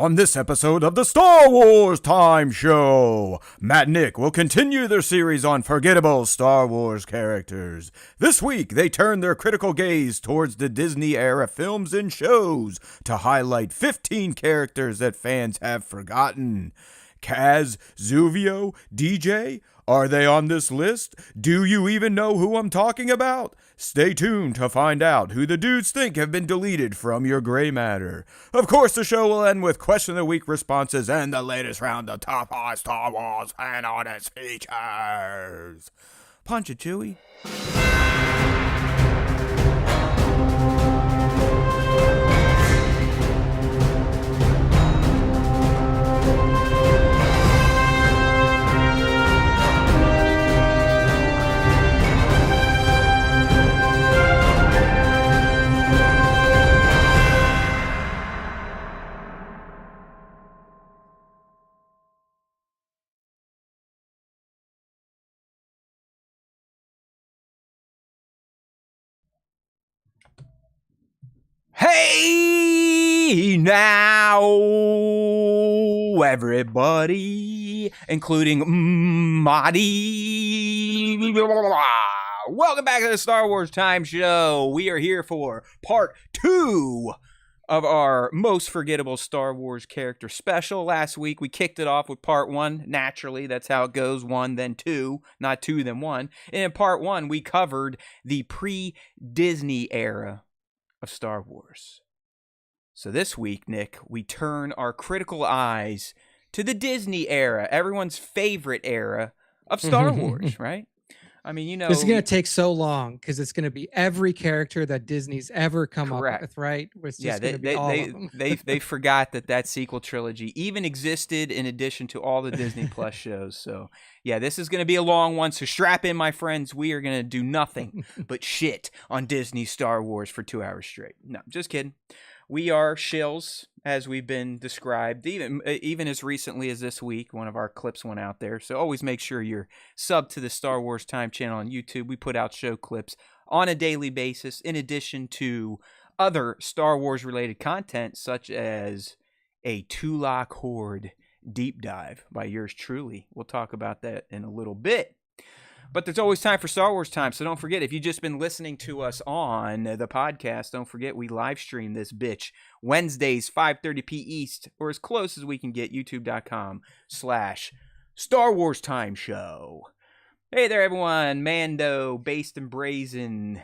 On this episode of the Star Wars Time Show, Matt and Nick will continue their series on forgettable Star Wars characters. This week, they turn their critical gaze towards the Disney-era films and shows to highlight 15 characters that fans have forgotten. Kaz, Zuvio, DJ, are they on this list? Do you even know who I'm talking about? Stay tuned to find out who the dudes think have been deleted from your gray matter. Of course, the show will end with Question of the Week responses and the latest round of Top 5 Star Wars fan honest features. Punch it, Chewie. Hey now, everybody, including Marty. Welcome back to the Star Wars Time Show. We are here for part 2 of our most forgettable Star Wars character special. Last week, we kicked it off with part 1. Naturally, that's how it goes. 1, then 2, not 2, then 1. And in part 1, we covered the pre-Disney era of Star Wars. So this week, Nick, we turn our critical eyes to the Disney era, everyone's favorite era of Star Wars, right? I mean, you know, this is going to take so long because it's going to be every character that Disney's ever come up with, right? It's just going to be all of them. They forgot that sequel trilogy even existed in addition to all the Disney Plus shows. So, yeah, this is going to be a long one. So strap in, my friends. We are going to do nothing but shit on Disney Star Wars for 2 hours straight. No, just kidding. We are shills, as we've been described, even as recently as this week. One of our clips went out there. So always make sure you're subbed to the Star Wars Time channel on YouTube. We put out show clips on a daily basis, in addition to other Star Wars-related content, such as a Tulak Horde deep dive by yours truly. We'll talk about that in a little bit. But there's always time for Star Wars Time, so don't forget, if you've just been listening to us on the podcast, don't forget we live stream this bitch Wednesdays, 5:30 p. East, or as close as we can get, youtube.com/Star Wars Time Show. Hey there, everyone. Mando, Based and Brazen.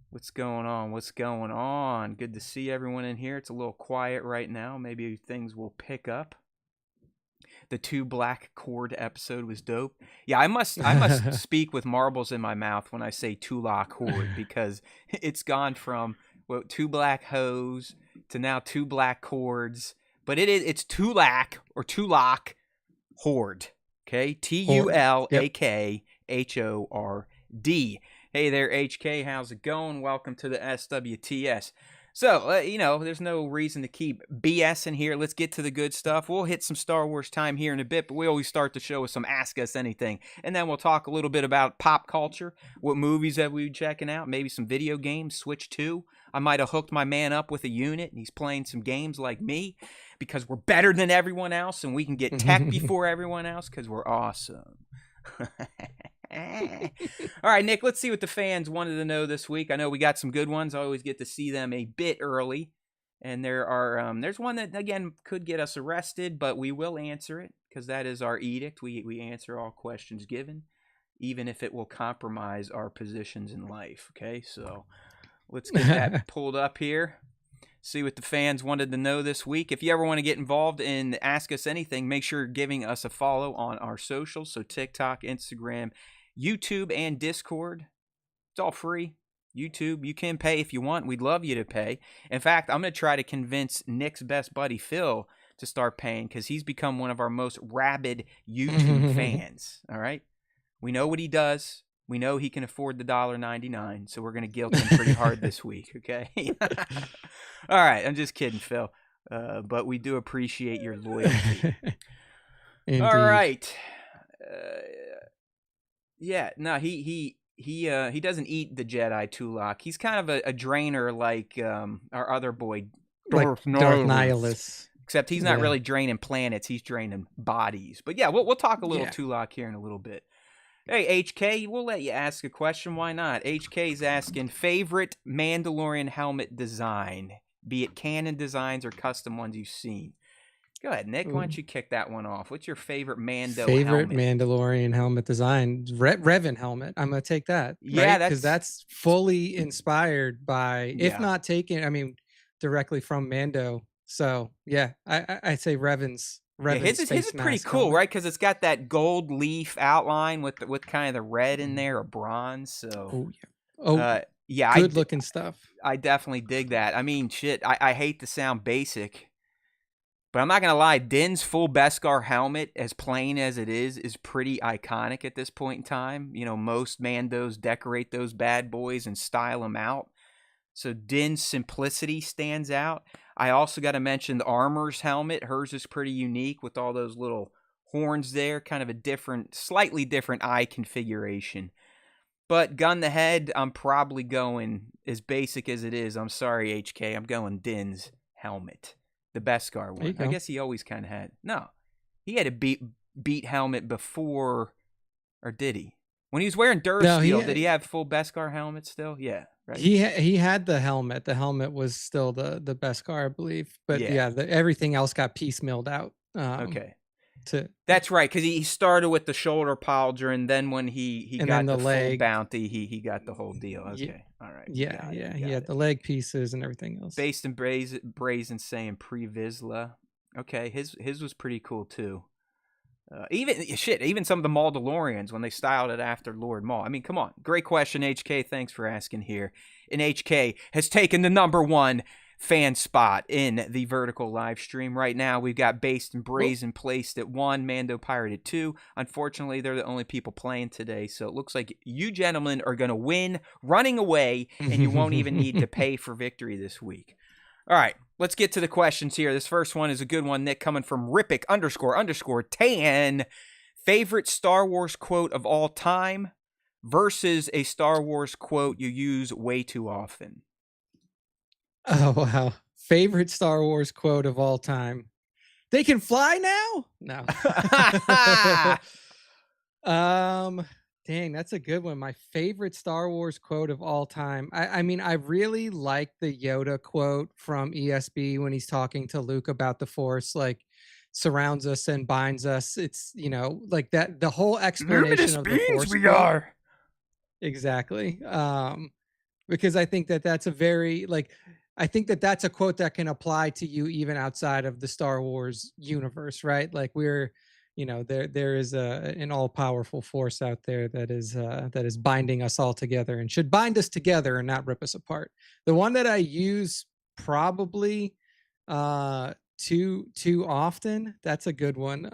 What's going on? What's going on? Good to see everyone in here. It's a little quiet right now. Maybe things will pick up. The 2 Black Cord episode was dope. Yeah, I must speak with marbles in my mouth when I say Tulak Horde, because it's gone from 2 black hoes to now 2 black cords. But it's Tulak or Tulak Horde. Okay, TULAKHORD. Hey there, HK. How's it going? Welcome to the SWTS. So, there's no reason to keep BSing here. Let's get to the good stuff. We'll hit some Star Wars time here in a bit, but we always start the show with some Ask Us Anything. And then we'll talk a little bit about pop culture. What movies have we been checking out? Maybe some video games, Switch 2. I might have hooked my man up with a unit, and he's playing some games like me because we're better than everyone else, and we can get tech before everyone else because we're awesome. All right, Nick, let's see what the fans wanted to know this week. I know we got some good ones. I always get to see them a bit early. And there's one that, again, could get us arrested, but we will answer it because that is our edict. We answer all questions given, even if it will compromise our positions in life. Okay, so let's get that pulled up here. See what the fans wanted to know this week. If you ever want to get involved in Ask Us Anything, make sure you're giving us a follow on our socials. So TikTok, Instagram, YouTube, and Discord. It's all free. YouTube, you can pay if you want. We'd love you to pay. In fact, I'm going to try to convince Nick's best buddy, Phil, to start paying because he's become one of our most rabid YouTube fans. All right? We know what he does. We know he can afford the $1.99, so we're going to guilt him pretty hard this week, okay? All right, I'm just kidding, Phil. But we do appreciate your loyalty. All right. Yeah, no, he doesn't eat the Jedi Tulak. He's kind of a drainer like our other boy, Darth Nihilus. Except he's not really draining planets; he's draining bodies. But yeah, we'll talk a little Tulak here in a little bit. Hey, HK, we'll let you ask a question. Why not? HK's asking favorite Mandalorian helmet design, be it canon designs or custom ones you've seen. Go ahead, Nick. Why don't you kick that one off? What's your favorite favorite Mandalorian helmet design? Revan helmet. I'm gonna take that. Yeah, because that's fully inspired by, if not taken, I mean, directly from Mando. So yeah, I say Revan's. His is pretty cool, helmet. Right? Because it's got that gold leaf outline with kind of the red in there or bronze. So good looking stuff. I definitely dig that. I mean, shit. I hate to sound basic. But I'm not going to lie, Din's full Beskar helmet, as plain as it is pretty iconic at this point in time. You know, most Mandos decorate those bad boys and style them out. So Din's simplicity stands out. I also got to mention the Armor's helmet. Hers is pretty unique with all those little horns there, kind of a different, slightly different eye configuration. But gun to head, I'm probably going, as basic as it is, I'm sorry, HK, I'm going Din's helmet. The Beskar one. I guess he always kind of had. No, he had a beat helmet before, or did he? When he was wearing Dursteel, did he have full Beskar helmet still? Yeah, right. He had the helmet. The helmet was still the Beskar, I believe. But everything else got piecemealed out. Okay. That's right, because he started with the shoulder pauldron, then when he got the full bounty, he got the whole deal. Okay, all right. He had the leg pieces and everything else. Based in Brazen saying pre-Vizsla. Okay, his was pretty cool too. Even some of the Mandalorians when they styled it after Lord Maul. I mean, come on, great question, HK. Thanks for asking here. And HK has taken the #1 fan spot in the vertical live stream. Right now, we've got Based and Brazen placed at 1, Mando Pirate at 2. Unfortunately, they're the only people playing today, so it looks like you gentlemen are going to win running away, and you won't even need to pay for victory this week. All right, let's get to the questions here. This first one is a good one, Nick, coming from Rippic __tan. Favorite Star Wars quote of all time versus a Star Wars quote you use way too often. Oh, wow. Favorite Star Wars quote of all time. They can fly now? No. Dang, that's a good one. My favorite Star Wars quote of all time. I mean, I really like the Yoda quote from ESB when he's talking to Luke about the Force, like, surrounds us and binds us. It's, like that, the whole explanation of the Force. We are. Exactly. Because I think that's a very, I think that's a quote that can apply to you even outside of the Star Wars universe, right? Like there is an all-powerful force out there that is binding us all together and should bind us together and not rip us apart. The one that I use probably too often, that's a good one.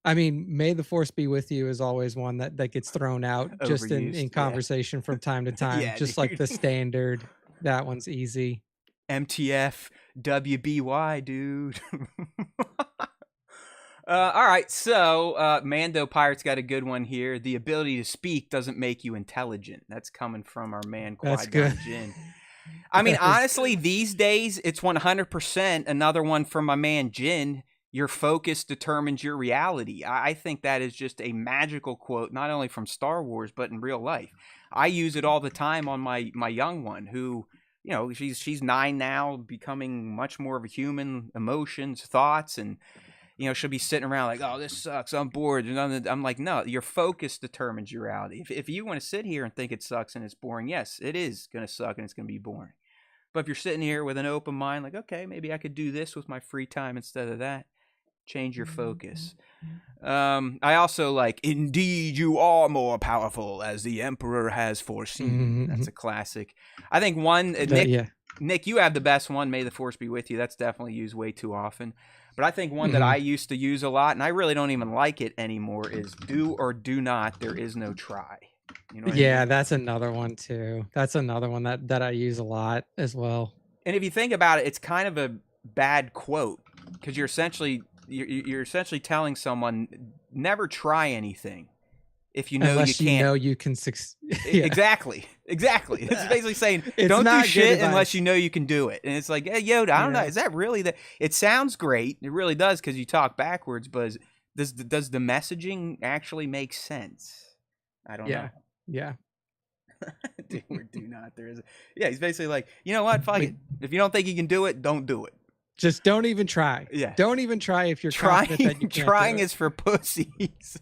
I mean, may the Force be with you is always one that gets thrown out just in conversation from time to time, just like the standard. That one's easy. MTF WBY, dude. All right, so Mando Pirate's got a good one here. The ability to speak doesn't make you intelligent. That's coming from our man Qui-Gon Jinn. I mean, honestly, these days, it's 100% another one from my man Jinn. Your focus determines your reality. I think that is just a magical quote, not only from Star Wars, but in real life. I use it all the time on my young one who, she's 9 now, becoming much more of a human, emotions, thoughts, and, she'll be sitting around like, oh, this sucks, I'm bored. And I'm like, no, your focus determines your reality. If you want to sit here and think it sucks and it's boring, yes, it is going to suck and it's going to be boring. But if you're sitting here with an open mind, like, okay, maybe I could do this with my free time instead of that. Change your focus. I also like, indeed you are more powerful as the Emperor has foreseen. That's a classic. I think one, Nick, you have the best one, may the Force be with you. That's definitely used way too often. But I think one that I used to use a lot, and I really don't even like it anymore, is do or do not, there is no try. You know what I mean? That's another one too. That's another one that I use a lot as well. And if you think about it, it's kind of a bad quote because you're essentially telling someone never try anything if you know unless you can't. You can succeed. Exactly. Exactly. It's basically saying It's don't do not good shit advice. unless you know you can do it. And it's like, hey, Yoda, I don't know. Yeah. Is that really the? It sounds great. It really does because you talk backwards. But does the messaging actually make sense? I don't know. Yeah. Do or do not. There is. Yeah, he's basically like, you know what? Fuck Wait. it. If you don't think you can do it, don't do it. Just don't even try. Yeah. Don't even try if you're confident that you can't Trying do it. is for pussies.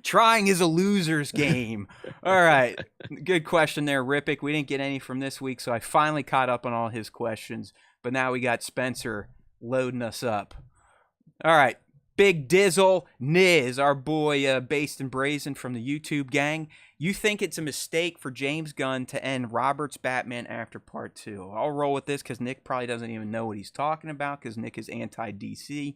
Trying is a loser's game. All right. Good question there, Rippick. We didn't get any from this week, so I finally caught up on all his questions. But now we got Spencer loading us up. All right. Big Dizzle Niz, our boy Based and Brazen from the YouTube gang. You think it's a mistake for James Gunn to end Robert's Batman after part 2? I'll roll with this because Nick probably doesn't even know what he's talking about because Nick is anti-DC.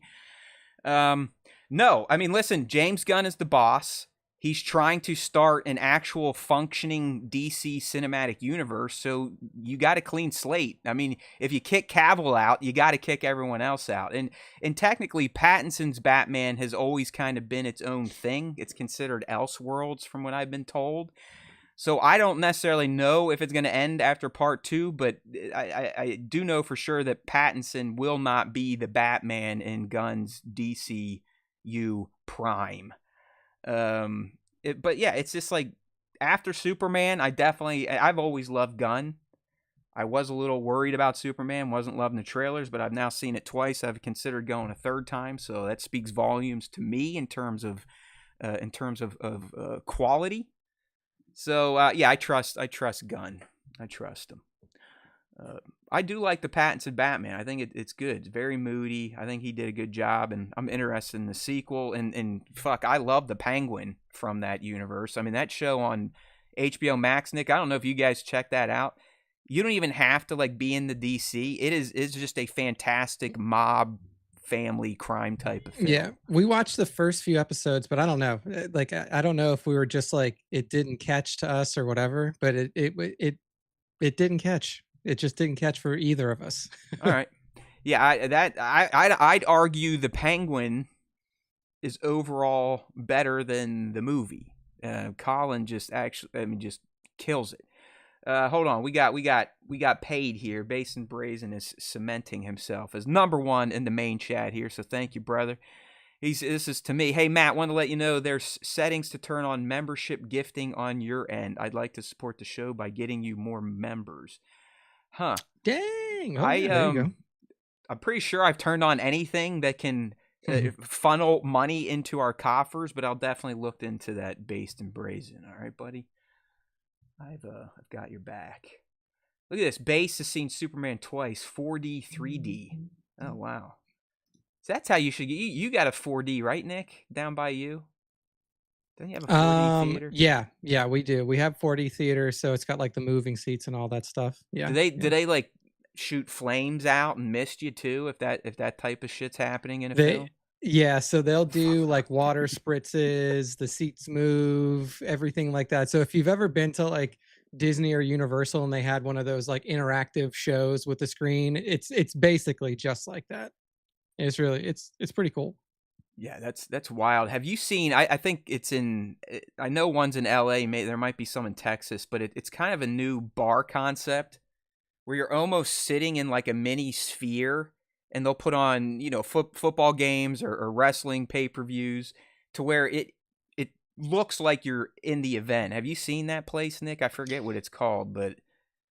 No, I mean, listen, James Gunn is the boss. He's trying to start an actual functioning DC cinematic universe, so you got a clean slate. I mean, if you kick Cavill out, you got to kick everyone else out. And technically, Pattinson's Batman has always kind of been its own thing. It's considered Elseworlds, from what I've been told. So I don't necessarily know if it's going to end after part 2, but I do know for sure that Pattinson will not be the Batman in Gunn's DCU prime. But yeah, it's just like after Superman, I've always loved Gunn. I was a little worried about Superman, wasn't loving the trailers, but I've now seen it twice. I've considered going a third time, so that speaks volumes to me in terms of quality. So yeah, I trust Gunn. I trust him. I do like the Pattinson Batman. I think it's good. It's very moody. I think he did a good job, and I'm interested in the sequel. And fuck, I love the Penguin from that universe. I mean, that show on HBO Max, Nick, I don't know if you guys check that out. You don't even have to like be in the DC. It's just a fantastic mob family crime type of film. Yeah, we watched the first few episodes, but I don't know. Like, I don't know if we were just like it didn't catch to us or whatever, but it didn't catch. It just didn't catch for either of us. All right. Yeah, I'd argue the Penguin is overall better than the movie. Colin just kills it. Hold on, we got paid here. Basin Brazen is cementing himself as number 1 in the main chat here. So thank you, brother. This is to me. Hey Matt, wanted to let you know there's settings to turn on membership gifting on your end. I'd like to support the show by getting you more members. Huh. Dang. There you go. I'm pretty sure I've turned on anything that can funnel money into our coffers, but I'll definitely look into that Based and Brazen. All right, buddy. I've got your back. Look at this. Base has seen Superman twice, 4D, 3D. Oh wow. So that's how you should get. You got a 4D, right, Nick? Down by you. Don't you have a 4D theater? Yeah, we do. We have 4D theater, so it's got like the moving seats and all that stuff. Yeah. Do they like shoot flames out and mist you too if that type of shit's happening in a film? Yeah, so they'll do like water spritzes, the seats move, everything like that. So if you've ever been to like Disney or Universal and they had one of those like interactive shows with the screen, it's basically just like that. It's pretty cool. Yeah, that's wild. Have you seen? I think it's in. I know one's in L.A. There might be some in Texas, but it's kind of a new bar concept where you're almost sitting in like a mini sphere, and they'll put on football games or wrestling pay-per-views to where it looks like you're in the event. Have you seen that place, Nick? I forget what it's called, but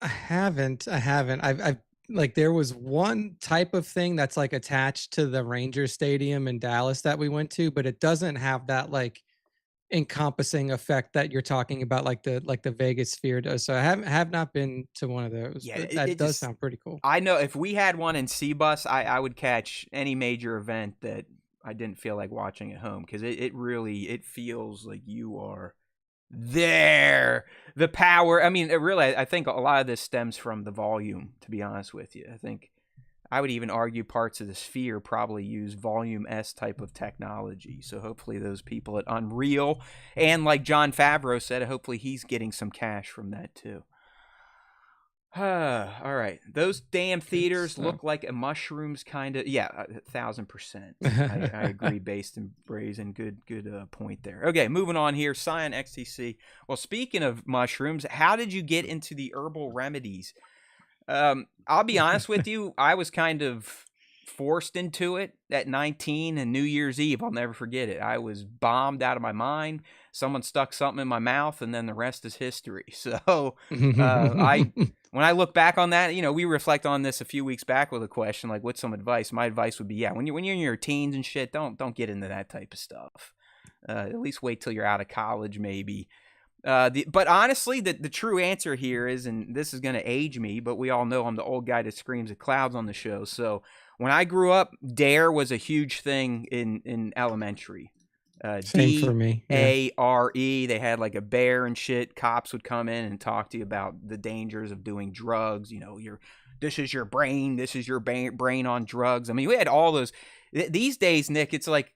I haven't. I've like there was one type of thing that's like attached to the Rangers Stadium in Dallas that we went to, but it doesn't have that like encompassing effect that you're talking about, like the Vegas Sphere does. So I have not been to one of those. Yeah, that does sound pretty cool. I know if we had one in C-Bus, I would catch any major event that I didn't feel like watching at home because it feels like you are there. The power. I mean, I think a lot of this stems from the volume, to be honest with you. I think I would even argue parts of the Sphere probably use Volume S type of technology. So hopefully those people at Unreal, and like Jon Favreau said, hopefully he's getting some cash from that too. All right. Those damn Good theaters stuff. look like a mushrooms kind of. Yeah, 1,000%. I agree. Based and brazen. Good point there. Okay, moving on here. Cyan XTC. Well, speaking of mushrooms, how did you get into the herbal remedies? I'll be honest with you. I was kind of forced into it at 19 and New Year's Eve. I'll never forget it. I was bombed out of my mind. Someone stuck something in my mouth, and then the rest is history. So, I when I look back on that, we reflect on this a few weeks back with a question like, "What's some advice?" My advice would be, yeah, when you're in your teens and shit, don't get into that type of stuff. At least wait till you're out of college, maybe. But honestly, the true answer here is, and this is going to age me, but we all know I'm the old guy that screams at clouds on the show. So when I grew up, dare was a huge thing in elementary. Same for me. Yeah. DARE. They had like a bear and shit. Cops would come in and talk to you about the dangers of doing drugs. This is your brain. This is your brain on drugs. I mean, we had all those. These days, Nick, it's like,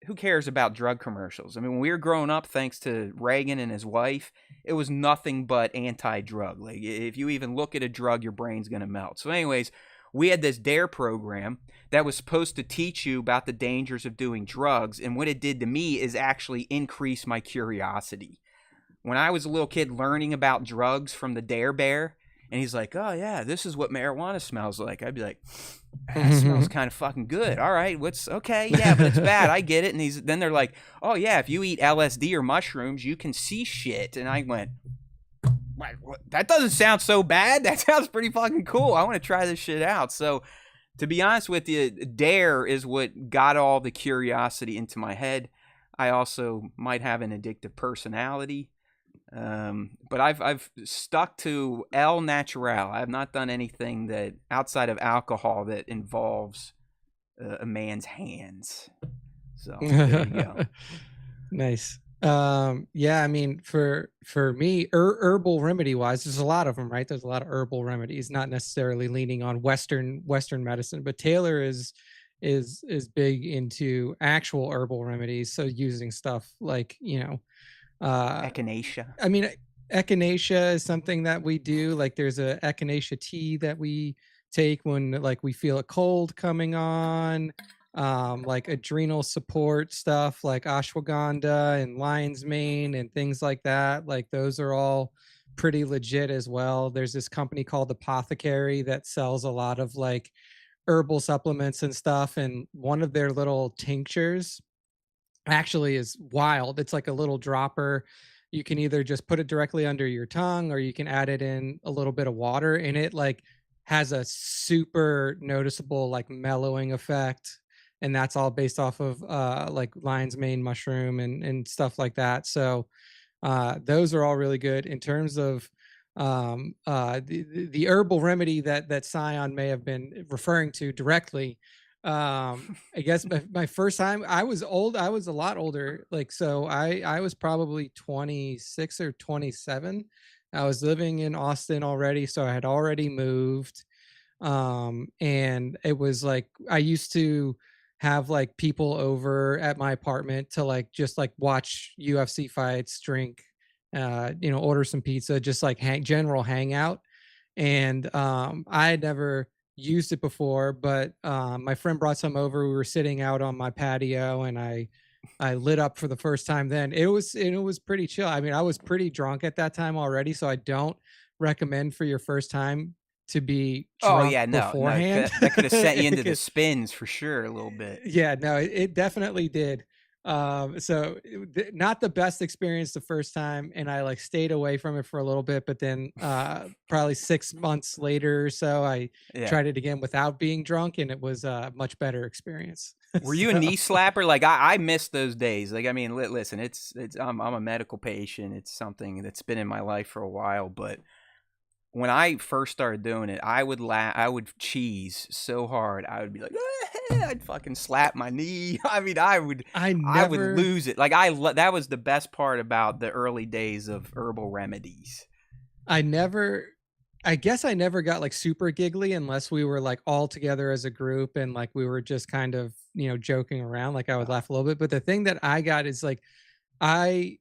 who cares about drug commercials? I mean, when we were growing up, thanks to Reagan and his wife, it was nothing but anti-drug. Like, if you even look at a drug, your brain's going to melt. So anyways, we had this DARE program that was supposed to teach you about the dangers of doing drugs. And what it did to me is actually increase my curiosity. When I was a little kid learning about drugs from the DARE Bear, and he's like, "Oh yeah, this is what marijuana smells like," I'd be like, "That smells kind of fucking good. All right, what's okay? Yeah, but it's bad. I get it." And then they're like, "Oh yeah, if you eat LSD or mushrooms, you can see shit." And I went, what? That doesn't sound so bad. That sounds pretty fucking cool. I want to try this shit out. So, to be honest with you, DARE is what got all the curiosity into my head. I also might have an addictive personality. But I've stuck to El Natural. I have not done anything that outside of alcohol that involves a man's hands. So there you go. Nice. Yeah, I mean, for me, herbal remedy wise, there's a lot of them, right? There's a lot of herbal remedies, not necessarily leaning on Western medicine, but Taylor is big into actual herbal remedies. So using stuff like, Echinacea. I mean, echinacea is something that we do. Like there's a echinacea tea that we take when like we feel a cold coming on. Like adrenal support stuff like ashwagandha and lion's mane and things like that. Like those are all pretty legit as well. There's this company called Apothecary that sells a lot of like herbal supplements and stuff. And one of their little tinctures actually is wild. It's like a little dropper. You can either just put it directly under your tongue or you can add it in a little bit of water, and it like has a super noticeable like mellowing effect. And that's all based off of like lion's mane mushroom and stuff like that. So those are all really good in terms of the herbal remedy that Scion may have been referring to directly. I guess my first time, I was old. I was a lot older. Like, so I was probably 26 or 27. I was living in Austin already. So I had already moved. And it was like, I used to have like people over at my apartment to like, just like watch UFC fights, drink, order some pizza, just like general hangout. And I had never used it before, but my friend brought some over. We were sitting out on my patio, and I lit up for the first time. Then it was pretty chill. I mean, I was pretty drunk at that time already, so I don't recommend for your first time to be Oh drunk yeah, no, beforehand. that could have sent you into the spins for sure a little bit. Yeah, no, it definitely did. So not the best experience the first time, and I like stayed away from it for a little bit, but then probably 6 months later or so, I Yeah. tried it again without being drunk, and it was a much better experience. Were you a knee slapper? Like I miss those days. Like I mean, listen, it's I'm a medical patient. It's something that's been in my life for a while, but when I first started doing it, I would cheese so hard. I would be like, I'd fucking slap my knee. I mean, I would lose it. Like that was the best part about the early days of herbal remedies. I guess I never got like super giggly unless we were like all together as a group and like we were just kind of, joking around. Like I would laugh a little bit. But the thing that I got is like, I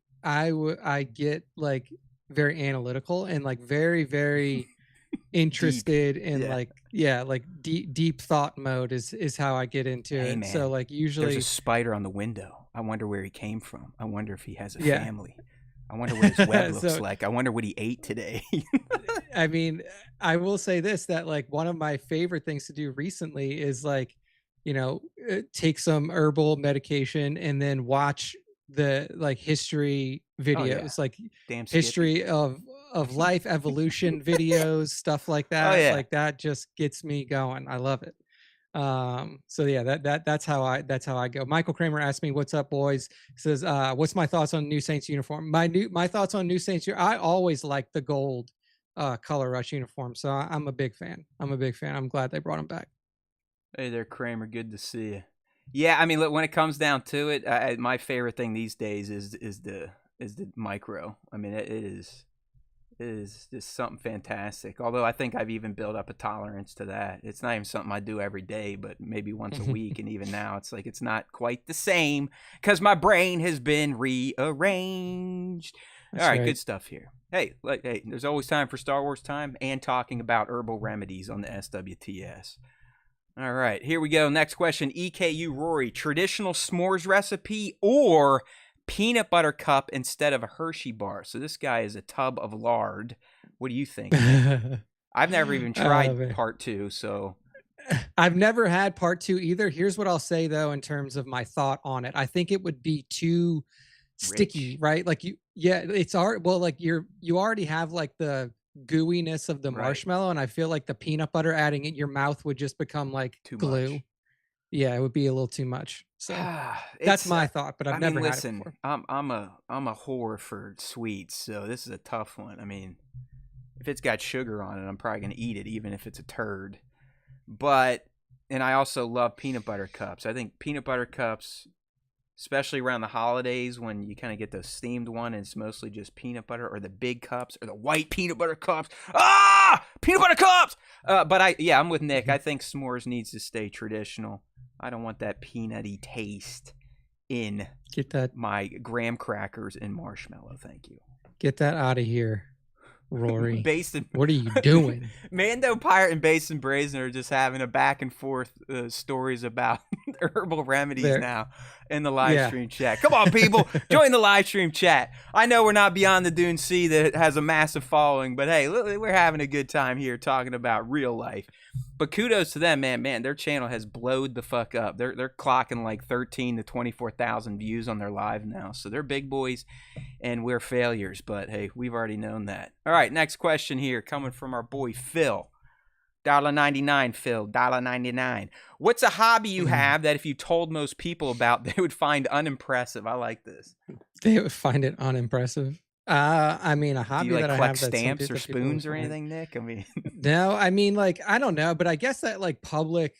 get like very analytical and like very, very interested in Yeah. like deep thought mode is how I get into Hey, it. So man, like there's a usually, spider on the window. I wonder where he came from. I wonder if he has a yeah. family. I wonder what his web looks So like. I wonder what he ate today. I mean, I will say this, that like one of my favorite things to do recently is like, take some herbal medication and then watch the like history Oh yeah, videos, like damn Skippy. history of life, evolution videos, stuff like Oh that. yeah. Like that just gets me going. I love it. So yeah, that's how I go. Michael Kramer asked me, "What's up, boys?" Says, "What's my thoughts on New Saints uniform?" My thoughts on New Saints. I always like the gold color rush uniform, so I'm a big fan. I'm glad they brought him back. Hey there, Kramer. Good to see you. Yeah, I mean, look, when it comes down to it, my favorite thing these days is the micro. I mean, it is just something fantastic. Although I think I've even built up a tolerance to that. It's not even something I do every day, but maybe once a week. And even now, it's like it's not quite the same because my brain has been rearranged. That's All right, right. good stuff here. Hey, there's always time for Star Wars time and talking about herbal remedies on the SWTS. All right, here we go. Next question. EKU Rory, traditional s'mores recipe or peanut butter cup instead of a Hershey bar? So this guy is a tub of lard. What do you think, Nick? I've never even Oh, tried man. part two, so I've never had part two either. Here's what I'll say though, in terms of my thought on it. I think it would be too sticky, rich. right? Like yeah, it's art. Well, like you already have like the gooiness of the Right. marshmallow, and I feel like the peanut butter adding it, your mouth would just become like Too glue. much. Yeah, it would be a little too much. So that's It's my thought, but I've I mean, never had it listen, before. I'm a whore for sweets, so this is a tough one. I mean, if it's got sugar on it, I'm probably gonna eat it, even if it's a turd. But and I also love peanut butter cups. I think peanut butter cups, especially around the holidays when you kind of get the steamed one and it's mostly just peanut butter, or the big cups or the white peanut butter cups. Peanut butter cups. But I'm with Nick. I think s'mores needs to stay traditional. I don't want that peanutty taste in Get that my graham crackers and marshmallow. Thank you. get that out of here, Rory. Basin, What are you doing? Mando Pirate and Basin Brazen are just having a back and forth stories about herbal remedies There. now in the live Yeah. stream chat. Come on, people, join the live stream chat. I know we're not beyond the Dune Sea that has a massive following, but hey, we're having a good time here talking about real life. But kudos to them, man. Their channel has blowed the fuck up. They're clocking like 13 to 24,000 views on their live now, so they're big boys. And we're failures, but hey, we've already known that. All right, next question here coming from our boy Phil. $1.99, Phil. $1.99. What's a hobby you have that if you told most people about, they would find unimpressive? I like this. They would find it unimpressive. I mean, a Do hobby you like that I collect have that some stamps or that people would spoons or find. anything, Nick? I mean, No, I mean, like, I don't know, but I guess that like public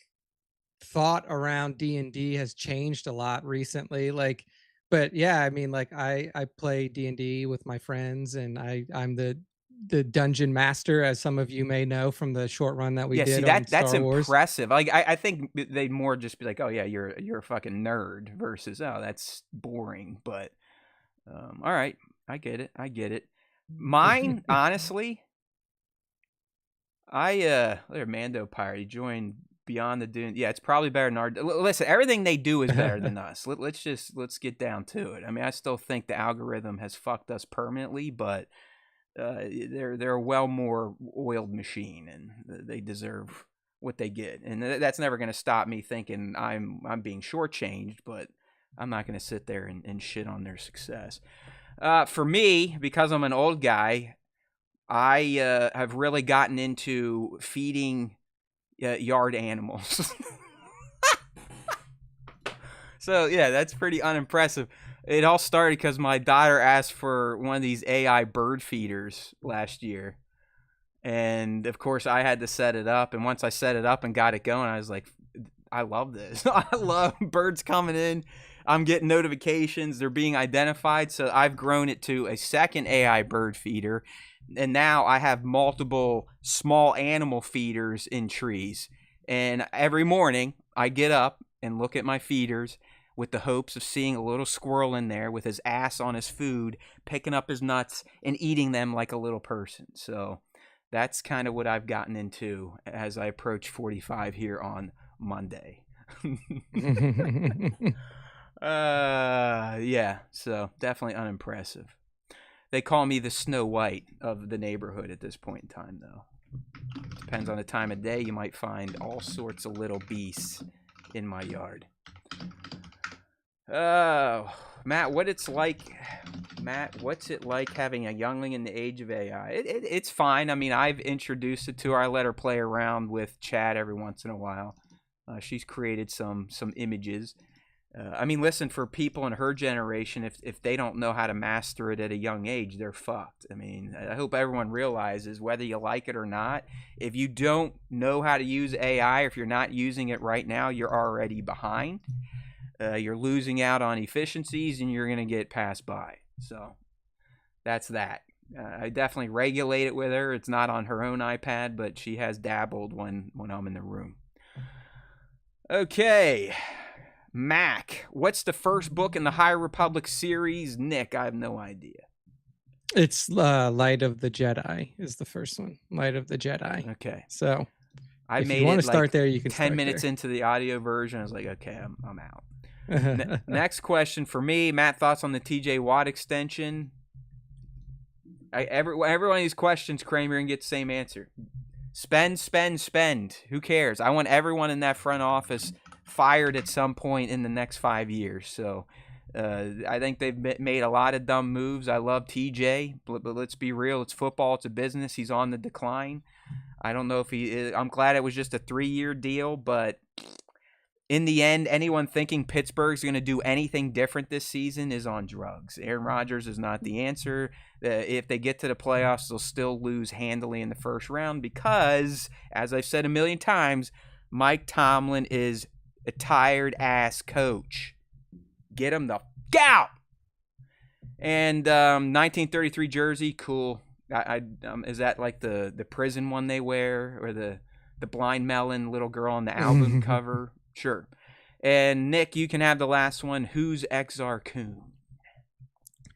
thought around D&D has changed a lot recently. Like, but yeah, I mean, like I play D&D with my friends, and I'm the dungeon master, as some of you may know from the short run that we yeah. See, did on that's Star Wars. impressive. Like, I think they'd more just be like, oh yeah, you're a fucking nerd versus oh that's boring. But all right, I get it. Mine, honestly, they're Mando Pirate. He joined Beyond the Dune. Yeah, it's probably better than our. Listen, everything they do is better than us. Let's get down to it. I mean, I still think the algorithm has fucked us permanently, but they're a well more oiled machine, and they deserve what they get. And that's never going to stop me thinking I'm being shortchanged, but I'm not going to sit there and shit on their success. For me, because I'm an old guy, I have really gotten into feeding yard animals. So, yeah, that's pretty unimpressive. It all started because my daughter asked for one of these AI bird feeders last year. And, of course, I had to set it up. And once I set it up and got it going, I was like, I love this. I love birds coming in. I'm getting notifications. They're being identified. So I've grown it to a second AI bird feeder. And now I have multiple small animal feeders in trees. And every morning I get up and look at my feeders with the hopes of seeing a little squirrel in there with his ass on his food, picking up his nuts and eating them like a little person. So that's kind of what I've gotten into as I approach 45 here on Monday. Yeah, so definitely unimpressive. They call me the Snow White of the neighborhood at this point in time, though. Depends on the time of day. You might find all sorts of little beasts in my yard. Oh, Matt, what's it like having a youngling in the age of AI? It's fine. I mean, I've introduced it to her. I let her play around with chat every once in a while. She's created some images. I mean, listen, for people in her generation, if they don't know how to master it at a young age, they're fucked. I mean, I hope everyone realizes, whether you like it or not, if you don't know how to use AI, or if you're not using it right now, you're already behind. You're losing out on efficiencies, and you're going to get passed by. So that's that. I definitely regulate it with her. It's not on her own iPad, but she has dabbled when I'm in the room. Okay. Mac, what's the first book in the High Republic series? Nick, I have no idea. It's Light of the Jedi is the first one. Light of the Jedi. Okay. So if you want to start there, you can 10 minutes there. into the audio version, I was like, okay, I'm out. Next question for me. Matt, thoughts on the TJ Watt extension? Every one of these questions, Kramer, and get the same answer. Spend. Who cares? I want everyone in that front office fired at some point in the next 5 years. So I think they've made a lot of dumb moves. I love TJ, but let's be real. It's football. It's a business. He's on the decline. I don't know if he is. I'm glad it was just a 3-year deal, but in the end, anyone thinking Pittsburgh's going to do anything different this season is on drugs. Aaron Rodgers is not the answer. If they get to the playoffs, they'll still lose handily in the first round because, as I've said a million times, Mike Tomlin is a tired-ass coach. Get him the f*** out! And 1933 jersey, cool. Is that like the prison one they wear, or the blind melon little girl on the album cover? Sure. And Nick, you can have the last one. Who's Exar Kun?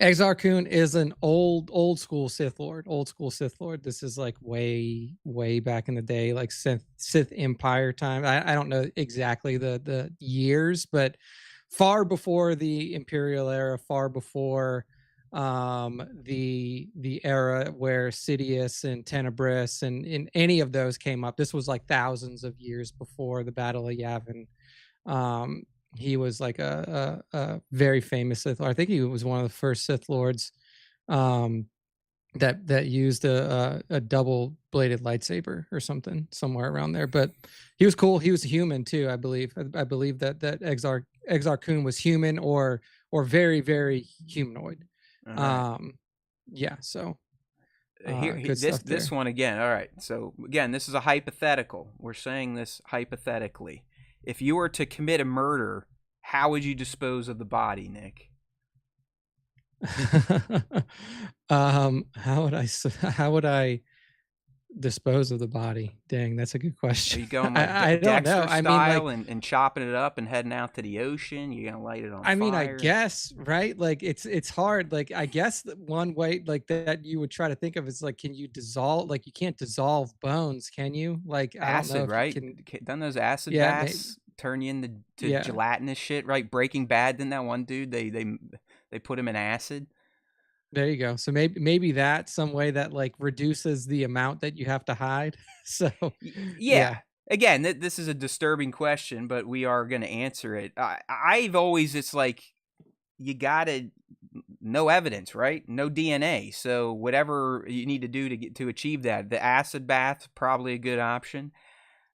Exar Kun is an old school Sith Lord. This is like way back in the day, like Sith Empire time. I don't know exactly the years, but far before the Imperial era, far before the era where Sidious and Tenebris and in any of those came up. This was like thousands of years before the Battle of Yavin. He was like a very famous Sith Lord. I think he was one of the first Sith Lords that used a double-bladed lightsaber or something, somewhere around there. But he was cool. He was human too, I believe. I believe that Exar Kun was human or very, very humanoid. Right. Yeah. So this one again. All right. So again, this is a hypothetical. We're saying this hypothetically. If you were to commit a murder, how would you dispose of the body, Nick? How would I dispose of the body? Dang, that's a good question. Are you going like I don't know. I mean, like, and chopping it up and heading out to the ocean? You're gonna light it on fire? I mean, I guess, right? Like it's hard. Like I guess that one way like that you would try to think of is like, can you dissolve? Like you can't dissolve bones, can you? Like acid, I don't know right? Doesn't those acid baths turn you into gelatinous shit, right? Breaking Bad, didn't that one dude they put him in acid? There you go. So maybe that's some way that like reduces the amount that you have to hide. So yeah. Again, this is a disturbing question, but we are going to answer it. I've always, it's like, you gotta, no evidence, right? No DNA. So whatever you need to do to achieve that, the acid bath probably a good option.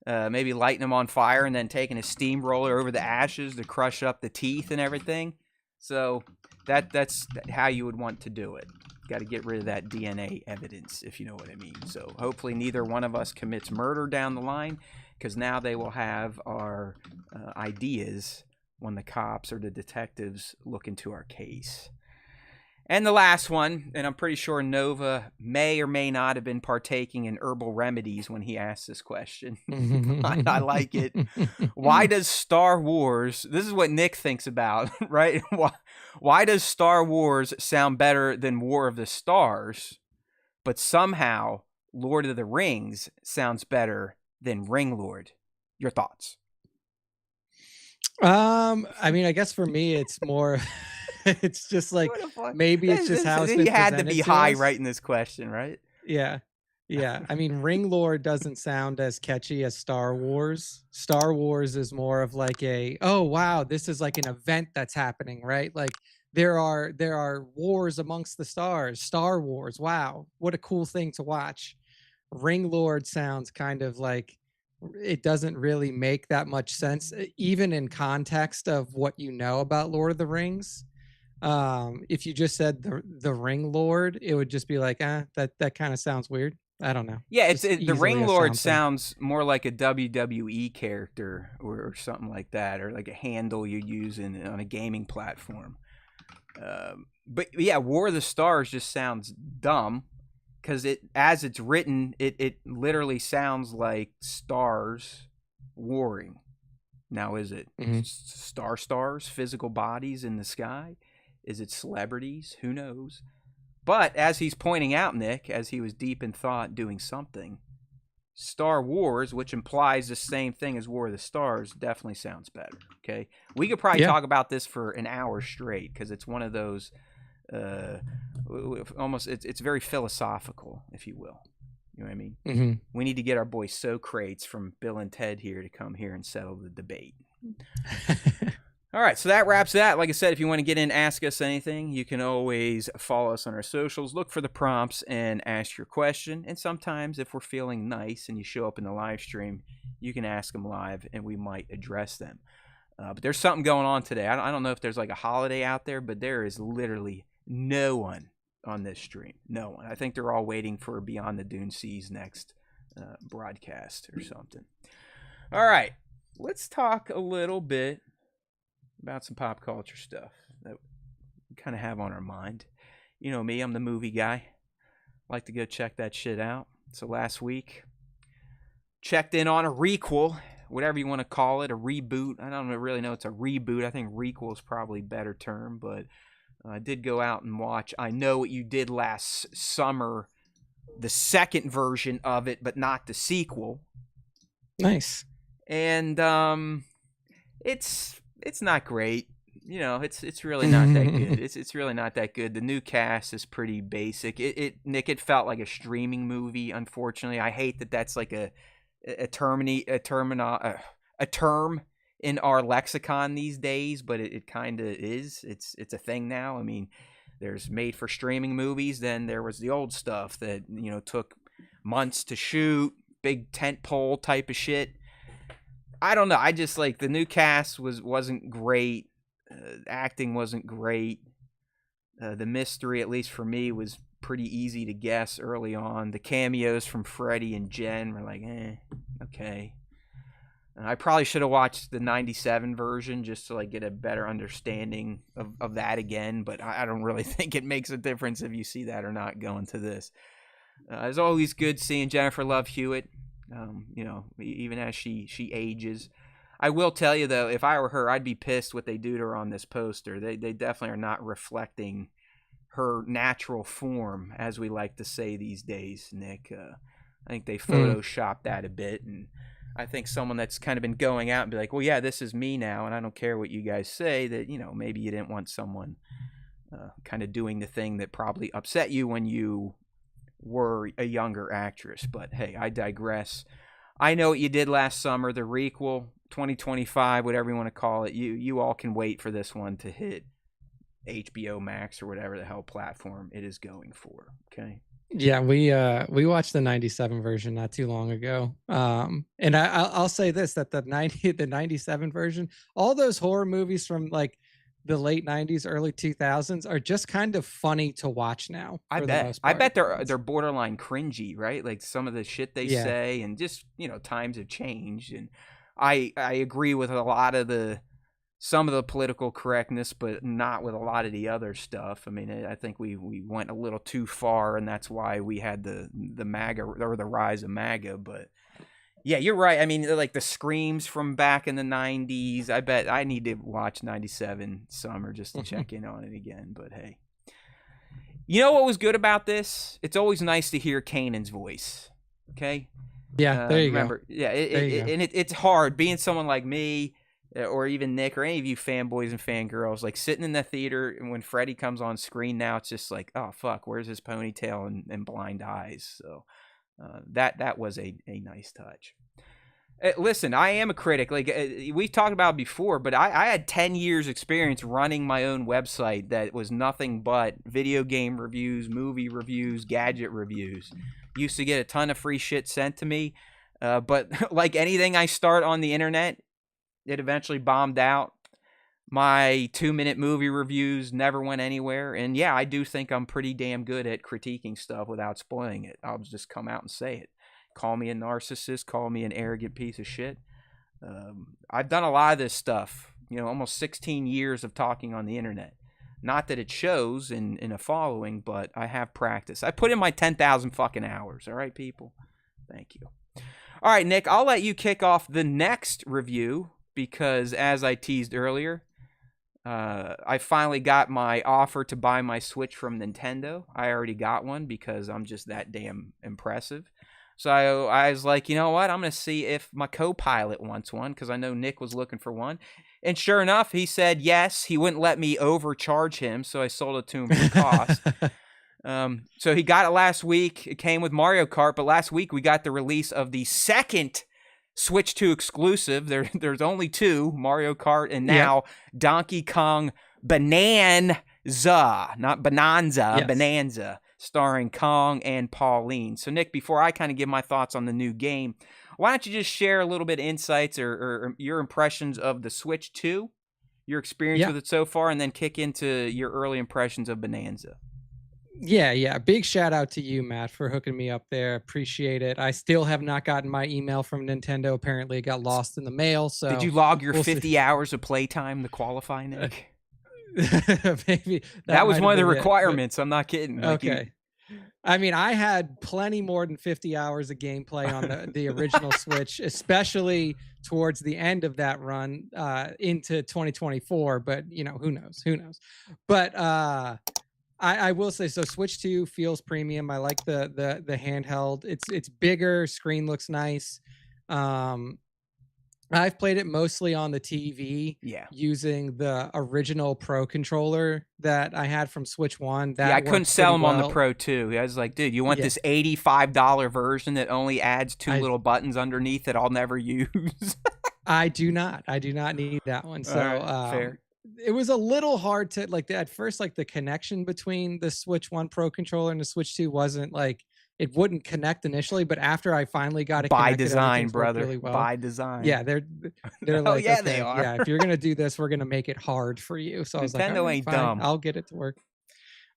Maybe lighting them on fire and then taking a steamroller over the ashes to crush up the teeth and everything. So that's how you would want to do it. Got to get rid of that DNA evidence, if you know what I mean. So hopefully neither one of us commits murder down the line, because now they will have our ideas when the cops or the detectives look into our case. And the last one, and I'm pretty sure Nova may or may not have been partaking in herbal remedies when he asked this question. I like it. Why does Star Wars, this is what Nick thinks about, right? Why does Star Wars sound better than War of the Stars, but somehow Lord of the Rings sounds better than Ring Lord. Your thoughts? I mean, I guess for me, it's more, it's just like, What a fun. maybe it's just how it's You been had to be presented to high us. writing this question, right? Yeah. Yeah. I mean, Ring Lord doesn't sound as catchy as Star Wars. Star Wars is more of like a, oh wow, this is like an event that's happening, right? Like there are wars amongst the stars. Star Wars. Wow. What a cool thing to watch. Ring Lord sounds kind of like it doesn't really make that much sense, even in context of what you know about Lord of the Rings. If you just said the Ring Lord, it would just be like, that kind of sounds weird. I don't know. Yeah, Just the easily Ring a Lord sound thing. sounds more like a WWE character or something like that, or like a handle you use on a gaming platform. But yeah, War of the Stars just sounds dumb because as it's written, it literally sounds like stars warring. Now, is it Mhm. stars, physical bodies in the sky? Is it celebrities? Who knows? But as he's pointing out, Nick, as he was deep in thought doing something, Star Wars, which implies the same thing as War of the Stars, definitely sounds better. Okay, we could probably Yeah. talk about this for an hour straight because it's one of those uh, almost it's very philosophical, if you will. You know what I mean? Hmm. We need to get our boy Socrates from Bill and Ted here to come here and settle the debate. All right, so that wraps that. Like I said, if you want to get in, ask us anything, you can always follow us on our socials, look for the prompts, and ask your question. And sometimes, if we're feeling nice and you show up in the live stream, you can ask them live, and we might address them. But there's something going on today. I don't know if there's like a holiday out there, but there is literally no one on this stream. No one. I think they're all waiting for Beyond the Dune Sea's next broadcast or something. All right, let's talk a little bit about some pop culture stuff that we kind of have on our mind. You know me, I'm the movie guy. Like to go check that shit out. So last week, checked in on a requel, whatever you want to call it, a reboot. I don't really know it's a reboot. I think requel is probably a better term, but I did go out and watch I Know What You Did Last Summer, the second version of it, but not the sequel. Nice. And it's not great. You know, it's really not that good. It's really not that good. The new cast is pretty basic. Nick, it felt like a streaming movie. Unfortunately, I hate that that's like a term in our lexicon these days, but it kind of is. It's a thing now. I mean, there's made for streaming movies. Then there was the old stuff that took months to shoot, big tent pole type of shit. I don't know. I just like the new cast wasn't great. Acting wasn't great. The mystery, at least for me, was pretty easy to guess early on. The cameos from Freddie and Jen were like, okay. I probably should have watched the '97 version just to like get a better understanding of that again. But I don't really think it makes a difference if you see that or not going to this. It's always good seeing Jennifer Love Hewitt. Even as she ages. I will tell you though, if I were her, I'd be pissed what they do to her on this poster. They definitely are not reflecting her natural form, as we like to say these days, Nick. I think they photoshopped that a bit, and I think someone that's kind of been going out and be like, well, yeah, this is me now, and I don't care what you guys say, that, maybe you didn't want someone kind of doing the thing that probably upset you when you were a younger actress. But hey, I digress. I Know What You Did Last Summer, the requel, 2025, whatever you want to call it. You all can wait for this one to hit HBO Max or whatever the hell platform it is going for. Okay. Yeah, we watched the '97 version not too long ago. And I'll say this, that the 97 version, all those horror movies from like the late '90s, early 2000s are just kind of funny to watch now. For the most part, I bet they're borderline cringy, right? Like some of the shit they yeah. say, and just times have changed, and I agree with a lot of some of the political correctness, but not with a lot of the other stuff. I mean, I think we went a little too far, and that's why we had the MAGA or the rise of MAGA. But yeah, you're right. I mean, like the screams from back in the '90s. I bet I need to watch '97 summer just to check in on it again. But hey, You know what was good about this? It's always nice to hear Kanan's voice. Okay. Yeah, there you go. Remember, yeah, There you go. and it's hard being someone like me, or even Nick, or any of you fanboys and fangirls, like sitting in the theater and when Freddy comes on screen now, it's just like, oh fuck, where's his ponytail and blind eyes? So that was a nice touch. Listen, I am a critic. Like we've talked about before, but I had 10 years experience running my own website that was nothing but video game reviews, movie reviews, gadget reviews. Used to get a ton of free shit sent to me, but like anything I start on the internet, it eventually bombed out. My 2-minute movie reviews never went anywhere, and yeah, I do think I'm pretty damn good at critiquing stuff without spoiling it. I'll just come out and say it. Call me a narcissist, call me an arrogant piece of shit. I've done a lot of this stuff, almost 16 years of talking on the internet. Not that it shows in a following, but I have practice. I put in my 10,000 fucking hours. All right, people? Thank you. All right, Nick, I'll let you kick off the next review because, as I teased earlier, I finally got my offer to buy my Switch from Nintendo. I already got one because I'm just that damn impressive. So I was like, you know what? I'm going to see if my co-pilot wants one because I know Nick was looking for one. And sure enough, he said yes. He wouldn't let me overcharge him, so I sold it to him for cost. So he got it last week. It came with Mario Kart, but last week we got the release of the second Switch 2 exclusive. There's only 2, Mario Kart and now Donkey Kong Bonanza, not Bonanza, Yes. Bonanza, starring Kong and Pauline. So Nick, before I kind of give my thoughts on the new game, why don't you just share a little bit of insights or your impressions of the Switch 2, your experience with it so far, and then kick into your early impressions of Bonanza. Yeah. Big shout out to you, Matt, for hooking me up there. Appreciate it. I still have not gotten my email from Nintendo. Apparently it got lost in the mail. So did you log your 50 hours of playtime to qualify, Nick? Maybe that was one of the requirements. I'm not kidding. Okay. I mean, I had plenty more than 50 hours of gameplay on the original Switch, especially towards the end of that run into 2024. But, who knows? But I will say, so Switch 2 feels premium. I like the handheld. It's bigger. Screen looks nice. I've played it mostly on the TV using the original Pro controller that I had from Switch 1. I couldn't sell them on the Pro 2. I was like, dude, you want this $85 version that only adds 2 little buttons underneath that I'll never use? I do not need that one. So fair. It was a little hard to at first, the connection between the Switch 1 Pro controller and the Switch 2 wasn't it wouldn't connect initially, but after I finally got it by connected, design, brother, really well. by design. Yeah, they're like, yeah, okay, they are. Yeah, if you're gonna do this, we're gonna make it hard for you. So I was like, Nintendo ain't dumb. I'll get it to work.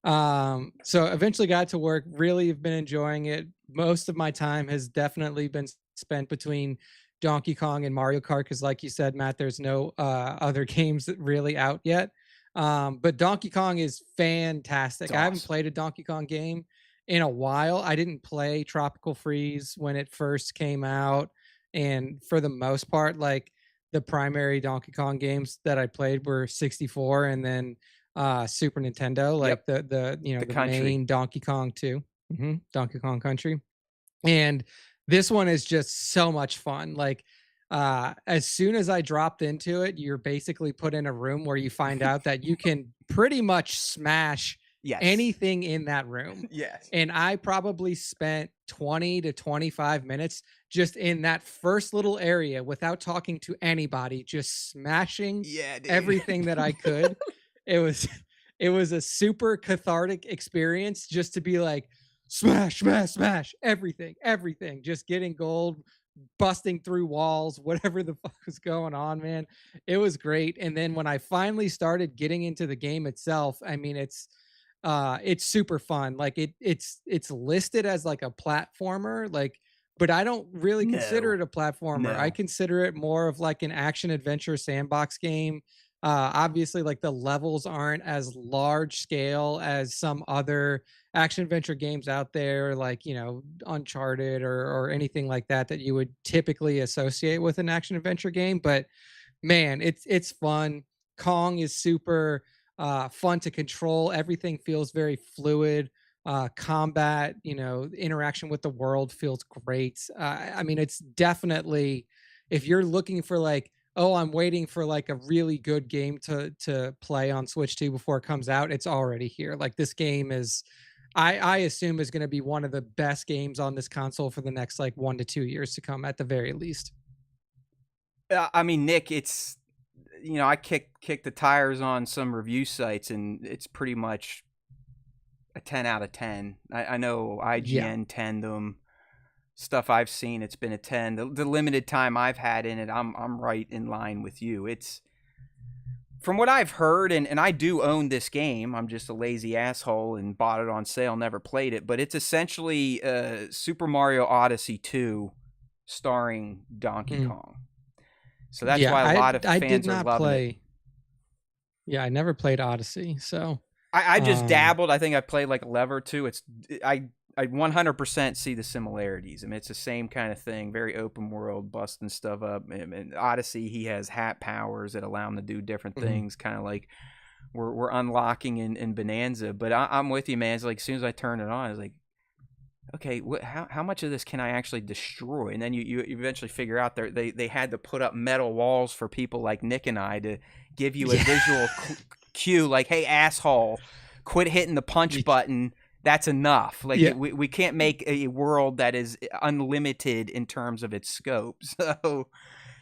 So eventually got to work. Really have been enjoying it. Most of my time has definitely been spent between Donkey Kong and Mario Kart because, like you said, Matt, there's no other games that really out yet. But Donkey Kong is fantastic. I haven't played a Donkey Kong game in a while. I didn't play Tropical Freeze when it first came out, and for the most part, the primary Donkey Kong games that I played were 64 and then Super Nintendo, the main Donkey Kong 2, Donkey Kong Country. And this one is just so much fun. As soon as I dropped into it, you're basically put in a room where you find out that you can pretty much smash anything in that room. Yes. And I probably spent 20 to 25 minutes just in that first little area without talking to anybody, just smashing everything that I could. It was a super cathartic experience just to be like, smash everything, just getting gold, busting through walls, whatever the fuck was going on, man. It was great. And then when I finally started getting into the game itself, I mean, it's super fun. It's listed as a platformer, but I don't really consider it a platformer. I consider it more of an action adventure sandbox game. Obviously, the levels aren't as large scale as some other action adventure games out there, Uncharted or anything like that you would typically associate with an action adventure game. But man, it's fun. Kong is super fun to control. Everything feels very fluid. Combat, interaction with the world feels great. I mean, it's definitely, if you're looking for like, oh, I'm waiting for like a really good game to play on Switch 2 before it comes out, it's already here. Like this game is, I assume is going to be one of the best games on this console for the next like 1 to 2 years to come at the very least. I mean, Nick, it's, I kicked the tires on some review sites, and it's pretty much a 10 out of 10. I know IGN, Tandem, stuff I've seen, it's been a 10. The limited time I've had in it, I'm right in line with you. It's, from what I've heard, and I do own this game, I'm just a lazy asshole and bought it on sale, never played it, but it's essentially Super Mario Odyssey 2 starring Donkey Kong. So that's why a lot of fans are loving it. Yeah, I never played Odyssey, so I just dabbled. I think I played like a level or two. I 100% see the similarities. I mean, it's the same kind of thing, very open world, busting stuff up. And Odyssey, he has hat powers that allow him to do different things, kind of like we're unlocking in Bonanza. But I'm with you, man. It's like as soon as I turn it on, I was like, okay, how much of this can I actually destroy? And then you eventually figure out they had to put up metal walls for people like Nick and I to give you a visual cue, like, hey, asshole, quit hitting the punch button. That's enough. Like we can't make a world that is unlimited in terms of its scope. So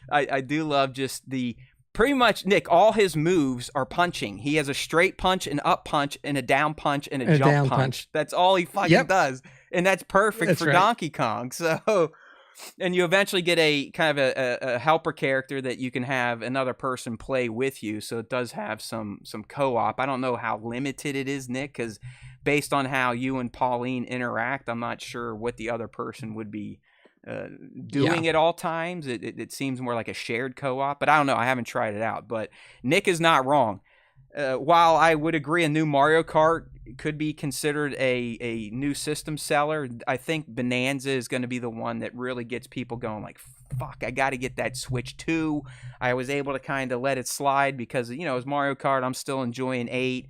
I do love just pretty much, Nick, all his moves are punching. He has a straight punch, an up punch, and a down punch, and a jump punch. That's all he fucking does. And that's perfect for Donkey Kong. So, and you eventually get a kind of a helper character that you can have another person play with you. So it does have some co-op. I don't know how limited it is, Nick, because based on how you and Pauline interact, I'm not sure what the other person would be doing at all times. It seems more like a shared co-op, but I don't know. I haven't tried it out. But Nick is not wrong. While I would agree a new Mario Kart could be considered a new system seller, I think Bonanza is going to be the one that really gets people going like, fuck, I got to get that Switch 2. I was able to kind of let it slide because, as Mario Kart, I'm still enjoying 8.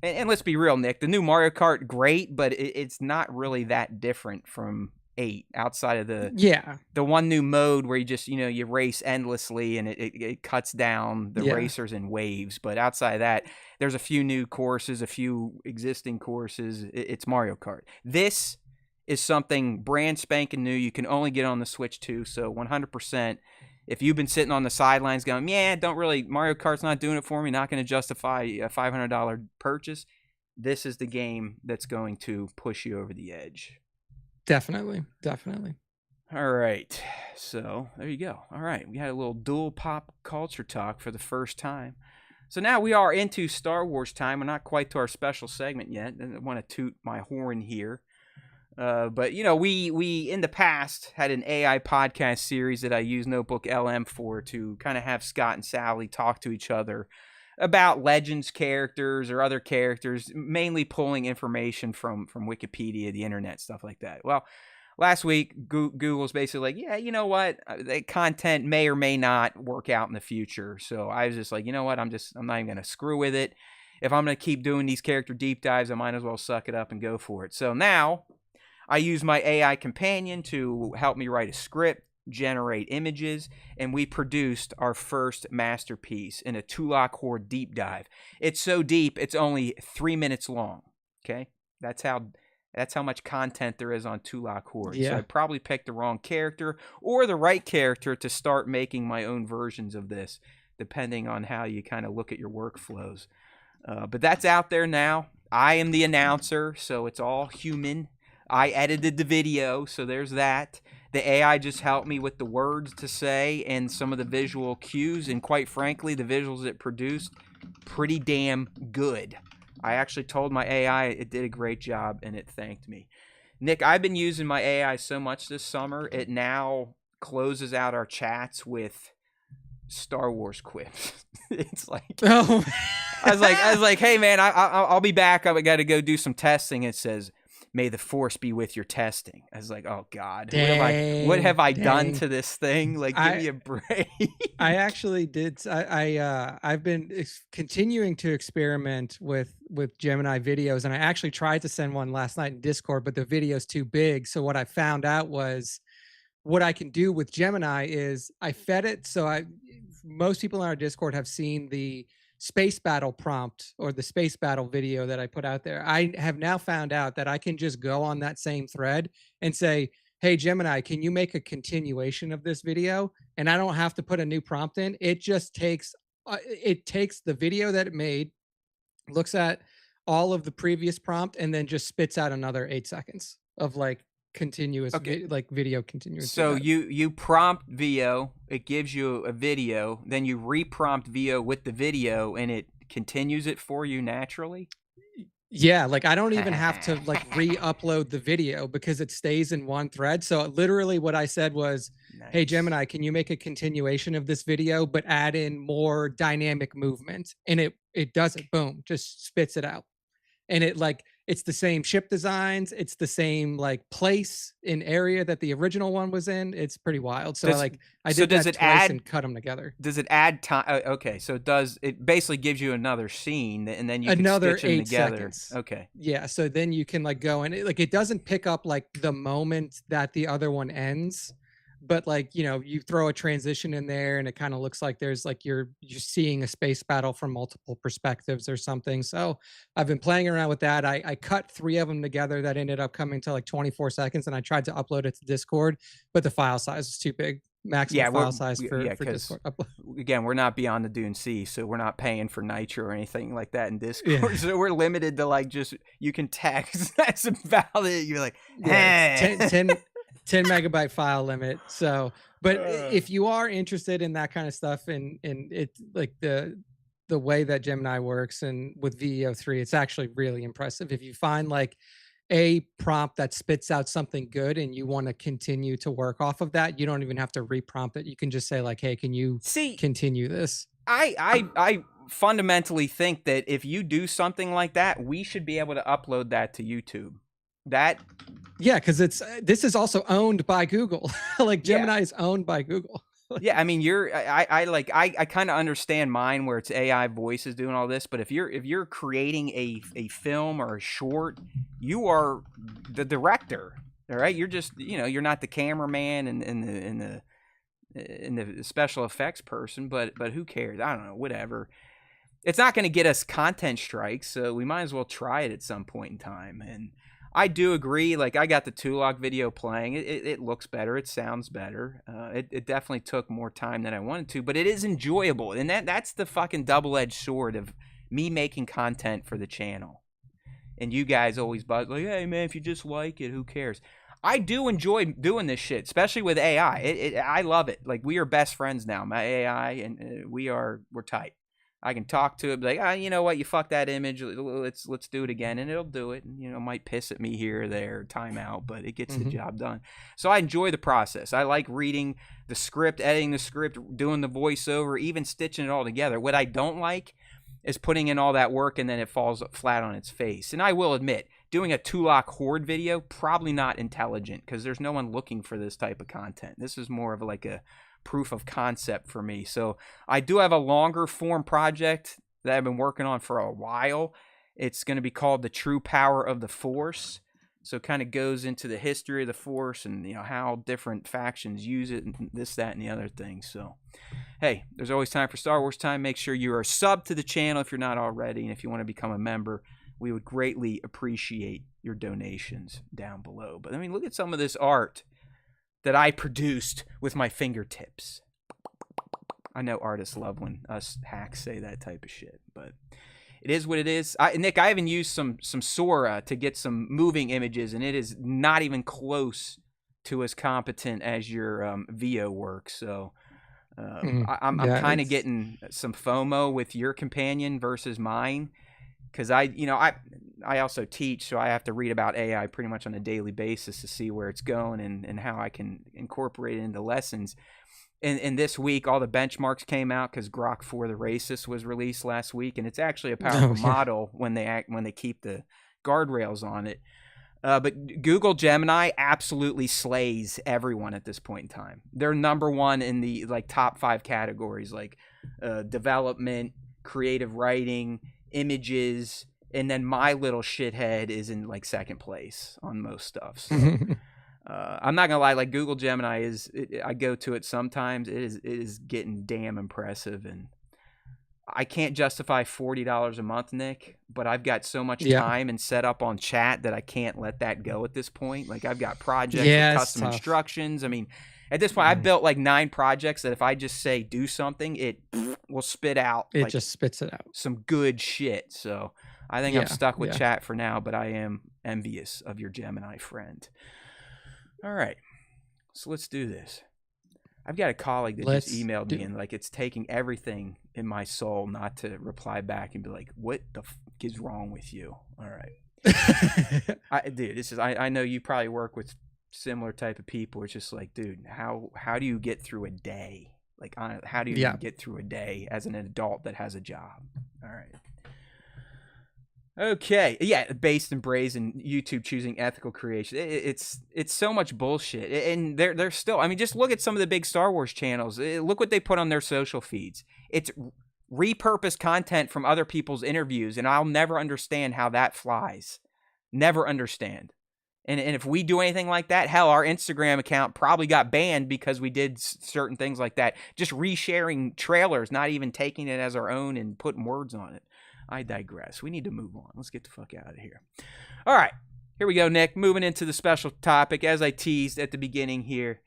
And let's be real, Nick, the new Mario Kart, great, but it's not really that different from 8 outside of the one new mode where you just, you race endlessly and it cuts down the racers in waves. But outside of that, there's a few new courses, a few existing courses. It's Mario Kart. This is something brand spanking new. You can only get on the Switch 2. So 100%. If you've been sitting on the sidelines going, Mario Kart's not doing it for me, not going to justify a $500 purchase, this is the game that's going to push you over the edge. Definitely. All right. So there you go. All right. We had a little dual pop culture talk for the first time. So now we are into Star Wars time. We're not quite to our special segment yet. I want to toot my horn here. But we in the past had an AI podcast series that I used Notebook LM for to kind of have Scott and Sally talk to each other about Legends characters or other characters, mainly pulling information from Wikipedia, the internet, stuff like that. Well, last week Google's basically like, yeah, you know what, that content may or may not work out in the future. So I was just like, you know what, I'm not even gonna screw with it. If I'm gonna keep doing these character deep dives, I might as well suck it up and go for it. So now I use my AI companion to help me write a script, generate images, and we produced our first masterpiece in a Tulak Horde deep dive. It's so deep, it's only 3 minutes long. Okay? That's how much content there is on Tulak Horde. Yeah. So I probably picked the wrong character or the right character to start making my own versions of this, depending on how you kind of look at your workflows. But that's out there now. I am the announcer, so it's all human. I edited the video, so there's that. The AI just helped me with the words to say and some of the visual cues, and quite frankly, the visuals it produced, pretty damn good. I actually told my AI it did a great job, and it thanked me. Nick, I've been using my AI so much this summer, it now closes out our chats with Star Wars quips. It's like, I was like, hey man, I'll be back. I got to go do some testing. It says, may the force be with your testing. I was like, oh God, Dang, what have I done dang. to this thing? Like, give me a break. I actually did. I've been continuing to experiment with Gemini videos, and I actually tried to send one last night in Discord, but the video's too big. So what I found out was what I can do with Gemini is I fed it. So most people in our Discord have seen the space battle prompt or the space battle video that I put out there. I have now found out that I can just go on that same thread and say, hey, Gemini, can you make a continuation of this video? And I don't have to put a new prompt in. It just takes the video that it made, looks at all of the previous prompt, and then just spits out another 8 seconds of like continuous video continuous. So you prompt VO, it gives you a video, then you reprompt VO with the video, and it continues it for you naturally. Yeah, like I don't even have to like re-upload the video because it stays in one thread. So literally what I said was, nice. Hey, Gemini, can you make a continuation of this video, but add in more dynamic movement? And it does it, boom, just spits it out. And it like, it's the same ship designs. It's the same like place in area that the original one was in. It's pretty wild. So I did that twice and cut them together. Does it add time? Okay, so it basically gives you another scene, and then you another can stitch them 8 together. Seconds. Okay. Yeah, so then you can like go and it doesn't pick up like the moment that the other one ends, but like, you know, you throw a transition in there and it kind of looks like there's like you're seeing a space battle from multiple perspectives or something. So I've been playing around with that. I cut 3 of them together that ended up coming to like 24 seconds, and I tried to upload it to Discord, but the file size is too big. Maximum file size for Discord upload. Again, we're not beyond the Dune Sea, so we're not paying for Nitro or anything like that in Discord. Yeah. So we're limited to like just you can text. That's about it. You're like, hey. 10 megabyte file limit. So, but if you are interested in that kind of stuff and it's like the way that Gemini works and with VEO3, it's actually really impressive. If you find like a prompt that spits out something good and you want to continue to work off of that, you don't even have to reprompt it. You can just say like, hey, can you continue this? I fundamentally think that if you do something like that, we should be able to upload that to YouTube. Yeah, because this is also owned by Google. Like Gemini is owned by Google. Yeah, I mean, I kind of understand mine where it's AI voices doing all this, but if you're creating a film or a short, you are the director, all right? You're just, you know, you're not the cameraman and the special effects person, but who cares? I don't know, whatever. It's not going to get us content strikes, so we might as well try it at some point in time. And I do agree. Like, I got the Tulok video playing. It looks better. It sounds better. It definitely took more time than I wanted to, but it is enjoyable. And that's the fucking double-edged sword of me making content for the channel. And you guys always buzz like, hey, man, if you just like it, who cares? I do enjoy doing this shit, especially with AI. I love it. Like, we are best friends now, my AI, and we're tight. I can talk to it, be like, you know what, you fucked that image. Let's do it again, and it'll do it. And, you know, might piss at me here or there, time out, but it gets the job done. So I enjoy the process. I like reading the script, editing the script, doing the voiceover, even stitching it all together. What I don't like is putting in all that work and then it falls flat on its face. And I will admit, doing a Tulok Horde video, probably not intelligent because there's no one looking for this type of content. This is more of like a proof of concept for me. So I do have a longer form project that I've been working on for a while. It's going to be called The True Power of the Force. So it kind of goes into the history of the Force and, you know, how different factions use it and this, that, and the other thing. So, hey, there's always time for Star Wars time. Make sure you are sub to the channel if you're not already. And if you want to become a member, we would greatly appreciate your donations down below. But I mean, look at some of this art that I produced with my fingertips. I know artists love when us hacks say that type of shit, but it is what it is. Nick, I even used some Sora to get some moving images, and it is not even close to as competent as your VO work. So I'm kind of getting some FOMO with your companion versus mine, because I also teach, so I have to read about AI pretty much on a daily basis to see where it's going and how I can incorporate it into lessons. And this week, all the benchmarks came out because Grok 4 the Racist was released last week, and it's actually a powerful model when they keep the guardrails on it. But Google Gemini absolutely slays everyone at this point in time. They're number one in the like top 5 categories, like development, creative writing, images, and then my little shithead is in like second place on most stuff. So I'm not gonna lie, like Google Gemini I go to it sometimes. It is getting damn impressive, and I can't justify $40 a month, Nick, but I've got so much time and set up on chat that I can't let that go at this point. Like I've got projects with custom instructions. I mean, at this point, I've built like 9 projects that if I just say do something, it will spit out. It just spits it out. Some good shit. So I think I'm stuck with chat for now, but I am envious of your Gemini friend. All right, so let's do this. I've got a colleague that just emailed me and like it's taking everything in my soul not to reply back and be like, what the fuck is wrong with you? All right. Dude, I know you probably work with similar type of people. It's just like, dude, how do you get through a day? Like, how do you get through a day as an adult that has a job? All right. Okay, yeah, based and brazen YouTube choosing ethical creation. It's so much bullshit, and they're still. I mean, just look at some of the big Star Wars channels. Look what they put on their social feeds. It's repurposed content from other people's interviews, and I'll never understand how that flies. Never understand. And if we do anything like that, hell, our Instagram account probably got banned because we did certain things like that. Just resharing trailers, not even taking it as our own and putting words on it. I digress. We need to move on. Let's get the fuck out of here. All right. Here we go, Nick. Moving into the special topic. As I teased at the beginning here,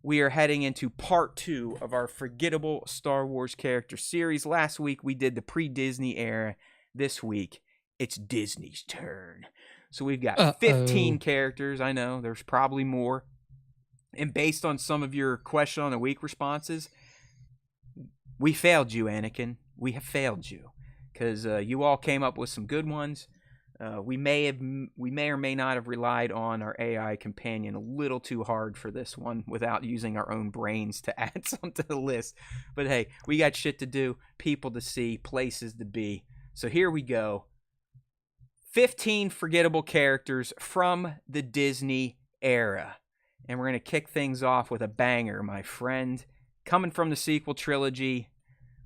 we are heading into part 2 of our forgettable Star Wars character series. Last week, we did the pre-Disney era. This week, it's Disney's turn. So we've got 15 characters. I know there's probably more. And based on some of your question on the week responses, we failed you, Anakin. We have failed you. Because you all came up with some good ones. We may or may not have relied on our AI companion a little too hard for this one without using our own brains to add some to the list. But hey, we got shit to do, people to see, places to be. So here we go. 15 forgettable characters from the Disney era. And we're going to kick things off with a banger, my friend. Coming from the sequel trilogy,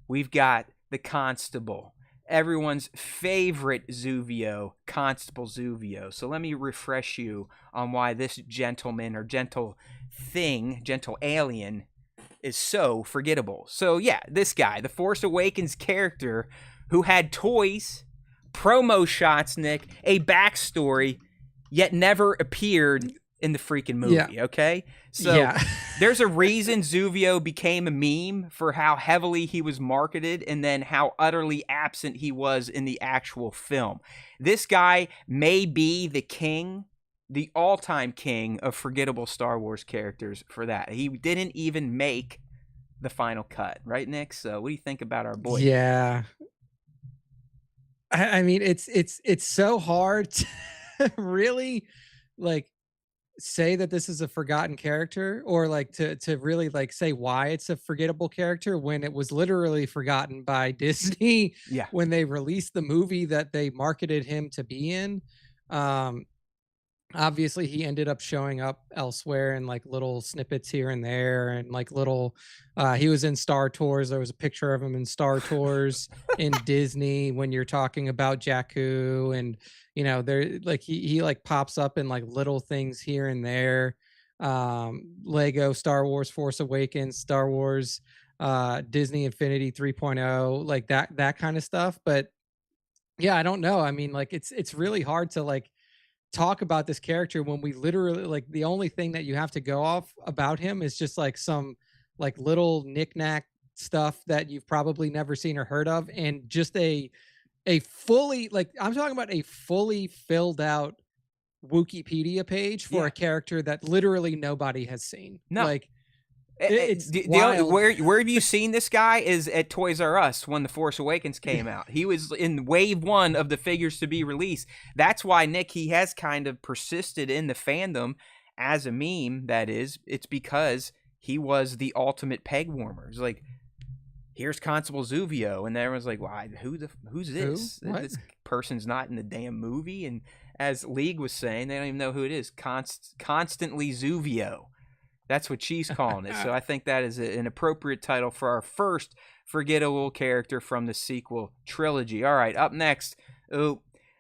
we've got the Constable. Everyone's favorite Zuvio, Constable Zuvio. So let me refresh you on why this gentleman or gentle alien is so forgettable. So yeah, this guy, the Force Awakens character who had toys, promo shots, Nick, a backstory, yet never appeared in the freaking movie, okay? So there's a reason Zuvio became a meme for how heavily he was marketed and then how utterly absent he was in the actual film. This guy may be the king, the all-time king of forgettable Star Wars characters for that. He didn't even make the final cut, right, Nick? So what do you think about our boy? Yeah. I mean, it's so hard to really, like, say that this is a forgotten character or like to really like say why it's a forgettable character when it was literally forgotten by Disney when they released the movie that they marketed him to be in. Obviously he ended up showing up elsewhere in like little snippets here and there and like little he was in Star Tours. There was a picture of him in Star Tours in Disney when you're talking about Jakku, and you know, there like he like pops up in like little things here and there. Lego Star Wars Force Awakens, Star Wars Disney Infinity 3.0, like that kind of stuff. But yeah, I don't know. I mean, like it's really hard to like talk about this character when we literally like the only thing that you have to go off about him is just like some like little knickknack stuff that you've probably never seen or heard of, and just a fully, like I'm talking about a fully filled out Wikipedia page for a character that literally nobody has seen. No. Like it's where have you seen this guy is at Toys R Us when The Force Awakens came out. He was in wave 1 of the figures to be released. That's why, Nick, he has kind of persisted in the fandom as a meme. That is, it's because he was the ultimate peg warmer. It's like, here's Constable Zuvio, and everyone's like, "Why? Who's this? This person's not in the damn movie." And as League was saying, they don't even know who it is. Constantly Zuvio. That's what she's calling it. So I think that is an appropriate title for our first forgettable character from the sequel trilogy. All right, up next,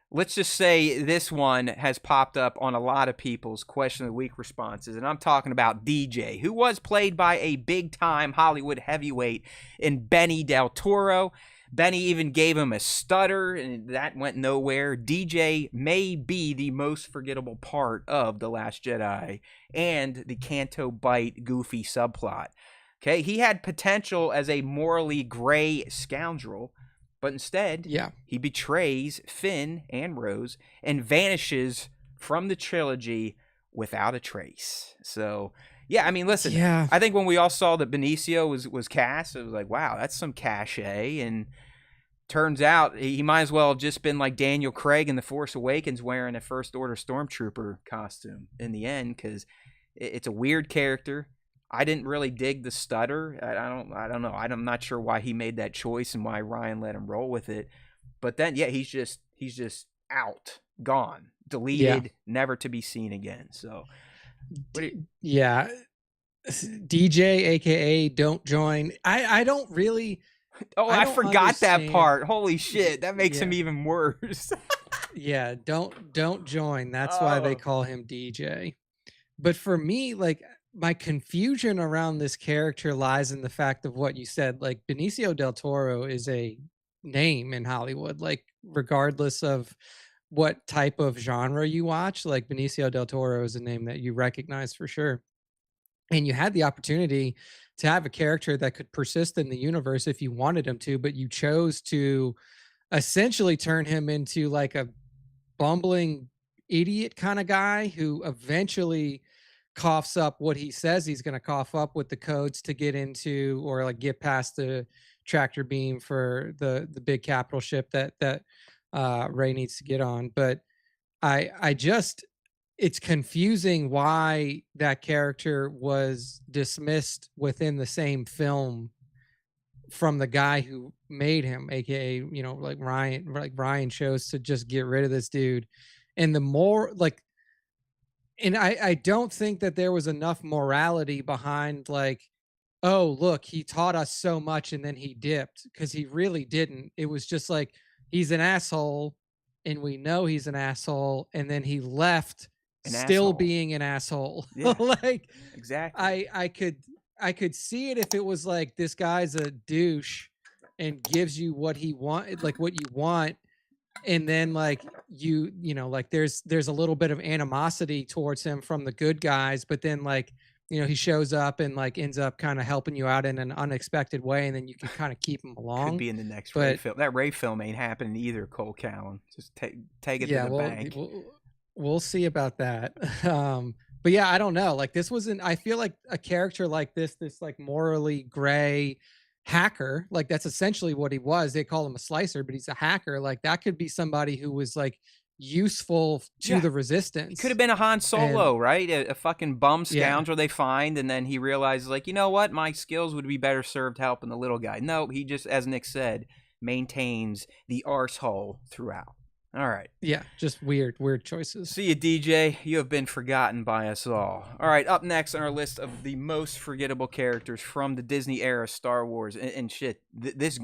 let's just say this one has popped up on a lot of people's question of the week responses, and I'm talking about DJ, who was played by a big-time Hollywood heavyweight in Benny Del Toro. Benny even gave him a stutter, and that went nowhere. DJ may be the most forgettable part of The Last Jedi and the Canto Bight goofy subplot. Okay, he had potential as a morally gray scoundrel, but instead, he betrays Finn and Rose and vanishes from the trilogy without a trace. So, yeah, I mean, listen, I think when we all saw that Benicio was cast, it was like, wow, that's some cachet. And turns out he might as well have just been like Daniel Craig in The Force Awakens wearing a First Order Stormtrooper costume in the end, because it's a weird character. I didn't really dig the stutter. I don't know. I'm not sure why he made that choice and why Ryan let him roll with it. But then, he's just out, gone, deleted, never to be seen again. So, DJ, aka Don't Join. I don't really. Oh, I forgot that part. Holy shit, that makes him even worse. Don't join. That's why they call him DJ. But for me, like, my confusion around this character lies in the fact of what you said. Like, Benicio del Toro is a name in Hollywood, like, regardless of what type of genre you watch, like, Benicio del Toro is a name that you recognize for sure. And you had the opportunity to have a character that could persist in the universe if you wanted him to, but you chose to essentially turn him into like a bumbling idiot kind of guy who eventually coughs up what he says he's going to cough up with the codes to get into, or like get past the tractor beam for the big capital ship that Rey needs to get on. But I just, it's confusing why that character was dismissed within the same film from the guy who made him, aka, like Ryan chose to just get rid of this dude. And the more like, and I don't think that there was enough morality behind like, oh, look, he taught us so much and then he dipped, because he really didn't. It was just like, he's an asshole and we know he's an asshole, and then he left still being an asshole. Like, exactly. I could see it if it was like, this guy's a douche and gives you what he want, like what you want, and then like like there's a little bit of animosity towards him from the good guys, but then like he shows up and like ends up kind of helping you out in an unexpected way, and then you can kind of keep him along. Could be in the next Rey film. That Rey film ain't happening either, Cole Callan. Just take it to the bank. We'll see about that. But yeah, I don't know. Like, this wasn't, I feel like a character like this like morally gray hacker, like that's essentially what he was. They call him a slicer, but he's a hacker. Like, that could be somebody who was like useful to the resistance. He could have been a Han Solo, right? A fucking bum scoundrel they find, and then he realizes, like, you know what? My skills would be better served helping the little guy. No, he just, as Nick said, maintains the arsehole throughout. All right. Yeah, just weird choices. See you, DJ. You have been forgotten by us all. All right, up next on our list of the most forgettable characters from the Disney era Star Wars. And shit, this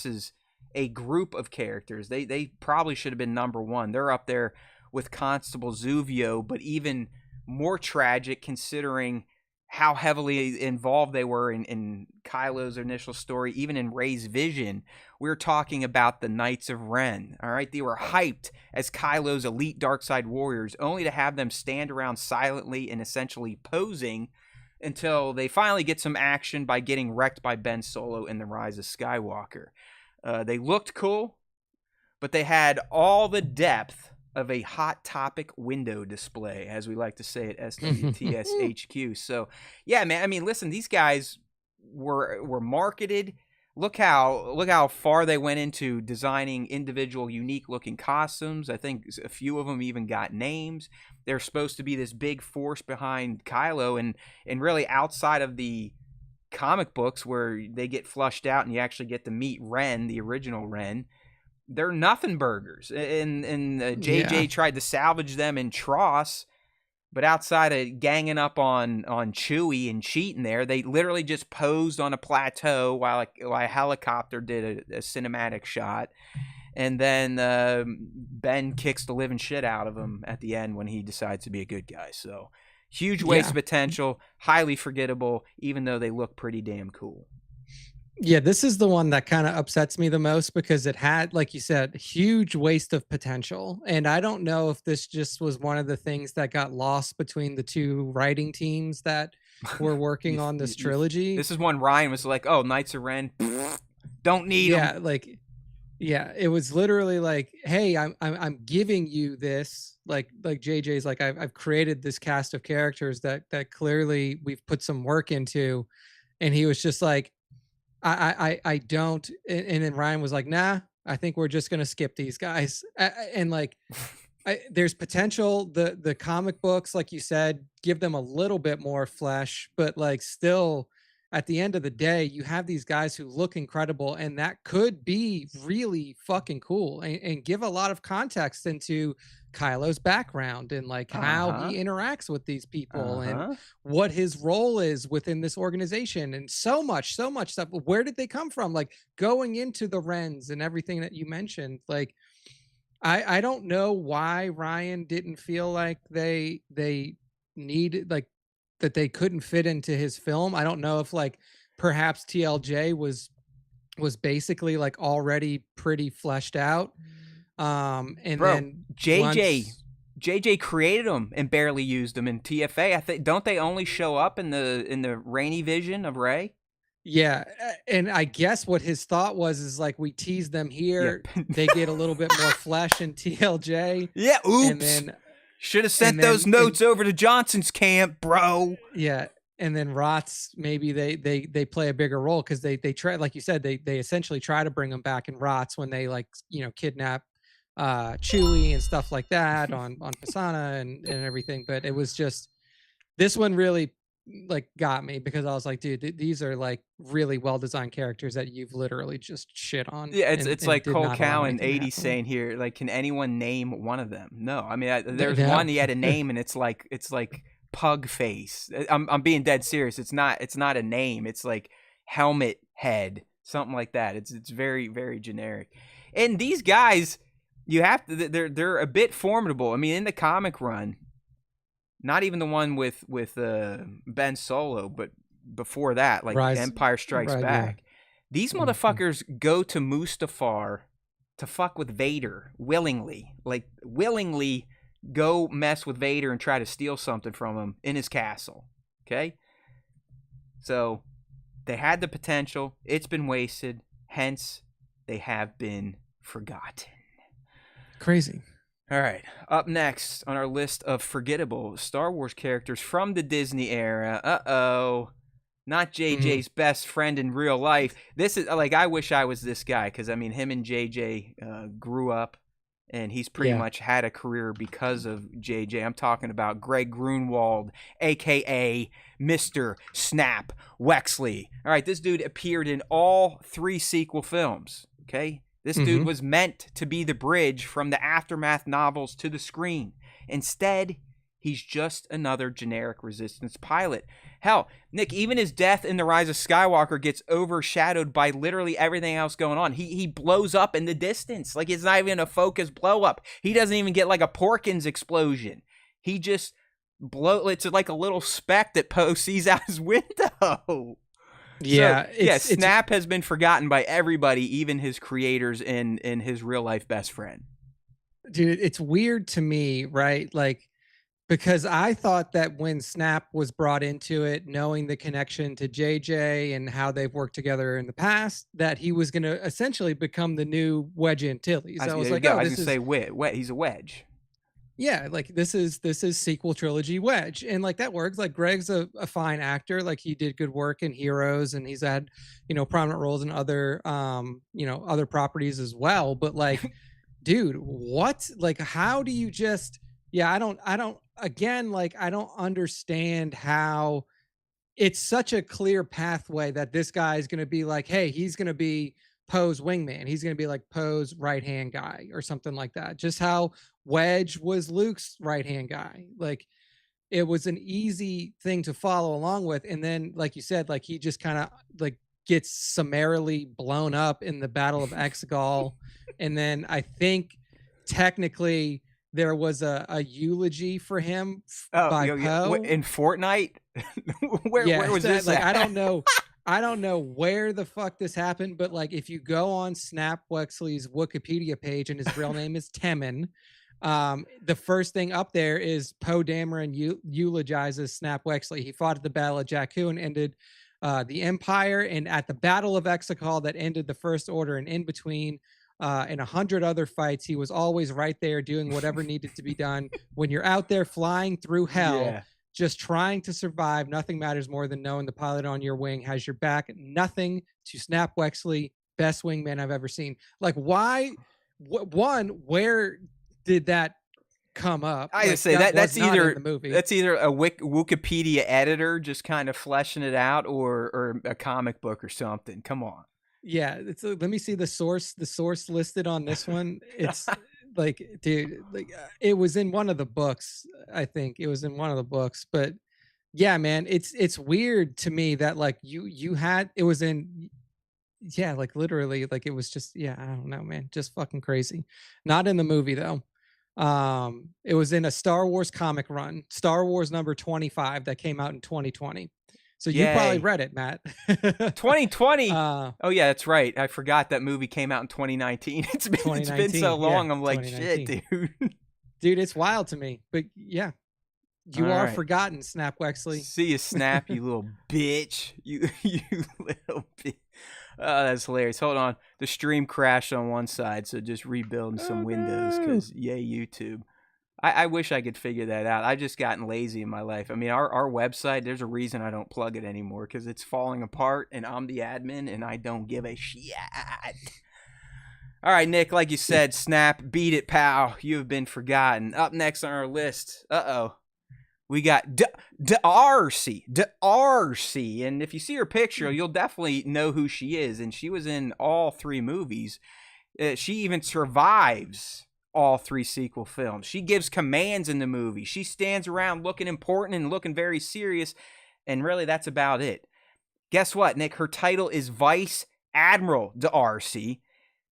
is a group of characters. They probably should have been number one. They're up there with Constable Zuvio, but even more tragic considering how heavily involved they were in Kylo's initial story, even in Rey's vision. We're talking about the Knights of Ren, all right? They were hyped as Kylo's elite dark side warriors, only to have them stand around silently and essentially posing until they finally get some action by getting wrecked by Ben Solo in The Rise of Skywalker. They looked cool, but they had all the depth of a Hot Topic window display, as we like to say at SWTS HQ. So, yeah, man, I mean, listen, these guys were marketed. Look how far they went into designing individual unique looking costumes. I think a few of them even got names. They're supposed to be this big force behind Kylo, and really outside of the comic books where they get flushed out and you actually get to meet Ren, the original Ren, they're nothing burgers. And Yeah. JJ tried to salvage them in Tross, but outside of ganging up on Chewie and cheating there, they literally just posed on a plateau while a helicopter did a cinematic shot. And then Ben kicks the living shit out of him at the end when he decides to be a good guy. So huge waste Yeah. of potential, highly forgettable, even though they look pretty damn cool. Yeah, this is the one that kind of upsets me the most because it had, like you said, huge waste of potential. And I don't know if this just was one of the things that got lost between the two writing teams that were working on this trilogy. This is one Ryan was like, "Oh, Knights of Ren, don't need them." Yeah, like yeah, it was literally like, "Hey, I'm giving you this." Like JJ's like, I've created this cast of characters that clearly we've put some work into, and he was just like, I don't. And then Ryan was like, nah, I think we're just gonna skip these guys. And like, there's potential. The comic books, like you said, give them a little bit more flesh, but like still, at the end of the day, you have these guys who look incredible, and that could be really fucking cool and give a lot of context into Kylo's background and like how Uh-huh. he interacts with these people and Uh-huh. what his role is within this organization and so much stuff. Where did they come from? Like going into the Wrens and everything that you mentioned. Like I don't know why Ryan didn't feel like they needed like that they couldn't fit into his film. I don't know if like perhaps TLJ was basically like already pretty fleshed out. And Bro, then JJ once JJ created them and barely used them in TFA. I think don't they only show up in the rainy vision of Rey? yeah, and I guess what his thought was is like we tease them Yeah. here, they get a little bit more flesh in TLJ, Yeah, and oops. then Should have and sent those then notes over to Johnson's camp, bro. yeah, and then Rots maybe they play a bigger role because they try, like you said, they essentially try to bring them back in Rots when they like kidnap Chewie and stuff like that on Pisana and everything. But it was just this one really like got me because I was like, dude, these are like really well designed characters that you've literally just shit on Yeah, and it's like did Cole not allow Cowan anything to 80 happen. saying here, like, can anyone name one of them? No, I mean, there's No. one he had a name, and it's like pug face. I'm being dead serious. It's not a name. It's like helmet head, something like that. It's very very generic. And these guys, you have to they're a bit formidable. I mean, in the comic run, not even the one with Ben Solo, but before that, like Rise, Empire Strikes right, yeah. Back. These Mhm. motherfuckers go to Mustafar to fuck with Vader willingly, like willingly go mess with Vader and try to steal something from him in his castle. Okay, so they had the potential. It's been wasted. Hence, they have been forgotten. Crazy. All right. Up next on our list of forgettable Star Wars characters from the Disney era. Uh-oh. Not Mhm. JJ's best friend in real life. This is like, I wish I was this guy because, I mean, him and JJ grew up and he's pretty Yeah. much had a career because of JJ. I'm talking about Greg Grunwald, a.k.a. Mr. Snap Wexley. All right, this dude appeared in all 3 sequel films, okay? This dude Mhm. was meant to be the bridge from the Aftermath novels to the screen. Instead, he's just another generic Resistance pilot. Hell, Nick, even his death in The Rise of Skywalker gets overshadowed by literally everything else going on. He blows up in the distance. Like, it's not even a focused blow up. He doesn't even get like a Porkins explosion. He just it's like a little speck that Poe sees out his window. So Yeah, yeah, it's Snap has been forgotten by everybody, even his creators and his real life best friend. dude, it's weird to me, right? Like because I thought that when Snap was brought into it, knowing the connection to JJ and how they've worked together in the past, that he was going to essentially become the new Wedge Antilles. I was There you like, go. oh, I was this gonna say is he's a wedge. yeah, like this is sequel trilogy Wedge, and like that works. Like Greg's a fine actor, like he did good work in Heroes, and he's had prominent roles in other other properties as well. But like, dude, what? Like, how do you just? Yeah, I don't. Again, like I don't understand how it's such a clear pathway that this guy is going to be like, hey, he's going to be Poe's wingman. He's going to be like Poe's right hand guy or something like that. Just how Wedge was Luke's right hand guy. Like it was an easy thing to follow along with. And then, like you said, like he just kind of like gets summarily blown up in the Battle of Exegol. And then I think technically there was a eulogy for him Oh, by yeah, Poe in Fortnite. Where was this? like at? I don't know where the fuck this happened, but like if you go on Snap Wexley's Wikipedia page and his real name is Temin, the first thing up there is Poe Dameron eulogizes Snap Wexley. He fought at the Battle of Jakku and ended the Empire, and at the Battle of Exegol that ended the First Order, and in between and 100 other fights, he was always right there doing whatever needed to be done. When you're out there flying through hell, Yeah. just trying to survive, nothing matters more than knowing the pilot on your wing has your back. Nothing to Snap Wexley, best wingman I've ever seen. Like, why? One, where did that come up? I Like, say that's not either in the movie. that's either a Wikipedia editor just kind of fleshing it out, or a comic book or something. Come on. Yeah, it's let me see the source. The source listed on this one. It's like, dude, like it was in one of the books. I think it was in one of the books. But yeah, man, it's weird to me that like you had it was in yeah, like literally, like it was just yeah, I don't know, man, just fucking crazy. Not in the movie though. It was in a Star Wars comic run, Star Wars number 25 that came out in 2020. So you probably Yay. read it, Matt. 2020. Uh, Oh yeah, that's right. I forgot that movie came out in 2019. It's been 2019, so long. yeah, I'm like, shit, 2019. dude. Dude, it's wild to me. But yeah, you All are right. forgotten, Snap Wexley. See you, Snap, you little bitch. You little bitch. Oh, that's hilarious. Hold on. The stream crashed on one side, so just rebuilding some windows because yay, YouTube. I wish I could figure that out. I've just gotten lazy in my life. I mean, our website, there's a reason I don't plug it anymore because it's falling apart and I'm the admin and I don't give a shit. All right, Nick, like you said, Snap, beat it, pal. You have been forgotten. Up next on our list, we got Darcy. And if you see her picture, you'll definitely know who she is. And she was in all 3 movies. She even survives all 3 sequel films. She gives commands in the movie. She stands around looking important and looking very serious. And really, that's about it. Guess what, Nick? Her title is Vice Admiral Darcy.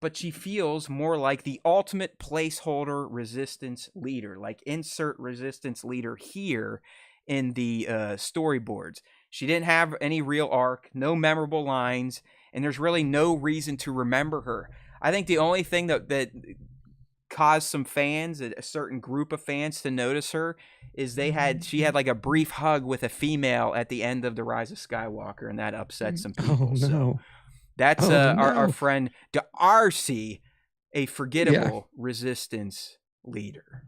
But she feels more like the ultimate placeholder resistance leader. Like insert resistance leader here in the storyboards. She didn't have any real arc, no memorable lines, and there's really no reason to remember her. I think the only thing that caused some fans, a certain group of fans, to notice her is she had like a brief hug with a female at the end of The Rise of Skywalker, and that upset some people. Oh no. So that's our friend Darcy, a forgettable resistance leader.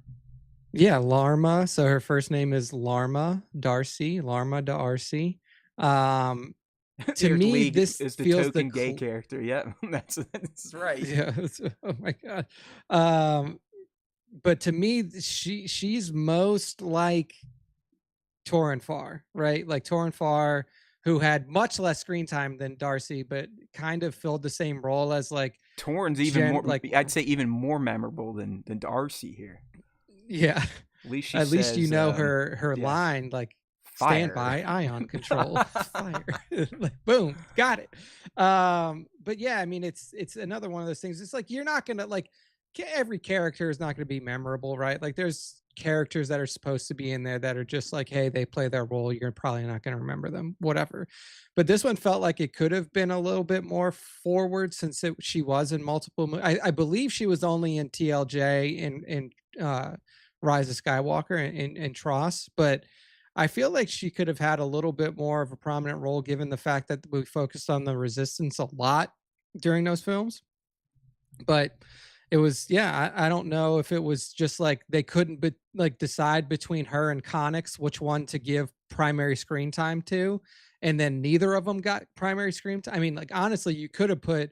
Yeah, Larma. So her first name is Larma Darcy. Larma Darcy. To me, this is the feels token gay character. Yeah, that's right. Yeah. Oh my god. But to me, she's most like Torrin Farr, right? Like Torrin Farr, who had much less screen time than Darcy, but kind of filled the same role as like Torrin's even more. Like I'd say even more memorable than Darcy here. Yeah. At least at least you know her line like fire. Stand by, ion control, fire. Like boom, got it. But yeah, I mean it's another one of those things. It's like you're not gonna like every character is not gonna be memorable, right? Like there's characters that are supposed to be in there that are just like, hey, they play their role, you're probably not going to remember them, whatever. But this one felt like it could have been a little bit more forward since she was in multiple I believe she was only in TLJ in Rise of Skywalker and Tross, but I feel like she could have had a little bit more of a prominent role given the fact that we focused on the resistance a lot during those films. But it was, yeah, I don't know if it was just like they couldn't decide between her and Connix which one to give primary screen time to, and then neither of them got primary screen time. I mean, like honestly, you could have put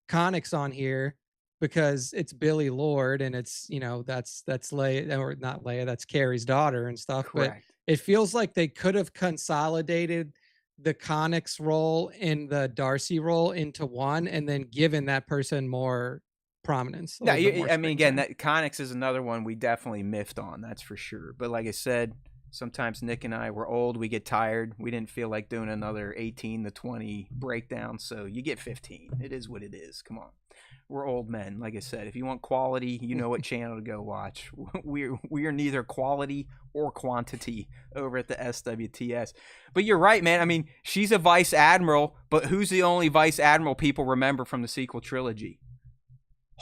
Connix on here because it's Billy Lord and it's, you know, that's Leia, or not Leia, that's Carrie's daughter and stuff. Correct. But it feels like they could have consolidated the Connix role and the Darcy role into one, and then given that person more prominence, a No, little bit more I mean, screen again, time. that Connix is another one we definitely miffed on, that's for sure. But like I said, sometimes Nick and I, we're old, we get tired. We didn't feel like doing another 18 to 20 breakdown, so you get 15. It is what it is. Come on. We're old men. Like I said, if you want quality, you know what channel to go watch. We are neither quality or quantity over at the SWTS. But you're right, man. I mean, she's a vice admiral, but who's the only vice admiral people remember from the sequel trilogy?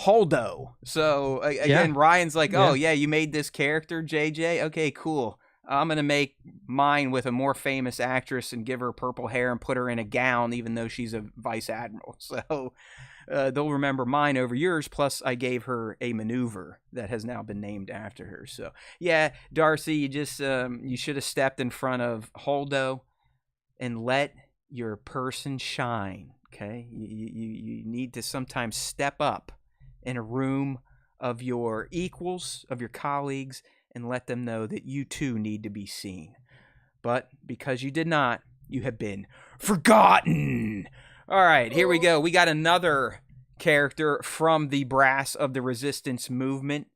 Holdo. So again, Yeah. Ryan's like, Yeah. oh yeah, you made this character, JJ. Okay, cool. I'm gonna make mine with a more famous actress and give her purple hair and put her in a gown, even though she's a vice admiral. So they'll remember mine over yours. Plus, I gave her a maneuver that has now been named after her. So yeah, Darcy, you just you should have stepped in front of Holdo and let your person shine. Okay, you need to sometimes step up in a room of your equals, of your colleagues, and let them know that you too need to be seen. But because you did not, you have been forgotten. All right, here we go. We got another character from the brass of the resistance movement.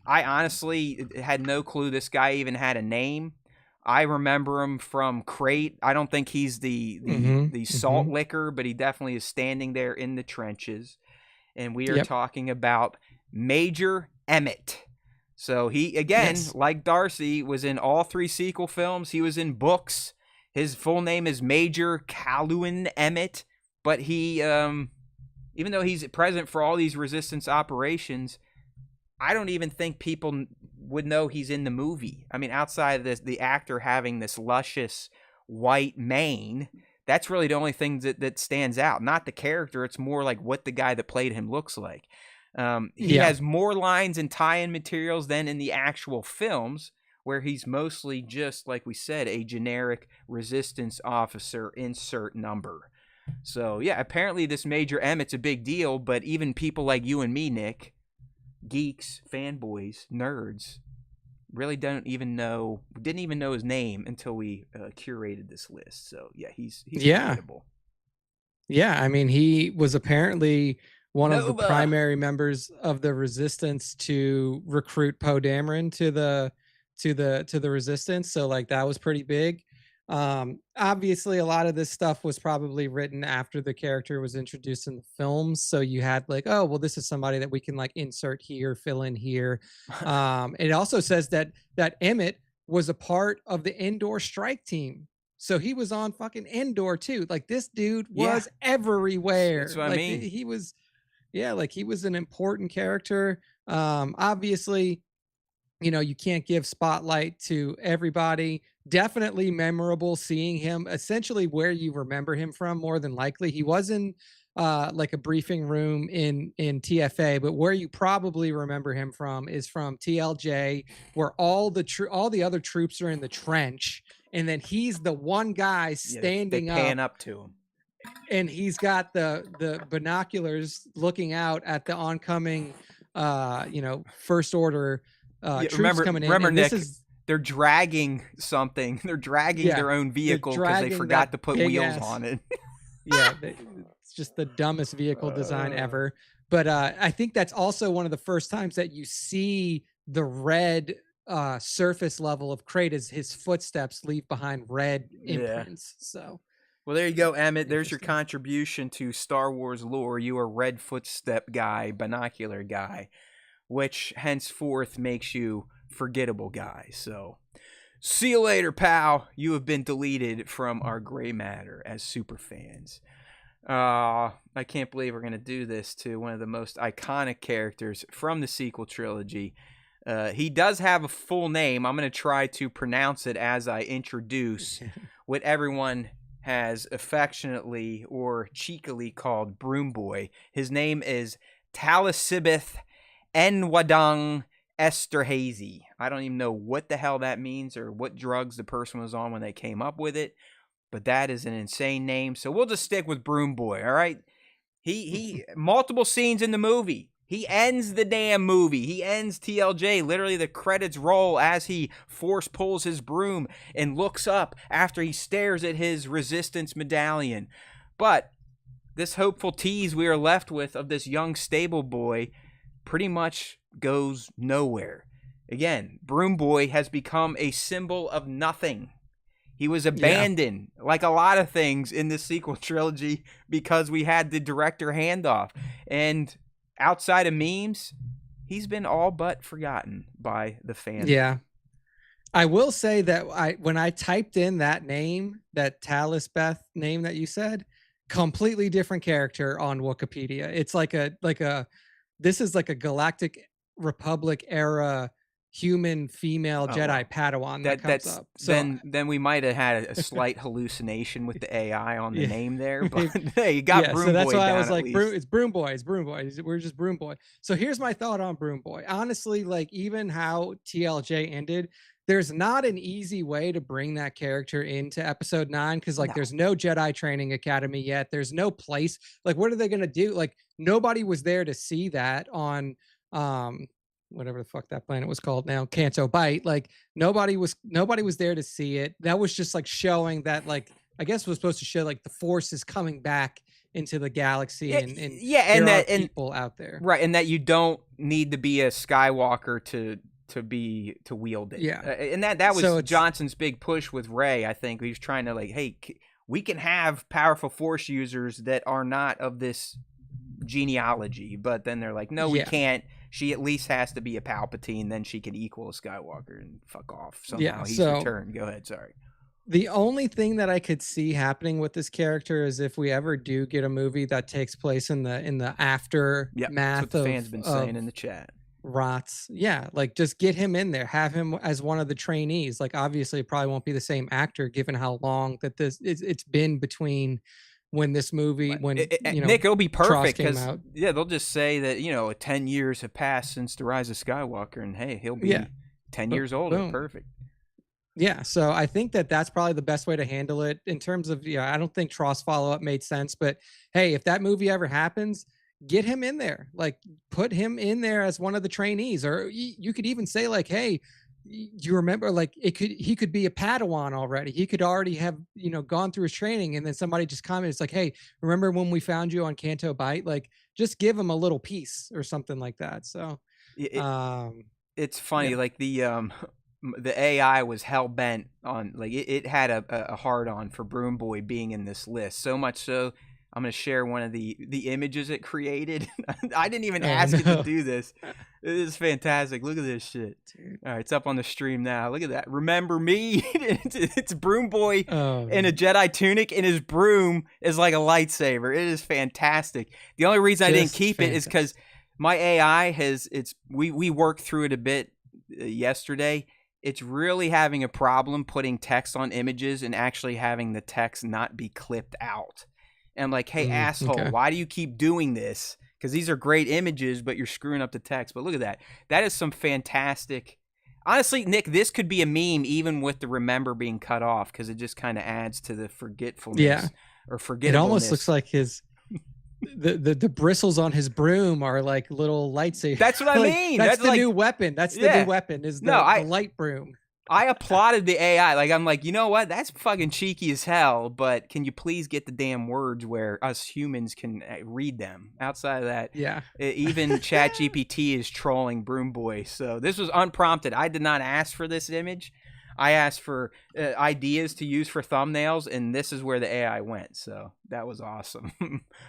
I honestly had no clue this guy even had a name. I remember him from Crate. I don't think he's the salt licker, but he definitely is standing there in the trenches. And we are talking about Major Emmett. So he, again, like Darcy, was in all 3 sequel films. He was in books. His full name is Major Calhoun Emmett. But he, even though he's present for all these resistance operations, I don't even think people would know he's in the movie. I mean, outside of this, the actor having this luscious white mane, that's really the only thing that stands out. Not the character. It's more like what the guy that played him looks like. He has more lines and tie-in materials than in the actual films, where he's mostly just, like we said, a generic resistance officer, insert number. So, yeah, apparently this Major Emmett's a big deal, but even people like you and me, Nick, geeks, fanboys, nerds, really didn't even know his name until we curated this list. So yeah, he's forgettable. Yeah, I mean, he was apparently one of the primary members of the resistance to recruit Poe Dameron to the resistance. So like that was pretty big. Obviously a lot of this stuff was probably written after the character was introduced in the films, so you had like, oh well, this is somebody that we can like insert here, fill in here. It also says that Emmett was a part of the Andor strike team, so he was on fucking Andor too. Like this dude was everywhere. That's what like, I mean. He was like he was an important character. Obviously, you can't give spotlight to everybody. Definitely memorable seeing him, essentially where you remember him from more than likely. He was in like a briefing room in TFA, but where you probably remember him from is from TLJ, where all the other troops are in the trench, and then he's the one guy standing they pan up to him, and he's got the binoculars looking out at the oncoming first order troops coming in. Remember, and Nick, they're dragging something. They're dragging their own vehicle because they forgot to put wheels on it. It's just the dumbest vehicle design ever. But I think that's also one of the first times that you see the red surface level of Crate as his footsteps leave behind red imprints. So, well, there you go, Emmett. There's your contribution to Star Wars lore. You are red footstep guy, binocular guy, which henceforth makes you forgettable guy. So, see you later, pal. You have been deleted from our gray matter as super fans. I can't believe we're going to do this to one of the most iconic characters from the sequel trilogy. He does have a full name. I'm going to try to pronounce it as I introduce what everyone has affectionately or cheekily called Broom Boy. His name is Talisibeth Enwadung Esterhazy. I don't even know what the hell that means or what drugs the person was on when they came up with it, but that is an insane name. So we'll just stick with Broom Boy, all right? He multiple scenes in the movie. He ends the damn movie. He ends TLJ. Literally, the credits roll as he force pulls his broom and looks up after he stares at his resistance medallion. But this hopeful tease we are left with of this young stable boy pretty much goes nowhere. Again, Broom Boy has become a symbol of nothing. He was abandoned, like a lot of things in this sequel trilogy, because we had the director handoff. And outside of memes, he's been all but forgotten by the fans. Yeah. I will say that when I typed in that name, that Talis Beth name that you said, completely different character on Wikipedia. It's this is like a Galactic Republic era human female Jedi Padawan that comes up. So then we might have had a slight hallucination with the AI on the name there, but hey, you got Broom Boy. So that's why down I was like, it's Broom Boy, it's Broom Boy. We're just Broom Boy. So here's my thought on Broom Boy. Honestly, like even how TLJ ended, there's not an easy way to bring that character into episode 9 because there's no Jedi training academy yet. There's no place. Like, what are they gonna do? Like, nobody was there to see that on whatever the fuck that planet was called now, Canto Bight. Like nobody was there to see it. That was just like showing that, like, I guess was supposed to show like the Force is coming back into the galaxy and there are people out there, right? And that you don't need to be a Skywalker to wield it. And that was Johnson's big push with Rey. I think he was trying to like, hey, we can have powerful Force users that are not of this genealogy, but then they're like, no, we can't. She at least has to be a Palpatine, then she can equal a Skywalker and fuck off. Somehow he's returned. Go ahead, sorry. The only thing that I could see happening with this character is if we ever do get a movie that takes place in the aftermath that's what the fans been saying in the chat. Rots. Yeah, like just get him in there, have him as one of the trainees. Like obviously it probably won't be the same actor given how long that it's been between when this movie, Nick, it'll be perfect because they'll just say that 10 years have passed since the Rise of Skywalker, and hey, he'll be 10 years older. Boom. Perfect. Yeah, so I think that's probably the best way to handle it in terms of I don't think Tross follow-up made sense, but hey, if that movie ever happens, get him in there, like put him in there as one of the trainees, or you could even say like, hey, you remember, like he could be a Padawan already. He could already have gone through his training, and then somebody just commented, it's like, hey, remember when we found you on Canto Bight? Like just give him a little piece or something like that. So it's funny, like the AI was hell bent on, like it had a hard on for Broom Boy being in this list, so much so I'm going to share one of the images it created. I didn't even ask it to do this. It is fantastic. Look at this shit. Dude. All right, it's up on the stream now. Look at that. Remember me? It's Broom Boy in a Jedi tunic, and his broom is like a lightsaber. It is fantastic. The only reason I didn't keep it is because my AI we worked through it a bit yesterday. It's really having a problem putting text on images and actually having the text not be clipped out. And I'm like, hey, asshole, why do you keep doing this? Because these are great images, but you're screwing up the text. But look at that. That is some fantastic. Honestly, Nick, this could be a meme even with the remember being cut off, because it just kind of adds to the forgetfulness or forgettableness. It almost looks like the bristles on his broom are like little lightsabers. That's what I mean. That's the new weapon. That's the new weapon is the light broom. I applauded the AI. Like, I'm like, you know what? That's fucking cheeky as hell, but can you please get the damn words where us humans can read them? Outside of that, even ChatGPT is trolling Broom Boy. So this was unprompted. I did not ask for this image. I asked for ideas to use for thumbnails, and this is where the AI went. So that was awesome.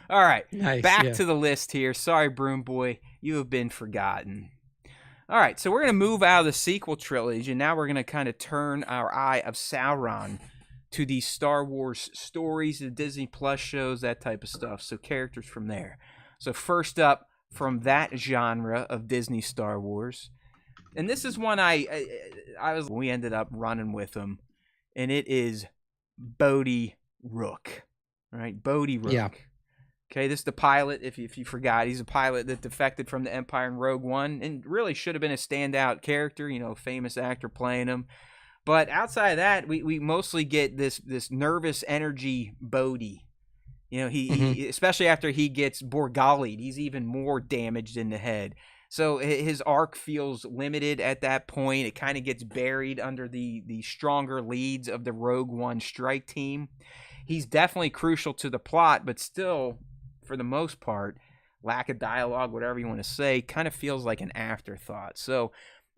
All right, back to the list here. Sorry, Broom Boy. You have been forgotten. All right, so we're going to move out of the sequel trilogy, and now we're going to kind of turn our eye of Sauron to the Star Wars stories, the Disney Plus shows, that type of stuff. So characters from there. So first up from that genre of Disney Star Wars, and this is one we ended up running with them, and it is Bodhi Rook. All right, Bodhi Rook. Yeah. Okay, this is the pilot, if you forgot. He's a pilot that defected from the Empire in Rogue One and really should have been a standout character, famous actor playing him. But outside of that, we mostly get this nervous energy Bodhi. You know, Hmm. he especially after he gets Borgali'd, he's even more damaged in the head. So his arc feels limited at that point. It kind of gets buried under the stronger leads of the Rogue One strike team. He's definitely crucial to the plot, but still, for the most part, lack of dialogue, whatever you want to say, kind of feels like an afterthought. So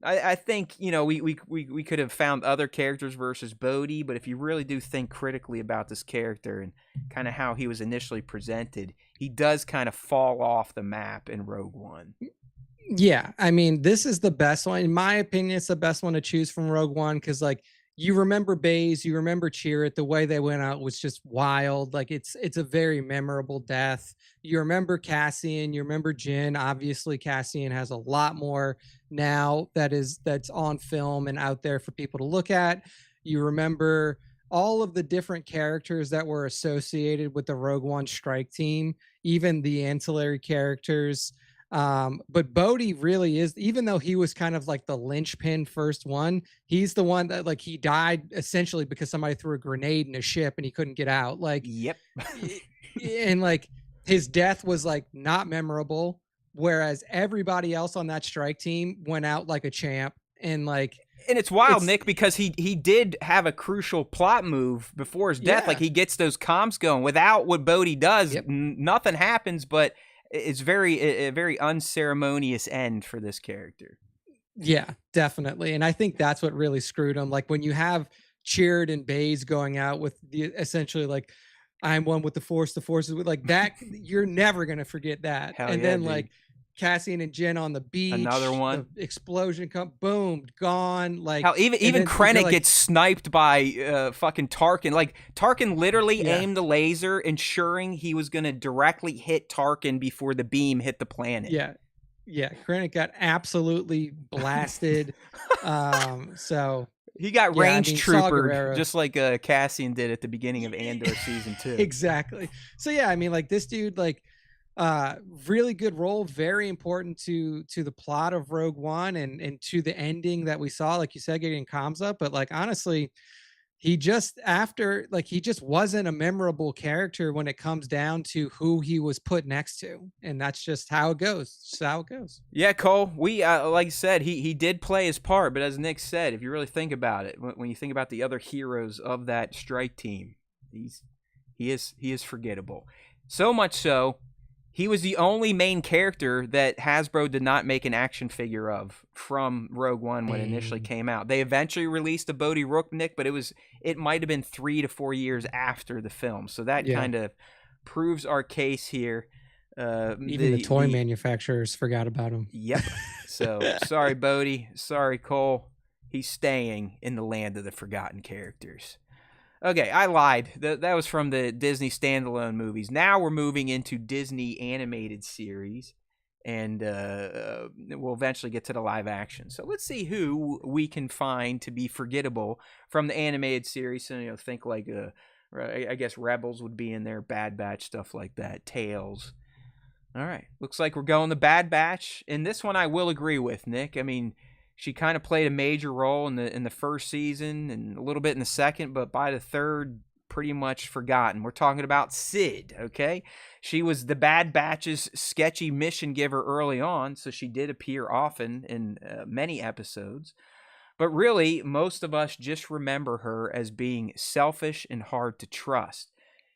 I think, you know, we could have found other characters versus Bodhi, but if you really do think critically about this character and kind of how he was initially presented, he does kind of fall off the map in Rogue One. Yeah, I mean, this is the best one. In my opinion, it's the best one to choose from Rogue One because, like, you remember Baze, you remember Chirrut. The way they went out was just wild. Like, it's a very memorable death. You remember Cassian, you remember Jin. Obviously, Cassian has a lot more now that's on film and out there for people to look at. You remember all of the different characters that were associated with the Rogue One strike team, even the ancillary characters. But Bodhi really is, even though he was kind of like the linchpin first one, he's the one that, like, he died essentially because somebody threw a grenade in a ship and he couldn't get out. Like, Yep. and like his death was like not memorable, whereas everybody else on that strike team went out like a champ. And like, And it's wild, it's, Nick, because he did have a crucial plot move before his death. yeah, Like, he gets those comms going. Without what Bodhi does, yep. nothing happens, but it's a very unceremonious end for this character. Yeah, definitely. And I think that's what really screwed him. Like when you have Chirrut and Baze going out with the essentially like, I'm one with the force is with, like, that, you're never gonna forget that. Hell And yeah, then dude. like Cassian and Jen on the Another beach, the one. explosion come, boom, gone. Like, Hell, even and even then you're Krennic like, gets sniped by fucking Tarkin. Like, Tarkin literally yeah, aimed the laser, ensuring he was gonna directly hit Tarkin before the beam hit the planet. yeah, yeah. Krennic got absolutely blasted. So He got yeah, I range mean, Saw troopered, Gerrera. just like Cassian did at the beginning of Andor season 2. Exactly. So yeah, I mean, like, this dude, like, really good role, very important to the plot of Rogue One and to the ending that we saw, like you said, getting comms up. But like, honestly, he just, after, like, he just wasn't a memorable character when it comes down to who he was put next to, and that's just how it goes. Just how it goes. Yeah, Cole. We like I said, he did play his part, but as Nick said, if you really think about it, when you think about the other heroes of that strike team, he is forgettable. So much so, he was the only main character that Hasbro did not make an action figure of from Rogue One when it initially Dang. came out. They eventually released a Bodhi Rook, Nick, but it might have been 3 to 4 years after the film. So that Yeah. kind of proves our case here. Even the toy manufacturers forgot about him. Yep. So sorry, Bodhi. Sorry, Cole. He's staying in the land of the forgotten characters. Okay, I lied. That was from the Disney standalone movies. Now we're moving into Disney animated series, and we'll eventually get to the live action. So let's see who we can find to be forgettable from the animated series. So, you know, think like I guess Rebels would be in there, Bad Batch, stuff like that, Tales. All right, looks like we're going the Bad Batch. And this one I will agree with, Nick. I mean, she kind of played a major role in the first season and a little bit in the second, but by the third, pretty much forgotten. We're talking about Sid, okay? She was the Bad Batch's sketchy mission giver early on, so she did appear often in many episodes. But really, most of us just remember her as being selfish and hard to trust.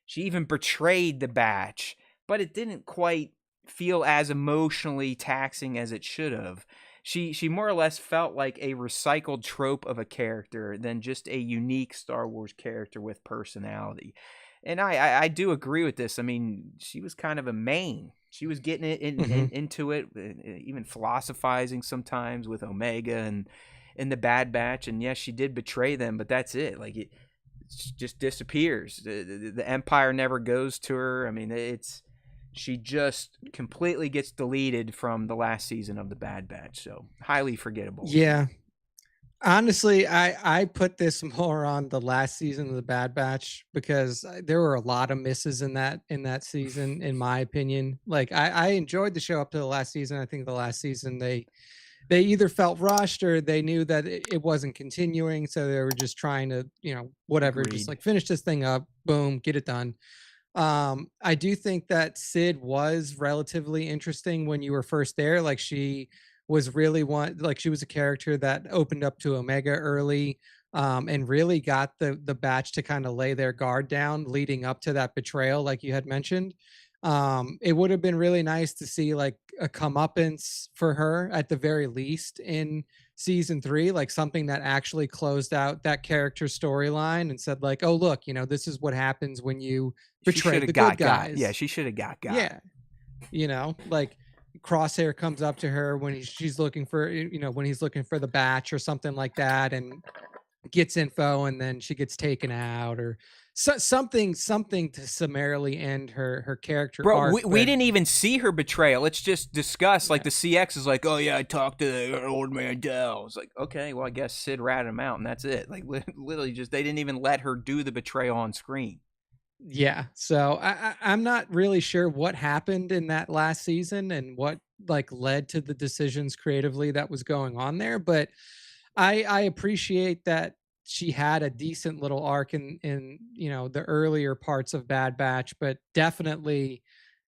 She even betrayed the Batch, but it didn't quite feel as emotionally taxing as it should have. She more or less felt like a recycled trope of a character than just a unique Star Wars character with personality. And I do agree with this. I mean, she was kind of a main. She was getting it into it, even philosophizing sometimes with Omega and in the Bad Batch. And yes, she did betray them, but that's it. Like, it just disappears. The Empire never goes to her. I mean, she just completely gets deleted from the last season of the Bad Batch. So highly forgettable. Yeah. Honestly, I put this more on the last season of the Bad Batch because there were a lot of misses in that season, in my opinion. Like, I enjoyed the show up to the last season. I think the last season they either felt rushed or they knew that it wasn't continuing, so they were just trying to, whatever, just Agreed. like finish this thing up, boom, get it done. I do think that Sid was relatively interesting when you were first there. Like she was really like she was a character that opened up to Omega early, and really got the batch to kind of lay their guard down leading up to that betrayal, like you had mentioned. It would have been really nice to see like a comeuppance for her at the very least in season 3, like something that actually closed out that character's storyline and said like, oh look, this is what happens when you She should betray the have good got. Yeah, guys. she should have got. Yeah, like Crosshair comes up to her when she's looking for, when he's looking for the batch or something like that, and gets info, and then she gets taken out, or something to summarily end her character Bro, arc. we But didn't even see her betrayal. Let's just discuss. Like yeah, the CX is like, oh yeah, I talked to the old man Dell. It's like, okay, well I guess Sid ratted him out, and that's it. Like literally, just they didn't even let her do the betrayal on screen. yeah. So I'm not really sure what happened in that last season and what like led to the decisions creatively that was going on there, but I appreciate that she had a decent little arc in the earlier parts of Bad Batch, but definitely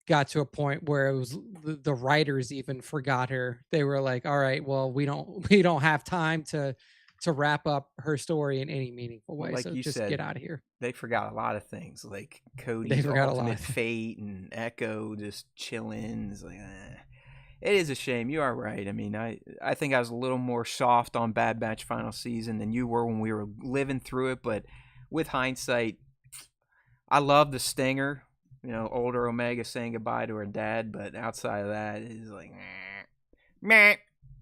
got to a point where it was the writers even forgot her. They were like, all right, well, we don't have time to wrap up her story in any meaningful Well, way, like so you just get said, out of here. they forgot a lot of things, like They Cody's forgot a lot ultimate of things. fate and Echo just chilling. It's like, it is a shame. You are right. I mean, I think I was a little more soft on Bad Batch final season than you were when we were living through it. But with hindsight, I love the stinger. Older Omega saying goodbye to her dad. But outside of that, it's like, meh.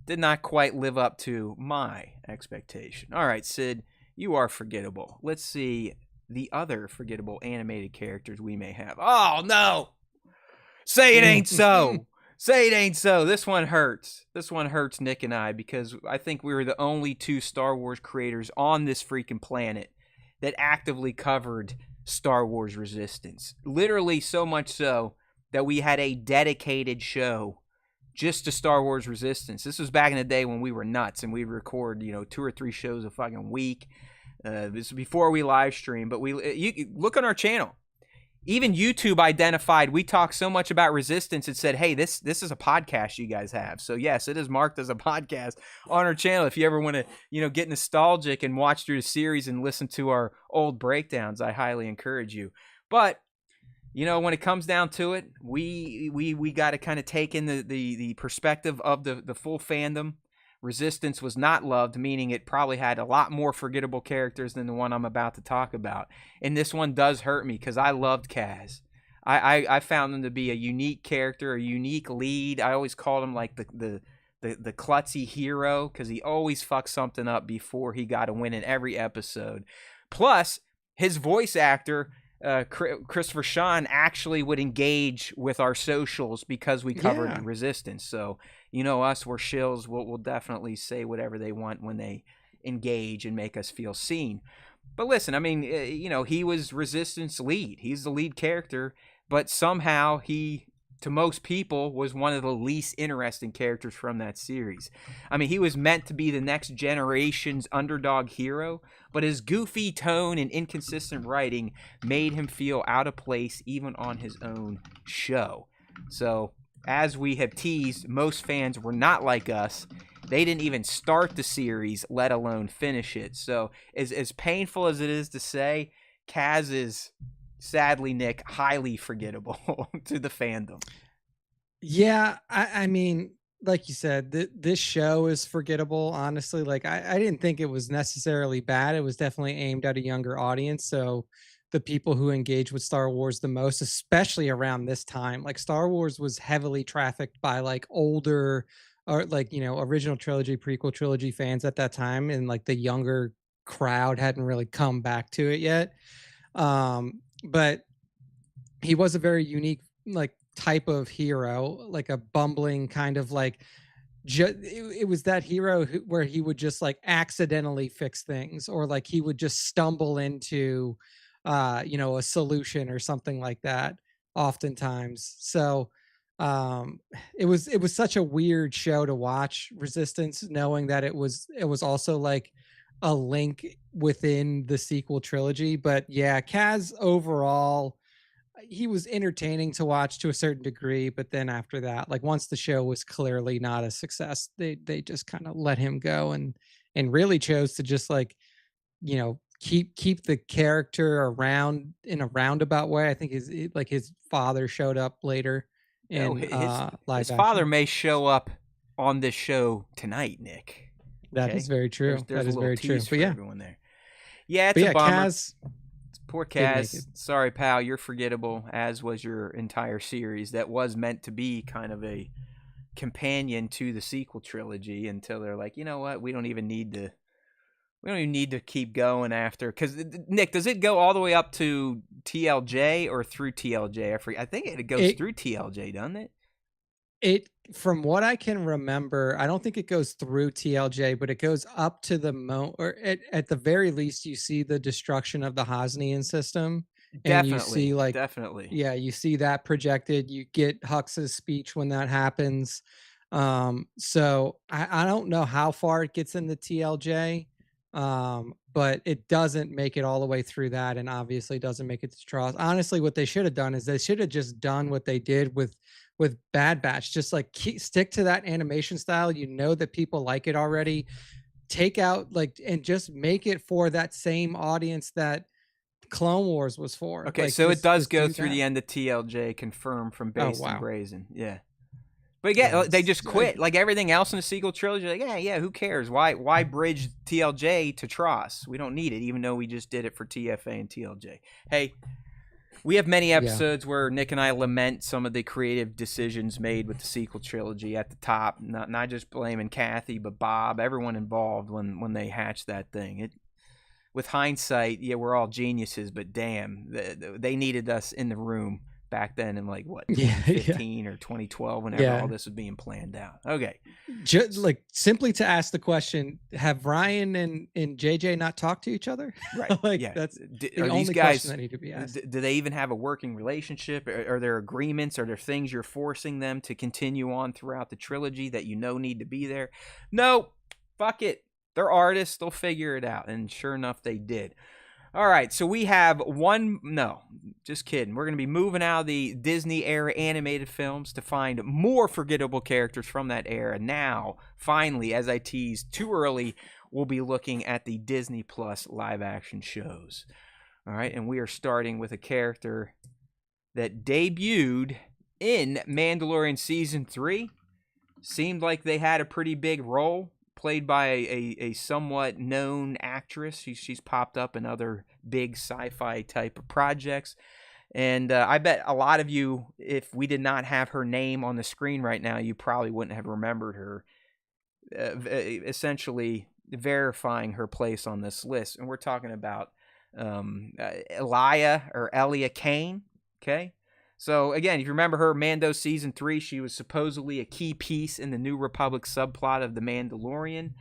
Did not quite live up to my expectation. All right, Sid, you are forgettable. Let's see the other forgettable animated characters we may have. Oh, no! Say it ain't so! Say it ain't so. This one hurts. This one hurts Nick and I because I think we were the only 2 Star Wars creators on this freaking planet that actively covered Star Wars Resistance. Literally so much so that we had a dedicated show just to Star Wars Resistance. This was back in the day when we were nuts and we'd record, 2 or 3 shows a fucking week. This was before we live stream, but you look on our channel. Even YouTube identified we talk so much about Resistance, it said, hey, this is a podcast you guys have. So yes, it is marked as a podcast on our channel. If you ever want to, get nostalgic and watch through the series and listen to our old breakdowns, I highly encourage you. But when it comes down to it, we got to kind of take in the perspective of the full fandom. Resistance was not loved, meaning it probably had a lot more forgettable characters than the one I'm about to talk about. And this one does hurt me because I loved Kaz. I found him to be a unique character, a unique lead. I always called him like the klutzy hero because he always fucked something up before he got a win in every episode. Plus, his voice actor, Christopher Sean, actually would engage with our socials because we covered Yeah. Resistance. So, us, we're shills. We'll definitely say whatever they want when they engage and make us feel seen. But listen, I mean, he was Resistance lead. He's the lead character, but somehow he, to most people, was one of the least interesting characters from that series. I mean, he was meant to be the next generation's underdog hero, but his goofy tone and inconsistent writing made him feel out of place even on his own show. So, as we have teased, most fans were not like us. They didn't even start the series, let alone finish it. So, as painful as it is to say, Kaz is, sadly, Nick, highly forgettable to the fandom. Yeah, I mean, like you said, this show is forgettable. Honestly, like I didn't think it was necessarily bad. It was definitely aimed at a younger audience. So the people who engage with Star Wars the most, especially around this time, like Star Wars was heavily trafficked by like older or like original trilogy, prequel trilogy fans at that time, and like the younger crowd hadn't really come back to it yet. But he was a very unique like type of hero, like a bumbling kind of like it was that hero where he would just like accidentally fix things, or like he would just stumble into a solution or something like that oftentimes. So um it was such a weird show to watch, Resistance, knowing that it was also like a link within the sequel trilogy. But yeah, Kaz overall, he was entertaining to watch to a certain degree, but then after that, like once the show was clearly not a success, they just kind of let him go and really chose to just like, keep the character around in a roundabout way. I think his father showed up later No, in his live father action. may show up on this show tonight, Nick. That Okay, is very true. there's That a is little very true. tease But for yeah, everyone there. Yeah, it's but a yeah, bummer. Kaz Poor didn't make it. Kaz. Sorry, pal. You're forgettable, as was your entire series. That was meant to be kind of a companion to the sequel trilogy until they're like, you know what? We don't even need to keep going after. Because Nick, does it go all the way up to TLJ or through TLJ? I think it goes It through TLJ, doesn't it? It from what I can remember, I don't think it goes through TLJ, but it goes up to or at the very least, you see the destruction of the Hosnian system, and you see Definitely, like, definitely. yeah, you see that projected. You get Hux's speech when that happens. So I don't know how far it gets in the TLJ, but it doesn't make it all the way through that, and obviously doesn't make it to Trials. Honestly, what they should have done is they should have just done what they did with Bad Batch. Just like stick to that animation style. You know that people like it already. Take out like and just make it for that same audience that Clone Wars was for. Okay, Like so it does just go do through the that. end of TLJ, confirmed from Oh Based and wow. Brazen. Yeah. But again, Yeah, they just it's quit. Like everything else in the sequel trilogy, like, yeah, who cares? Why bridge TLJ to Tross? We don't need it, even though we just did it for TFA and TLJ. Hey, we have many yeah. episodes where Nick and I lament some of the creative decisions made with the sequel trilogy at the top. Not just blaming Kathy, but Bob, everyone involved when they hatched that thing. With hindsight, yeah, we're all geniuses, but damn, they needed us in the room back then in like what Yeah, yeah. 2015 or 2012, whenever all Yeah. this was being planned out. Okay, Just like simply to ask the question, have Ryan and JJ not talked to each other? right, Like yeah. that's Are the these only question guys? that need to be asked. Do they even have a working relationship? Are there agreements? Are there things you're forcing them to continue on throughout the trilogy that you know need to be there? No, fuck it. They're artists. They'll figure it out. And sure enough, they did. All right, so we have one. No, just kidding. We're going to be moving out of the Disney era animated films to find more forgettable characters from that era. Now, finally, as I teased too early, we'll be looking at the Disney Plus live action shows. All right, and we are starting with a character that debuted in Mandalorian Season 3. Seemed like they had a pretty big role, played by a somewhat known actress. She's popped up in other big sci-fi type of projects. And I bet a lot of you, if we did not have her name on the screen right now, you probably wouldn't have remembered her, essentially verifying her place on this list. And we're talking about Elia Kane, okay? So again, if you remember her, Mando Season 3, she was supposedly a key piece in the New Republic subplot of The Mandalorian.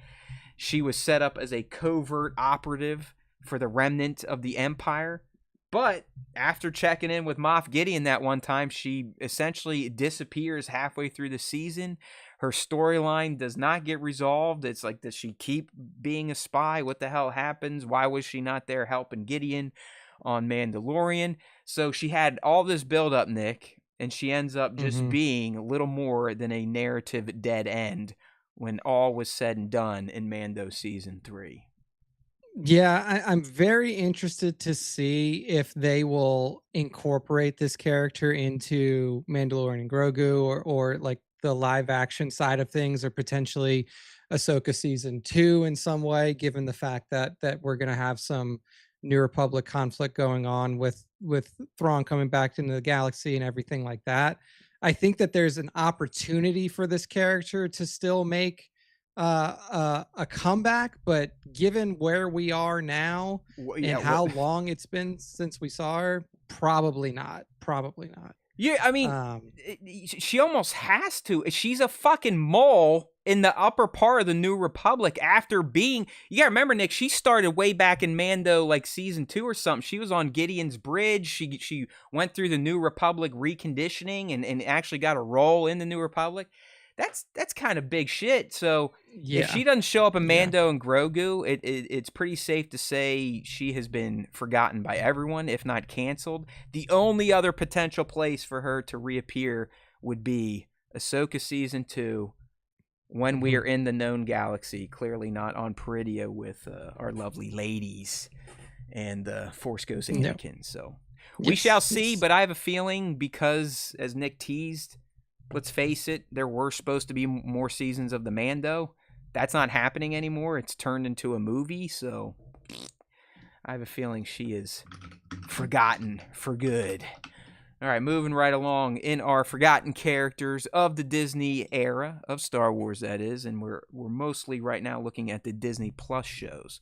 She was set up as a covert operative for the remnant of the Empire. But after checking in with Moff Gideon that one time, she essentially disappears halfway through the season. Her storyline does not get resolved. It's like, does she keep being a spy? What the hell happens? Why was she not there helping Gideon on Mandalorian? So she had all this build-up, Nick, and she ends up just being a little more than a narrative dead end when all was said and done in Mando Season 3. Yeah, I'm very interested to see if they will incorporate this character into Mandalorian Grogu or like the live action side of things, or potentially Ahsoka season 2 in some way, given the fact that we're gonna have some New Republic conflict going on with Thrawn coming back into the galaxy and everything like that. I think that there's an opportunity for this character to still make a comeback, but given where we are now and how long it's been since we saw her, probably not. Probably not. Yeah, I mean, she almost has to. She's a fucking mole in the upper part of the New Republic after being. You gotta remember, Nick, she started way back in Mando, like season 2 or something. She was on Gideon's bridge. She went through the New Republic reconditioning and actually got a role in the New Republic. That's kind of big shit. So if Yeah. she doesn't show up in Yeah. Mando and Grogu, it's pretty safe to say she has been forgotten by everyone, if not canceled. The only other potential place for her to reappear would be Ahsoka season 2, when we are in the known galaxy, clearly not on Peridia with our lovely ladies and Force Ghost Anakin. So we shall see, but I have a feeling, because, as Nick teased, let's face it, there were supposed to be more seasons of the Mando. That's not happening anymore. It's turned into a movie, so I have a feeling she is forgotten for good. All right, moving right along in our forgotten characters of the Disney era of Star Wars, that is, and we're mostly right now looking at the Disney Plus shows.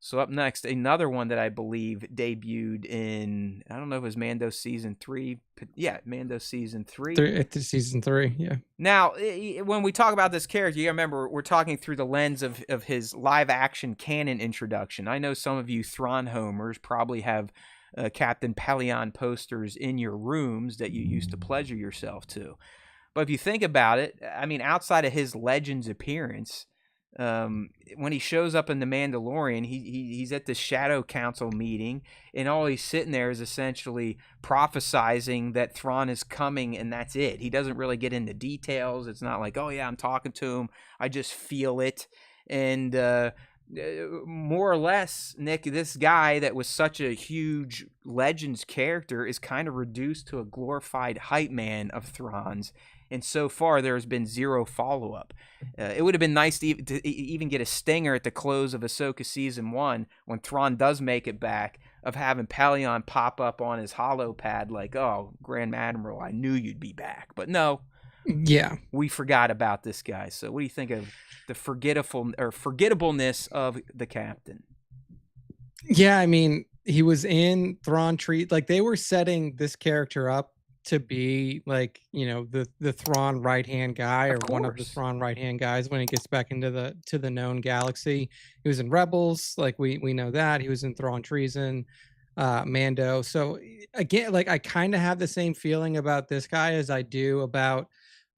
So up next, another one that I believe debuted in, I don't know if it was Mando season 3. Yeah, Mando season 3. Season 3, yeah. Now, when we talk about this character, you remember we're talking through the lens of his live action canon introduction. I know some of you Thrawn homers probably have Captain Pellaeon posters in your rooms that you used to pleasure yourself to. But if you think about it, I mean, outside of his Legends appearance, when he shows up in The Mandalorian, he's at the Shadow Council meeting, and all he's sitting there is essentially prophesizing that Thrawn is coming, and that's it. He doesn't really get into details. It's not like, oh yeah, I'm talking to him. I just feel it. And more or less, Nick, this guy that was such a huge Legends character is kind of reduced to a glorified hype man of Thrawn's. And so far, there has been zero follow-up. It would have been nice to even get a stinger at the close of Ahsoka Season 1, when Thrawn does make it back, of having Pellaeon pop up on his holo pad like, oh, Grand Admiral, I knew you'd be back. But no. Yeah. We forgot about this guy. So what do you think of the forgettableness of the captain? Yeah, I mean, he was in Thrawn Treat. Like, they were setting this character up to be like, you know, the Thrawn right-hand guy, or one of the Thrawn right-hand guys when he gets back into the known galaxy. He was in Rebels, like we know that. He was in Thrawn Treason, Mando. So again, like, I kind of have the same feeling about this guy as I do about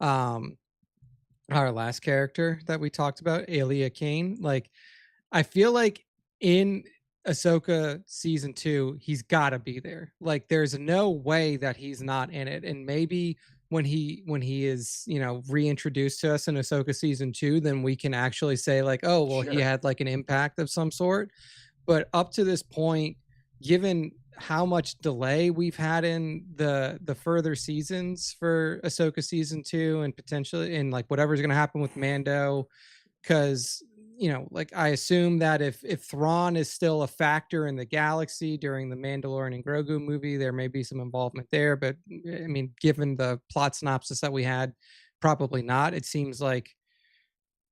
our last character that we talked about, Elia Kane. Like, I feel like in Ahsoka season 2, he's got to be there. Like, there's no way that he's not in it. And maybe when he is, you know, reintroduced to us in Ahsoka season 2, then we can actually say like, oh, well, he had like an impact of some sort. But up to this point, given how much delay we've had in the further seasons for Ahsoka season 2, and potentially in like whatever's going to happen with Mando, because, you know, like, I assume that if Thrawn is still a factor in the galaxy during the Mandalorian and Grogu movie, there may be some involvement there. But I mean, given the plot synopsis that we had, probably not. It seems like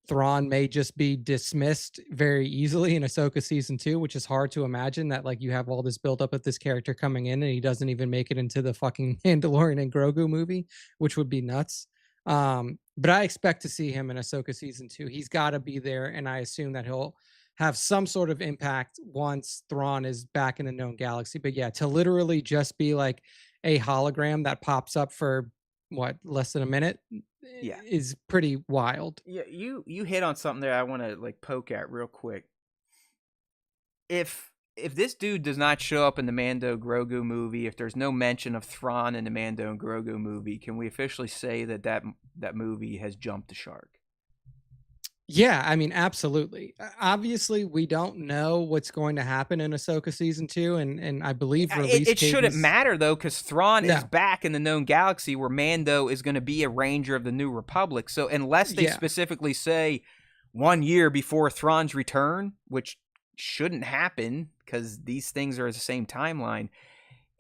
Thrawn may just be dismissed very easily in Ahsoka season 2, which is hard to imagine that, like, you have all this buildup of this character coming in and he doesn't even make it into the fucking Mandalorian and Grogu movie, which would be nuts. But I expect to see him in Ahsoka season 2. He's got to be there, and I assume that he'll have some sort of impact once Thrawn is back in the known galaxy. But yeah, to literally just be like a hologram that pops up for what, less than a minute, is pretty wild. Yeah, you hit on something there I want to like poke at real quick. If this dude does not show up in the Mando Grogu movie, if there's no mention of Thrawn in the Mando and Grogu movie, can we officially say that movie has jumped the shark? Yeah, I mean, absolutely. Obviously, we don't know what's going to happen in Ahsoka season 2, and I believe it shouldn't matter though, because Thrawn is back in the known galaxy, where Mando is going to be a Ranger of the New Republic. So unless they specifically say 1 year before Thrawn's return, which shouldn't happen because these things are the same timeline,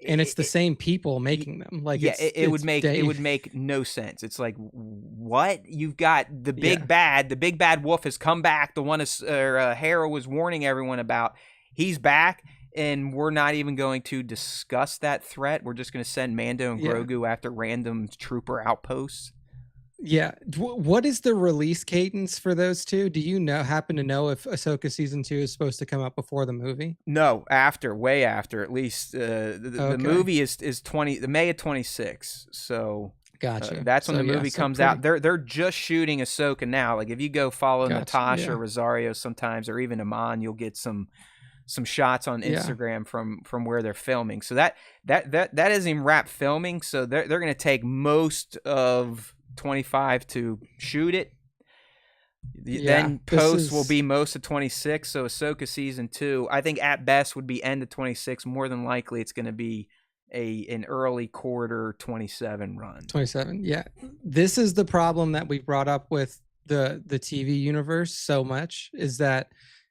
and it's the same people making them. Like, it would make no sense. It's like, what? You've got the big bad wolf has come back. The one Hera was warning everyone about. He's back, and we're not even going to discuss that threat. We're just going to send Mando and Grogu after random trooper outposts. Yeah. What is the release cadence for those two? Do you happen to know if Ahsoka season 2 is supposed to come out before the movie? No, way after. At least the movie is May of 26. So Gotcha. That's when So the yeah, movie so comes out. pretty They're just shooting Ahsoka now. Like if you go follow gotcha. Natasha, Yeah. Rosario sometimes, or even Iman, you'll get some shots on Yeah. Instagram from where they're filming. So that isn't even wrap filming. So they're gonna take most of 25 to shoot it. Yeah. Then This post will is be most of 26. So Ahsoka season 2, I think at best would be end of 26. More than likely, it's going to be an early quarter 27 run. 27. Yeah. This is the problem that we brought up with the TV universe so much, is that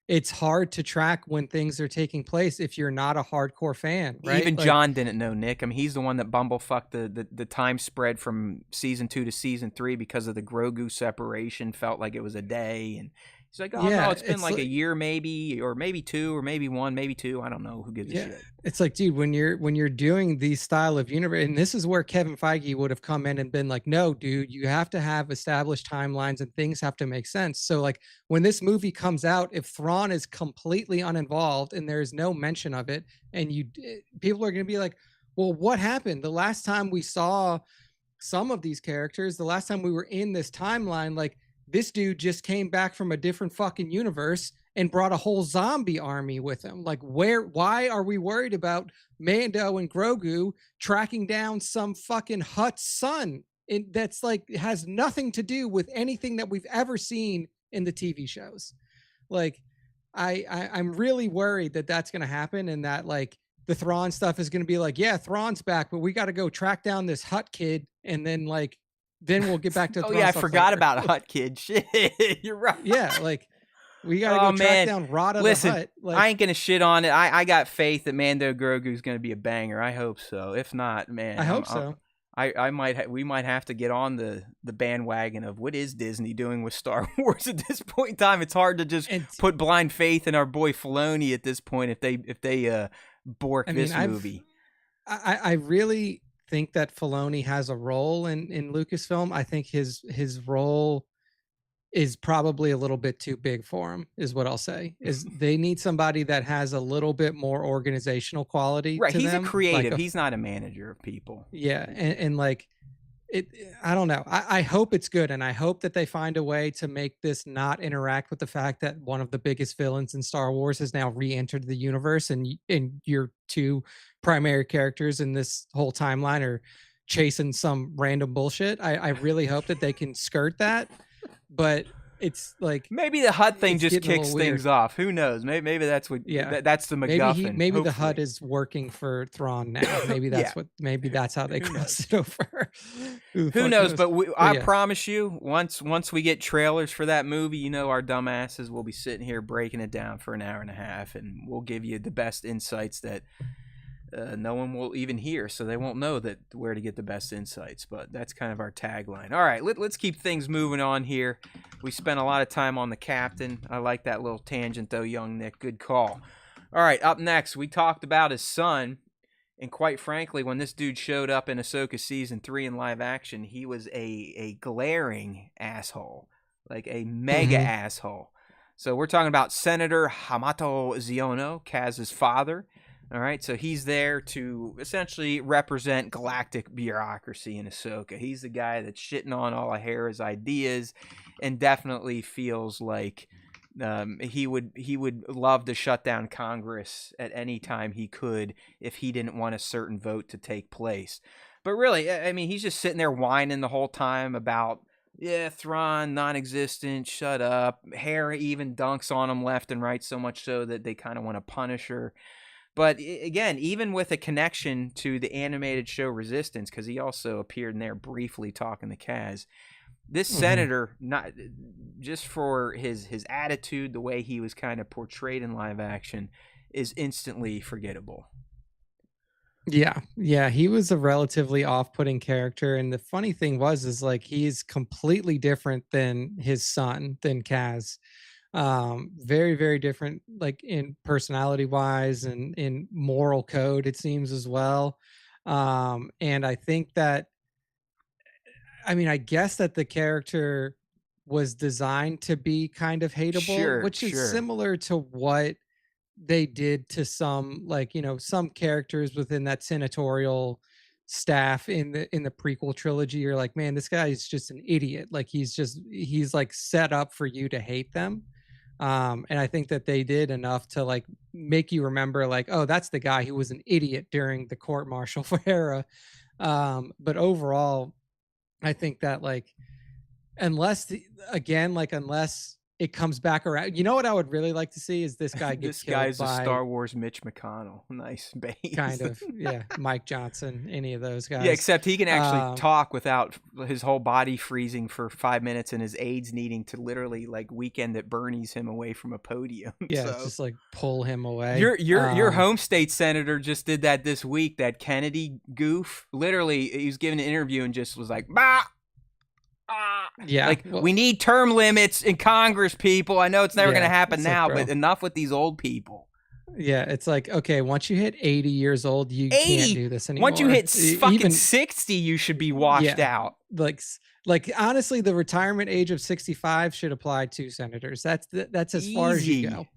it's hard to track when things are taking place if you're not a hardcore fan, right? Even Like, John didn't know, Nick. I mean, he's the one that bumblefucked the time spread from season 2 to season 3 because of the Grogu separation. Felt like it was a day, and he's like, "Oh yeah, no, it's been it's like a like, year, maybe, or maybe 2, or maybe 1, maybe 2. I don't know. Who gives a yeah, shit?" it's like, dude, when you're doing these style of universe, and this is where Kevin Feige would have come in and been like, no, dude, you have to have established timelines and things have to make sense. So like when this movie comes out, if Thrawn is completely uninvolved and there's no mention of it, and people are going to be like, well, what happened the last time we saw some of these characters, the last time we were in this timeline? Like, this dude just came back from a different fucking universe and brought a whole zombie army with him. Like, why are we worried about Mando and Grogu tracking down some fucking Hutt's son? That's like, has nothing to do with anything that we've ever seen in the TV shows. Like, I'm really worried that that's going to happen, and that like the Thrawn stuff is going to be like, yeah, Thrawn's back, but we got to go track down this Hutt kid, and then we'll get back to Oh Thrawn yeah, I stuff forgot later. about Hut Kid. Shit, you're right. Yeah, like we got to Oh go track man, down Rada the listen, Hutt. I Like, ain't gonna shit on it. I got faith that Mando Grogu is gonna be a banger. I hope so. If not, I man, hope so. I might we might have to get on the bandwagon of what is Disney doing with Star Wars at this point in time. It's hard to just And put blind faith in our boy Filoni at this point if they bork I mean, this movie. I really think that Filoni has a role in Lucasfilm. I think his role is probably a little bit too big for him, is what I'll say. Is they need somebody that has a little bit more organizational quality Right, to he's a them. Like creative. a He's not a manager of people. yeah, and like it, I don't know. I hope it's good, and I hope that they find a way to make this not interact with the fact that one of the biggest villains in Star Wars has now re-entered the universe, and your two primary characters in this whole timeline are chasing some random bullshit. I really hope that they can skirt that, but it's like Maybe the Hut thing it's just getting a kicks little weird. things off. Who knows? Maybe that's what Yeah. that's the MacGuffin. Maybe the Hopefully. HUD is working for Thrawn now. Maybe Yeah. maybe that's how they Who cross knows? it over. Who the Who fuck knows? But I yeah. promise you, once we get trailers for that movie, you know our dumbasses will be sitting here breaking it down for an hour and a half, and we'll give you the best insights that no one will even hear, so they won't know that where to get the best insights. But that's kind of our tagline. All right, let's keep things moving on here. We spent a lot of time on the captain. I like that little tangent, though, young Nick. Good call. All right, up next, we talked about his son. And quite frankly, when this dude showed up in Ahsoka Season 3 in live action, he was a glaring asshole. Like a mega asshole. So we're talking about Senator Hamato Ziono, Kaz's father. All right, so he's there to essentially represent galactic bureaucracy in Ahsoka. He's the guy that's shitting on all of Hera's ideas and definitely feels like he would love to shut down Congress at any time he could if he didn't want a certain vote to take place. But really, I mean, he's just sitting there whining the whole time about, yeah, Thrawn, non-existent, shut up. Hera even dunks on him left and right, so much so that they kind of want to punish her. But again, even with a connection to the animated show Resistance, because he also appeared in there briefly talking to Kaz, this senator, not just for his attitude, the way he was kind of portrayed in live action, is instantly forgettable. Yeah, he was a relatively off-putting character, and the funny thing is like he's completely different than his son, than Kaz. Very, very different, like in personality wise and in moral code, it seems, as well. And I think that, I mean, I guess that the character was designed to be kind of hateable, Sure, which is sure. similar to what they did to some, like, some characters within that senatorial staff in the prequel trilogy, you're like, man, this guy is just an idiot. Like he's like set up for you to hate them. And I think that they did enough to like make you remember like, oh, that's the guy who was an idiot during the court martial era. But overall, I think that like unless it comes back around, you know what I would really like to see is this guy get This killed guy's by a Star Wars Mitch McConnell. Nice base. kind of, yeah, Mike Johnson, any of those guys. Yeah, except he can actually talk without his whole body freezing for 5 minutes and his aides needing to literally like weekend at Bernie's him away from a podium. Yeah, so. just like pull him away. Your home state senator just did that this week. That Kennedy goof. Literally, he was giving an interview and just was like, bah! Yeah, like we need term limits in Congress, people. I know it's never going to happen now, like, but enough with these old people. Yeah, it's like, okay, once you hit 80 years old, you can't do this anymore. Once you hit fucking 60, you should be washed out. Like honestly, the retirement age of 65 should apply to senators. That's as far as you go.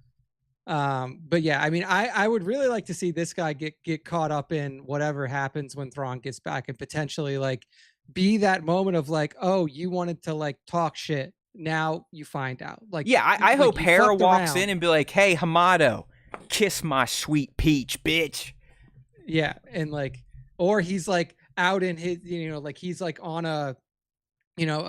But yeah, I mean, I would really like to see this guy get caught up in whatever happens when Thrawn gets back and potentially like be that moment of like, oh, you wanted to like talk shit. Now you find out. Like, yeah, I hope Hera walks in and be like, hey, Hamato, kiss my sweet peach, bitch. Yeah. And like, or he's like out in his, like he's like on a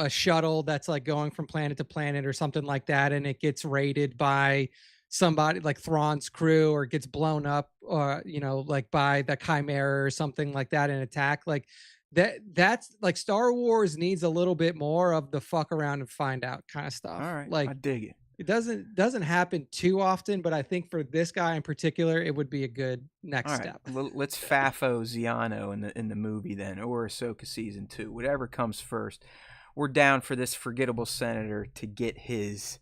shuttle that's like going from planet to planet or something like that. And it gets raided by somebody like Thrawn's crew or gets blown up or, like by the Chimera or something like that in attack. Like that's like Star Wars needs a little bit more of the fuck around and find out kind of stuff. All right. Like I dig it. It doesn't happen too often, but I think for this guy in particular, it would be a good next step. Let's Fafo Ziano in the movie then, or Ahsoka season 2, whatever comes first. We're down for this forgettable senator to get his,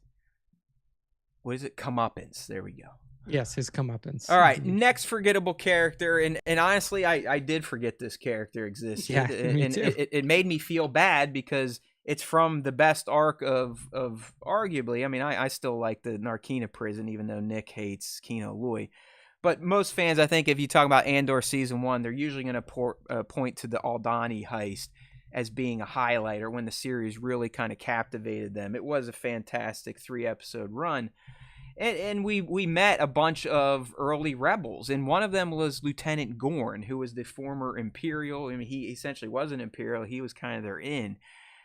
what is it, comeuppance. There we go. Yes, his comeuppance. All right, next forgettable character, and honestly, I did forget this character existed. Yeah, me too. It made me feel bad because it's from the best arc of arguably. I mean, I still like the Narkina prison, even though Nick hates Kino Loy. But most fans, I think, if you talk about Andor season 1, they're usually going to point to the Aldani heist as being a highlight, or when the series really kind of captivated them. It was a fantastic 3-episode run. And we met a bunch of early rebels, and one of them was Lieutenant Gorn, who was the former Imperial. I mean, he essentially was an Imperial. He was kind of their in.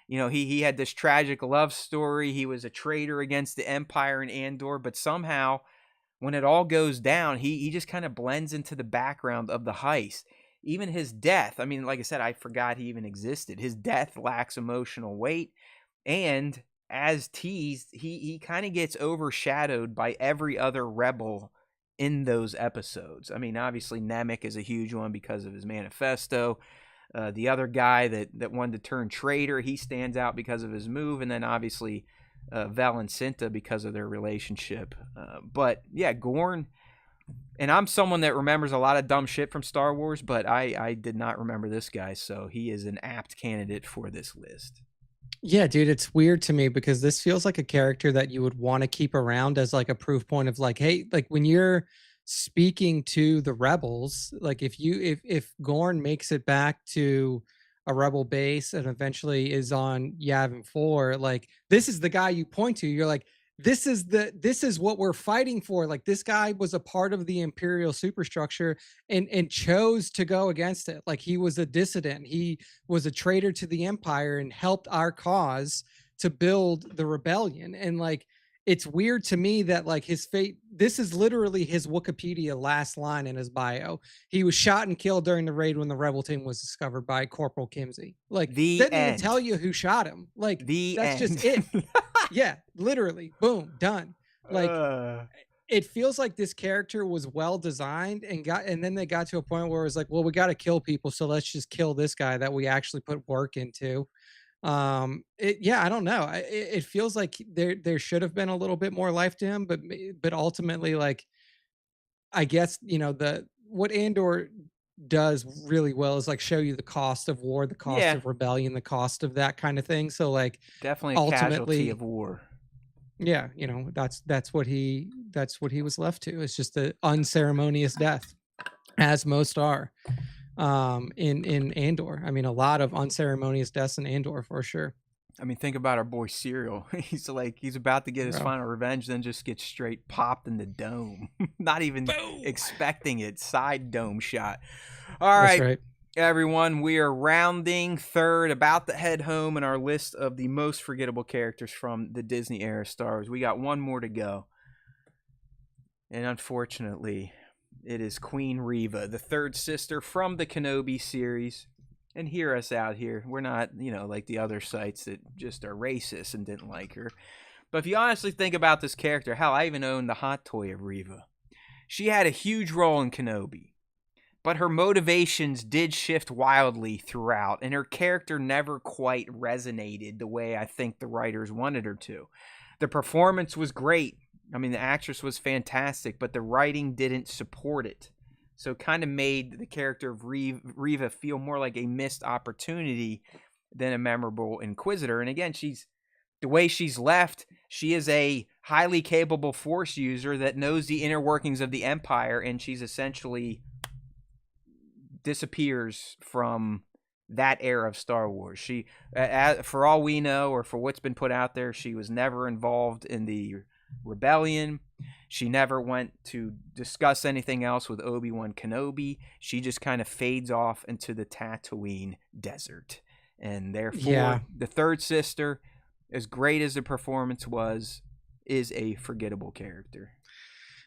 He had this tragic love story. He was a traitor against the Empire in Andor, but somehow, when it all goes down, he just kind of blends into the background of the heist. Even his death, I mean, like I said, I forgot he even existed. His death lacks emotional weight, and as teased, he kind of gets overshadowed by every other rebel in those episodes. I mean, obviously Nemec is a huge one because of his manifesto. The other guy that wanted to turn traitor, he stands out because of his move, and then obviously Vel and Cinta because of their relationship. But yeah, Gorn, and I'm someone that remembers a lot of dumb shit from Star Wars, but I did not remember this guy, so he is an apt candidate for this list. Yeah, dude, it's weird to me because this feels like a character that you would want to keep around as like a proof point of like, hey, like when you're speaking to the rebels, like if Gorn makes it back to a rebel base and eventually is on Yavin 4, like this is the guy you point to. You're like, this is what we're fighting for. Like this guy was a part of the Imperial superstructure and chose to go against it. Like he was a dissident. He was a traitor to the Empire and helped our cause to build the rebellion. And like, it's weird to me that like his fate, this is literally his Wikipedia last line in his bio. He was shot and killed during the raid when the rebel team was discovered by Corporal Kimsey. Like the doesn't end. even tell you who shot him. Like that's end. just it. Yeah, literally, boom, done. Like it feels like this character was well designed and then they got to a point where it was like, well, we got to kill people, so let's just kill this guy that we actually put work into. I don't know. It feels like there should have been a little bit more life to him, but ultimately, like, I guess what Andor does really well is like show you the cost of war, the cost of rebellion, the cost of that kind of thing. So like definitely a casualty of war. Yeah, that's what he was left to. It's just an unceremonious death, as most are. in Andor. I mean, a lot of unceremonious deaths in Andor for sure. I mean, think about our boy Serial. He's about to get his Bro. final revenge, then just gets straight popped in the dome. Not even Boom. expecting it. Side dome shot. All That's right, right. everyone. We are rounding third, about to head home in our list of the most forgettable characters from the Disney era Star Wars. We got one more to go. And unfortunately, it is Queen Reva, the third sister from the Kenobi series. And hear us out here. We're not, like the other sites that just are racist and didn't like her. But if you honestly think about this character, hell, I even own the hot toy of Reva. She had a huge role in Kenobi, but her motivations did shift wildly throughout, and her character never quite resonated the way I think the writers wanted her to. The performance was great. I mean, the actress was fantastic, but the writing didn't support it. So it kind of made the character of Reva feel more like a missed opportunity than a memorable Inquisitor. And again, the way she's left, she is a highly capable Force user that knows the inner workings of the Empire, and she's essentially disappears from that era of Star Wars. She, for all we know, or for what's been put out there, she was never involved in the rebellion. She never went to discuss anything else with Obi-Wan Kenobi. She just kind of fades off into the Tatooine desert. And therefore, the third sister, as great as the performance was, is a forgettable character.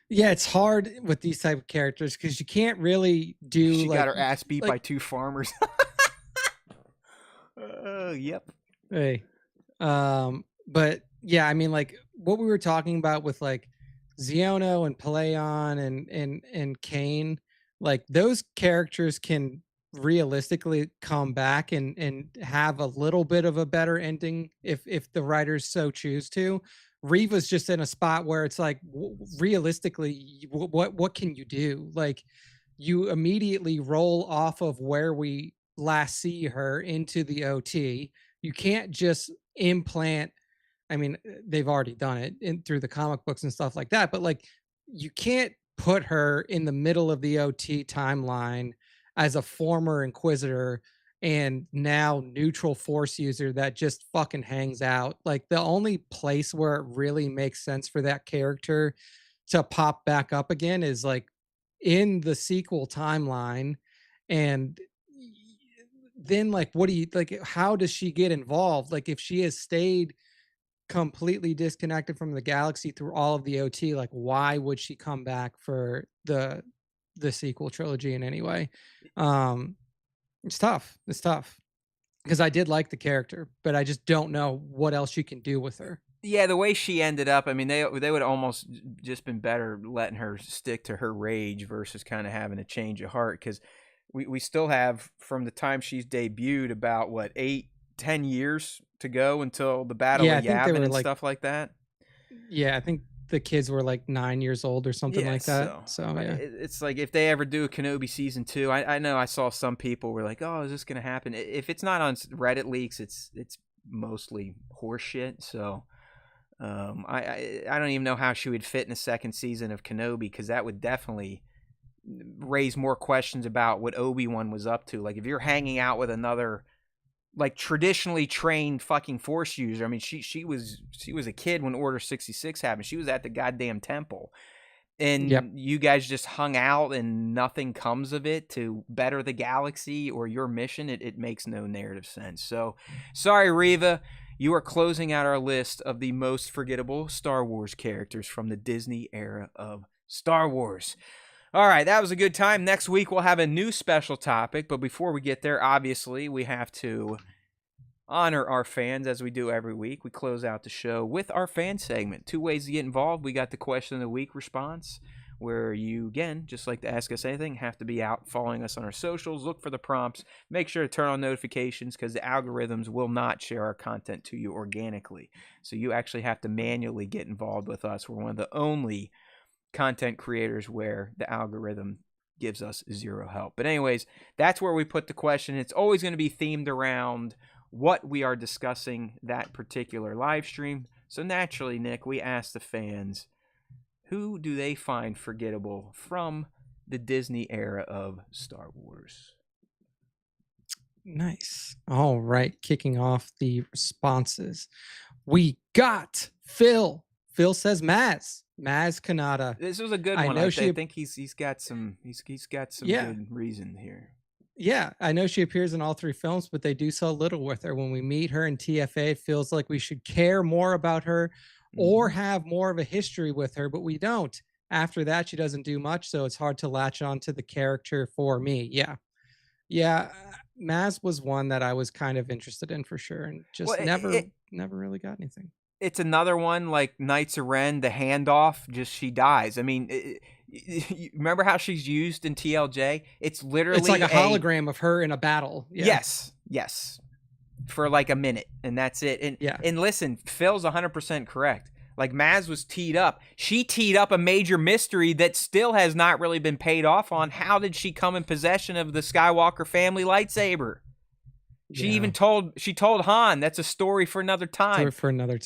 Yeah, it's hard with these type of characters because you can't really do. She got her ass beat by two farmers. Yep. Hey, but yeah, I mean, like what we were talking about with like Xiono and Peleon and Kane, like those characters can realistically come back and have a little bit of a better ending if the writers so choose to. Reva's just in a spot where it's like realistically, what can you do? Like you immediately roll off of where we last see her into the OT. You can't just implant. I mean, they've already done it through the comic books and stuff like that, but like you can't put her in the middle of the OT timeline as a former Inquisitor and now neutral Force user that just fucking hangs out. Like the only place where it really makes sense for that character to pop back up again is like in the sequel timeline. And then like what do you like, how does she get involved? Like if she has stayed completely disconnected from the galaxy through all of the OT, like why would she come back for the sequel trilogy in any way? It's tough because I did like the character, but I just don't know what else you can do with her. Yeah, the way she ended up, I mean, they would almost just been better letting her stick to her rage versus kind of having a change of heart, because we still have, from the time she's debuted, about what, 8-10 years to go until the Battle of Yavin and stuff like that. Yeah, I think the kids were like 9 years old or something like that. So yeah, it's like if they ever do a Kenobi season 2, I know I saw some people were like, "Oh, is this gonna happen?" If it's not on Reddit leaks, it's mostly horseshit. So I don't even know how she would fit in a second season of Kenobi, because that would definitely raise more questions about what Obi-Wan was up to. Like if you're hanging out with another like traditionally trained fucking Force user. I mean, she was a kid when Order 66 happened. She was at the goddamn temple. And you guys just hung out and nothing comes of it to better the galaxy or your mission. It makes no narrative sense. So, sorry, Reva. You are closing out our list of the most forgettable Star Wars characters from the Disney era of Star Wars. All right, that was a good time. Next week, we'll have a new special topic. But before we get there, obviously, we have to honor our fans as we do every week. We close out the show with our fan segment. 2 ways to get involved. We got the question of the week response, where you, again, just like to ask us anything, have to be out following us on our socials. Look for the prompts. Make sure to turn on notifications, because the algorithms will not share our content to you organically. So you actually have to manually get involved with us. We're one of the only content creators where the algorithm gives us zero help. But anyways, that's where we put the question. It's always going to be themed around what we are discussing that particular live stream. So naturally, Nick, we asked the fans, who do they find forgettable from the Disney era of Star Wars? Nice. All right. Kicking off the responses. We got Phil. Phil says Maz Kanata. This was a good I one. know I she think he's got some yeah. good reason here. Yeah, I know she appears in all 3 films, but they do so little with her. When we meet her in TFA, it feels like we should care more about her or have more of a history with her, but we don't. After that, she doesn't do much, so it's hard to latch on to the character for me. Yeah. Yeah, Maz was one that I was kind of interested in for sure, and Well, just never really got anything. it's another one like Knights of Ren. The handoff, just she dies. I mean, remember how she's used in TLJ? It's literally It's like a hologram of her in a battle. Yeah. Yes, for like a minute, and that's it. And listen, Phil's 100% correct. Like Maz was teed up. She teed up a major mystery that still has not really been paid off on. How did she come in possession of the Skywalker family lightsaber? She told Han, that's a story for another time.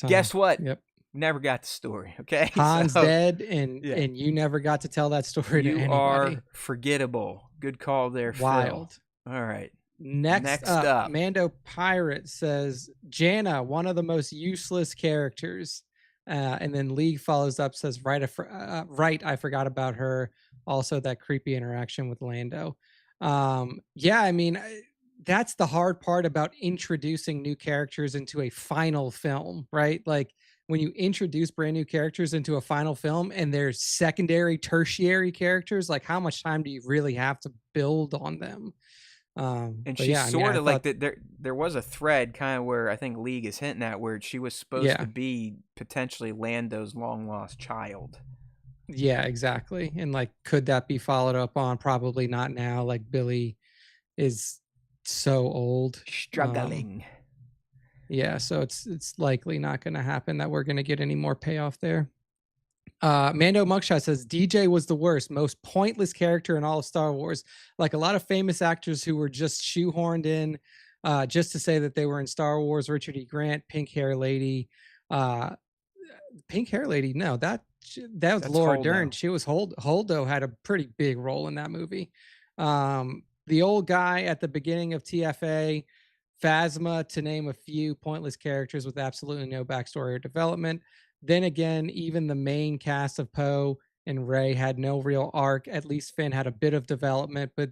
Guess what? Yep. Never got the story. Okay. Han's dead, and you never got to tell that story to anybody. You are forgettable. Good call there, Wild. Phil. All right. Next up, Mando Pirate says Janna, one of the most useless characters. And then League follows up, says, right, I forgot about her. Also, that creepy interaction with Lando. I mean, that's the hard part about introducing new characters into a final film, right? Like when you introduce brand new characters into a final film and there's secondary, tertiary characters, like how much time do you really have to build on them? And she's sort of like that. There was a thread kind of where I think League is hinting at where she was supposed to be potentially Lando's long lost child. Yeah, exactly. And like, could that be followed up on? Probably not now. Like Billy is so old, struggling. So it's likely not going to happen that we're going to get any more payoff there. Mando Mugshot says DJ was the worst, most pointless character in all of Star Wars. Like a lot of famous actors who were just shoehorned in just to say that they were in Star Wars. Richard E. Grant, Pink Hair Lady. No, that's Laura Dern. She was Holdo had a pretty big role in that movie. The old guy at the beginning of TFA, Phasma, to name a few pointless characters with absolutely no backstory or development. Then again, even the main cast of Poe and Rey had no real arc. At least Finn had a bit of development, but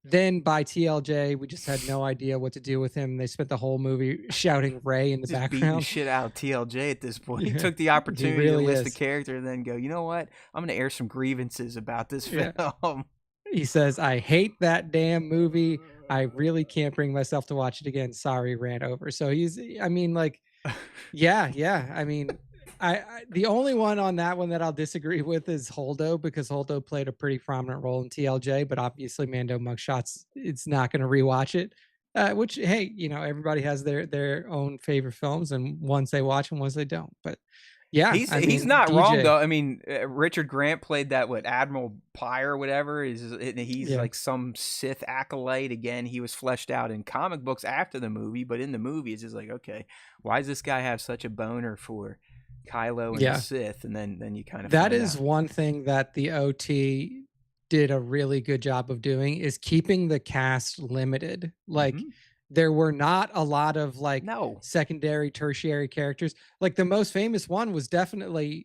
then by TLJ, we just had no idea what to do with him. They spent the whole movie shouting Rey in the background. Beating the shit out of TLJ at this point. He took the opportunity to list the character and then go, you know what? I'm going to air some grievances about this film. He says, I hate that damn movie. I really can't bring myself to watch it again. Sorry, ran over. So I mean, the only one on that one that I'll disagree with is Holdo, because Holdo played a pretty prominent role in TLJ, but obviously Mando Mugshots, it's not going to rewatch it. Which, hey, everybody has their own favorite films, and ones they watch and ones they don't. But yeah, he's not wrong though. I mean, Richard Grant played that Admiral Pyre or whatever. He's like some Sith acolyte. Again, he was fleshed out in comic books after the movie, but in the movie, it's just like, okay, why does this guy have such a boner for Kylo and the Sith? And then you kind of that is one thing that the OT did a really good job of doing, is keeping the cast limited. Like there were not a lot of secondary, tertiary characters. Like the most famous one was Mothma.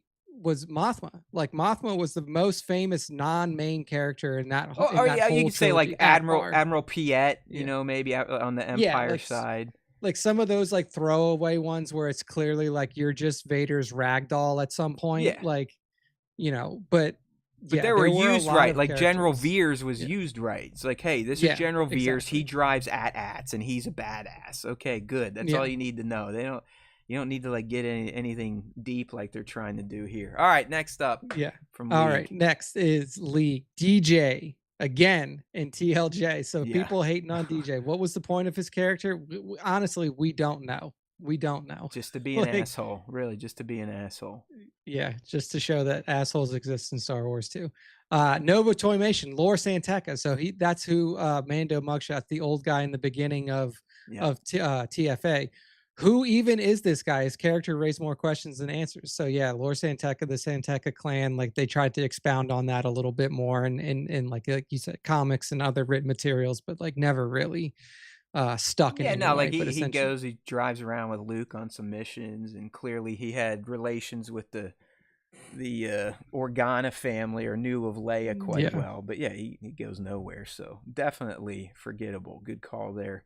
Like Mothma was the most famous non-main character in that whole. You could say like Admiral Piet, maybe on the Empire side. Like some of those like throwaway ones where it's clearly like you're just Vader's ragdoll at some point. But they were used right. Like General Veers was used right. It's like, hey, this is General Veers. He drives AT-ATs and he's a badass. Okay, good. That's all you need to know. You don't need to like get anything deep like they're trying to do here. All right, next up. From League. All right, next is League. DJ again in TLJ. So people hating on DJ. What was the point of his character? Honestly, we don't know. Just to be an asshole. Really, just to be an asshole. Yeah, just to show that assholes exist in Star Wars too. Nova Toymation, Lore Santeca. So that's who Mando Mugshot, the old guy in the beginning of TFA. Who even is this guy? His character raised more questions than answers. So yeah, Lore Santeca, the Santeca clan, like they tried to expound on that a little bit more in like you said, comics and other written materials, but like never really stuck in Yeah, any no, like way, but essentially, he drives around with Luke on some missions, and clearly he had relations with the Organa family, or knew of Leia quite yeah. well. But yeah, he goes nowhere. So definitely forgettable. Good call there,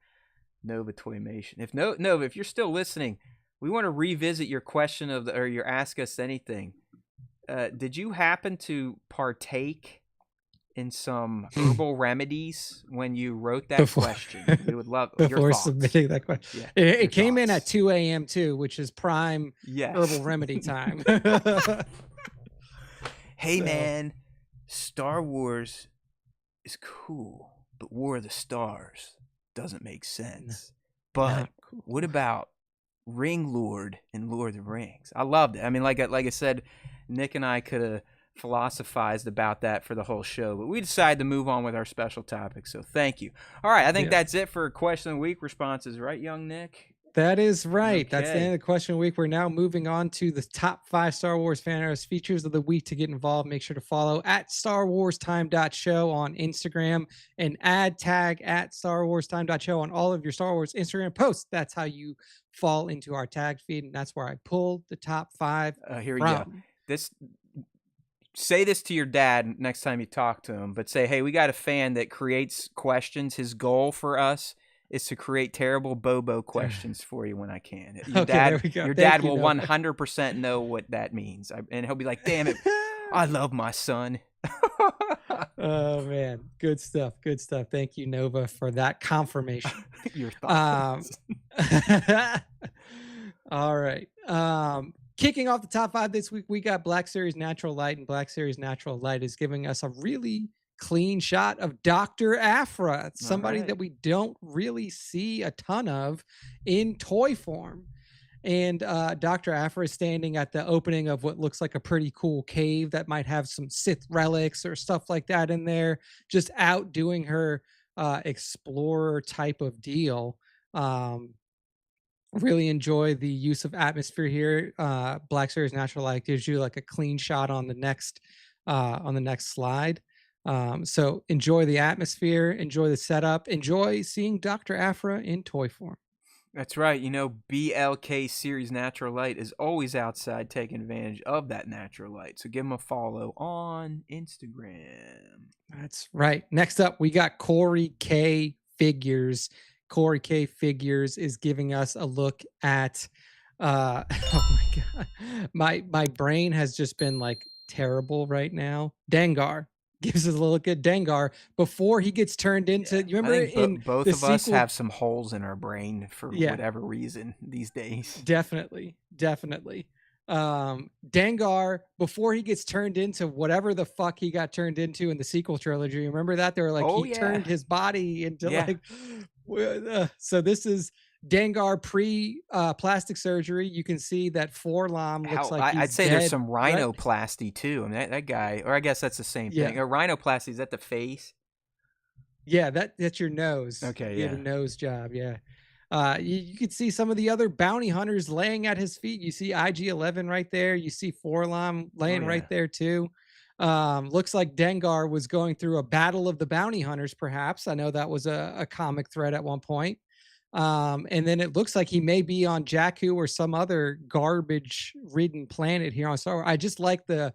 Nova Toymation. If Nova, if you're still listening, we want to revisit your question or your ask us anything. Did you happen to partake in some herbal remedies when you wrote that Before question? We would love your before thoughts. submitting that question, Yeah, it your came in at thoughts. 2 a.m. too, which is prime Yes. herbal remedy time. Hey So man, Star Wars is cool, but War of the Stars doesn't make sense. But not cool. what about Ring Lord and Lord of the Rings? I loved it. I mean, like I said, Nick and I could have philosophized about that for the whole show, but we decided to move on with our special topic. So thank you. All right, I think Yeah. that's it for question of the week responses, right, young Nick? That is right. That's the end Okay. of the question of the week. We're now moving on to the top 5 Star Wars fan arrows features of the week. To get involved, make sure to follow at StarWarsTime.show on Instagram and add tag at StarWarsTime.show on all of your Star Wars Instagram posts. That's how you fall into our tag feed, and that's where I pulled the top 5 Here we go. from. Say this to your dad next time you talk to him, but say, hey, we got a fan that creates questions. His goal for us is to create terrible Bobo questions for you when I can. Okay, there we go. Your Thank dad you, will Nova. 100% know what that means. And he'll be like, damn it, I love my son. Oh man, good stuff. Good stuff. Thank you, Nova, for that confirmation. Your thoughts. All right. Kicking off the top 5 this week, we got Black Series Natural Light, and Black Series Natural Light is giving us a really clean shot of Dr. Aphra, somebody that we don't really see a ton of in toy form. And Dr. Aphra is standing at the opening of what looks like a pretty cool cave that might have some Sith relics or stuff like that in there, just out doing her explorer type of deal. Really enjoy the use of atmosphere here. Black Series Natural Light gives you like a clean shot on the next slide. So enjoy the atmosphere, enjoy the setup, enjoy seeing Dr. Aphra in toy form. That's right. You know, BLK Series Natural Light is always outside taking advantage of that natural light. So give them a follow on Instagram. That's right. Next up, we got Corey K Figures. Corey K Figures is giving us a look at oh my god. My brain has just been like terrible right now. Dengar gives us a look at Dengar before he gets turned into you remember in both the of us sequel, have some holes in our brain for whatever reason these days. Definitely. Dengar, before he gets turned into whatever the fuck he got turned into in the sequel trilogy, remember that they were like turned his body into like so this is Dengar pre plastic surgery. You can see that Forlom looks like he's I'd say dead, there's some rhinoplasty too. I mean that guy, or I guess that's the same thing. Or rhinoplasty, is that the face? Yeah, that's your nose. Okay, you had a nose job. You could see some of the other bounty hunters laying at his feet. You see IG-11 right there. You see Forlom laying right there too. Looks like Dengar was going through a battle of the bounty hunters, perhaps. I know that was a comic thread at one point. And then it looks like he may be on Jakku or some other garbage-ridden planet here on Star Wars. I like the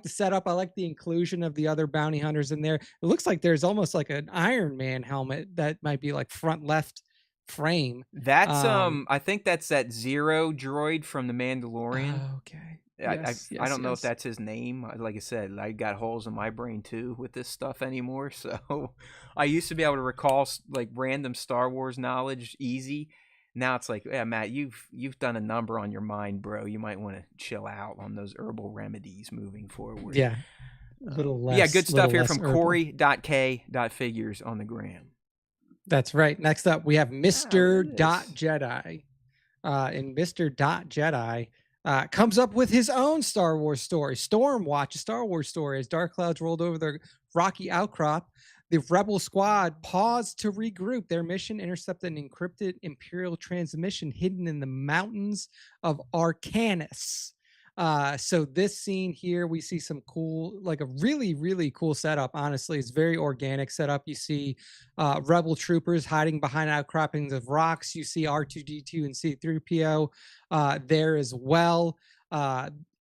setup. I like the inclusion of the other bounty hunters in there. It looks like there's almost like an Iron Man helmet that might be like front left frame. That's I think that's that Zero droid from the Mandalorian. Oh, okay. I don't know if that's his name. Like I said, I got holes in my brain too with this stuff anymore. So I used to be able to recall like random Star Wars knowledge easy. Now it's like, yeah, Matt, you've done a number on your mind, bro. You might want to chill out on those herbal remedies moving forward. Yeah, a little less. Good stuff here from herbal. Corey.K.Figures on the gram. That's right. Next up, we have Mr. Jedi. And Mr. Jedi comes up with his own Star Wars story. Stormwatch, a Star Wars story. As dark clouds rolled over the rocky outcrop, the rebel squad paused to regroup. Their mission: intercept an encrypted Imperial transmission hidden in the mountains of Arcanus. So this scene here, we see some cool, like a really, really cool setup. Honestly, it's very organic setup. You see rebel troopers hiding behind outcroppings of rocks. You see R2D2 and C3PO there as well.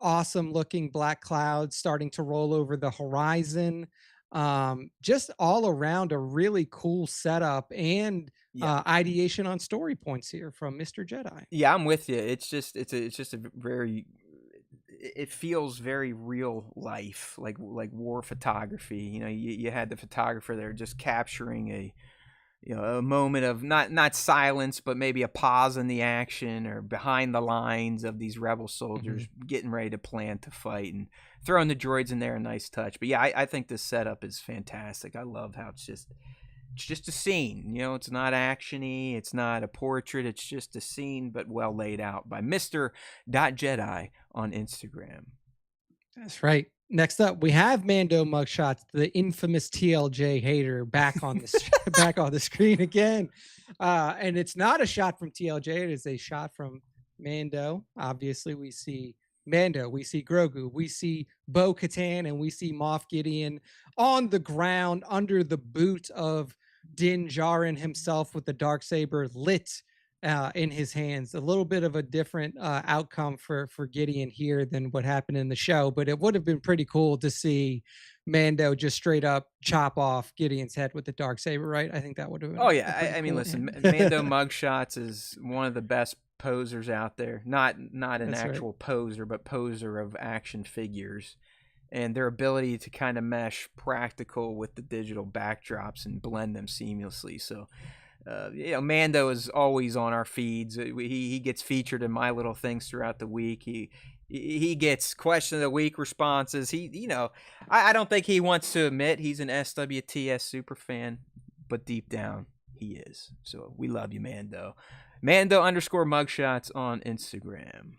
Awesome looking black clouds starting to roll over the horizon. Just all around a really cool setup and Yeah. ideation on story points here from Mr. Jedi. Yeah, I'm with you. It's just a very, it feels very real life, like war photography. You had the photographer there just capturing a moment of not silence, but maybe a pause in the action or behind the lines of these rebel soldiers getting ready to plan to fight, and throwing the droids in there, a nice touch. But yeah, I think this setup is fantastic. I love how it's just a scene. It's not actiony, it's not a portrait, it's just a scene, but well laid out by Mr. Jedi on Instagram. That's right. Next up, we have Mando mugshots, the infamous TLJ hater, back on the back on the screen again. And it's not a shot from TLJ; it is a shot from Mando. Obviously, we see Mando, we see Grogu, we see Bo-Katan, and we see Moff Gideon on the ground under the boot of Din Djarin himself with the Darksaber lit in his hands. A little bit of a different outcome for Gideon here than what happened in the show, but it would have been pretty cool to see Mando just straight up chop off Gideon's head with the Darksaber, right? I think that would have been. Oh yeah, I mean, listen, Mando mugshots is one of the best posers out there. Not an That's actual right. poser, but poser of action figures. And their ability to kind of mesh practical with the digital backdrops and blend them seamlessly. So, Mando is always on our feeds. He gets featured in my little things throughout the week. He gets question of the week responses. I don't think he wants to admit he's an SWTS super fan, but deep down he is. So we love you, Mando. Mando_mugshots on Instagram.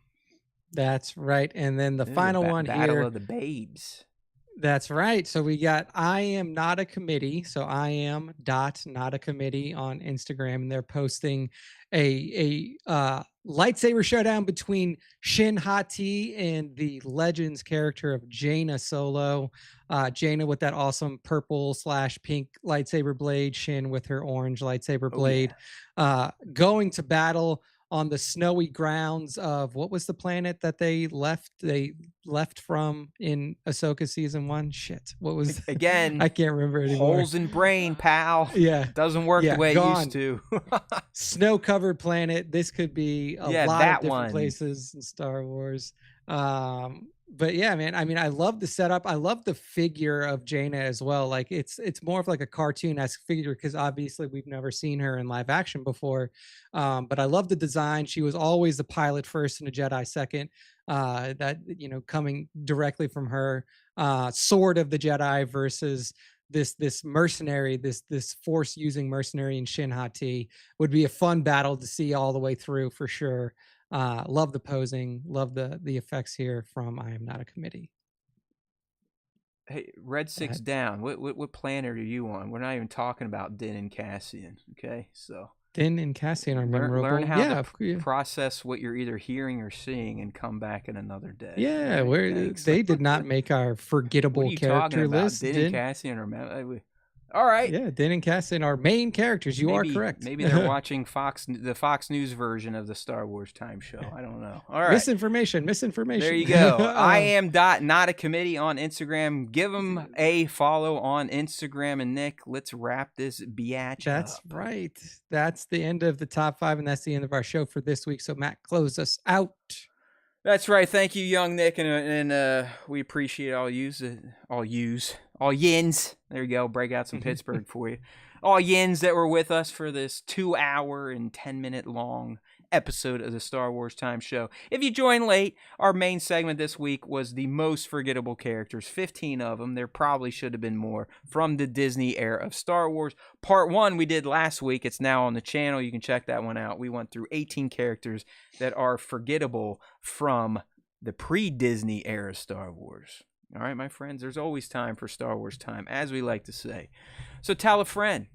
That's right. And then the final one Battle here. of the Babes. That's right. So we got I Am Not a Committee. So I am not a committee on Instagram, and they're posting a lightsaber showdown between Shin Hati and the Legends character of Jaina Solo. Jaina with that awesome purple/pink lightsaber blade, Shin with her orange lightsaber blade, going to battle on the snowy grounds of what was the planet that they left from in Ahsoka season 1? Shit. What was again? I can't remember anymore. Holes in brain, pal. Yeah. Doesn't work the way it used to. Snow-covered planet. This could be a lot of different places in Star Wars. But yeah, man, I mean, I love the setup. I love the figure of Jaina as well. Like it's more of like a cartoon-esque figure because obviously we've never seen her in live action before. But I love the design. She was always the pilot first and a Jedi second. That coming directly from her. Sword of the Jedi versus this mercenary, this force using mercenary in Shin Hati would be a fun battle to see all the way through for sure. Love the posing, love the effects here from I Am Not a Committee. Hey, Red Six down. What planet are you on? We're not even talking about Din and Cassian. Okay, so Din and Cassian are memorable. Learn how to process what you're either hearing or seeing, and come back in another day. Yeah, they did not make our forgettable character list. Din and Cassian are all right. Yeah, Din and Cassian are main characters. You are correct. Maybe they're watching the Fox News version of the Star Wars Time Show. I don't know. All right. Misinformation. There you go. I am not a committee on Instagram. Give them a follow on Instagram. And Nick, let's wrap this biatch That's up. Right. That's the end of the top 5, and that's the end of our show for this week. So Matt, close us out. That's right. Thank you, young Nick, and we appreciate all yins. There you go. Break out some Pittsburgh for you. All yins that were with us for this 2-hour and 10-minute long episode of the Star Wars Time Show. If you joined late, our main segment this week was the most forgettable characters, 15 of them. There probably should have been more from the Disney era of Star Wars. Part 1 we did last week. It's now on the channel. You can check that one out. We went through 18 characters that are forgettable from the pre-Disney era Star Wars. All right, my friends, there's always time for Star Wars time, as we like to say. So tell a friend.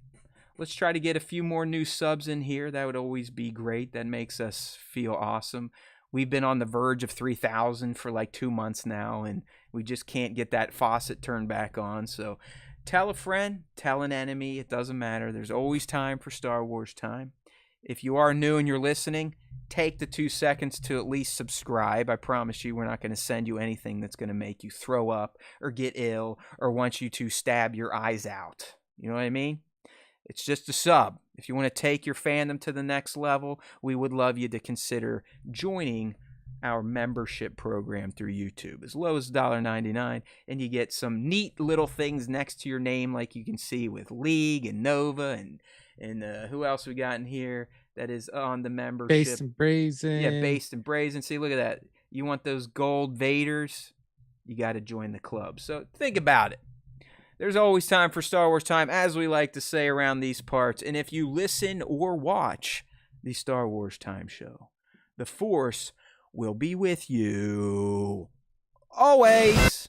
Let's try to get a few more new subs in here. That would always be great. That makes us feel awesome. We've been on the verge of 3,000 for like 2 months now, and we just can't get that faucet turned back on. So tell a friend, tell an enemy. It doesn't matter. There's always time for Star Wars time. If you are new and you're listening, take the 2 seconds to at least subscribe. I promise you we're not going to send you anything that's going to make you throw up or get ill or want you to stab your eyes out. You know what I mean? It's just a sub. If you want to take your fandom to the next level, we would love you to consider joining our membership program through YouTube. As low as $1.99, and you get some neat little things next to your name, like you can see with League and Nova and who else we got in here that is on the membership? Based and Brazen. Yeah, Based and Brazen. See, look at that. You want those gold Vaders? You got to join the club. So think about it. There's always time for Star Wars time, as we like to say around these parts. And if you listen or watch the Star Wars Time Show, the Force will be with you always.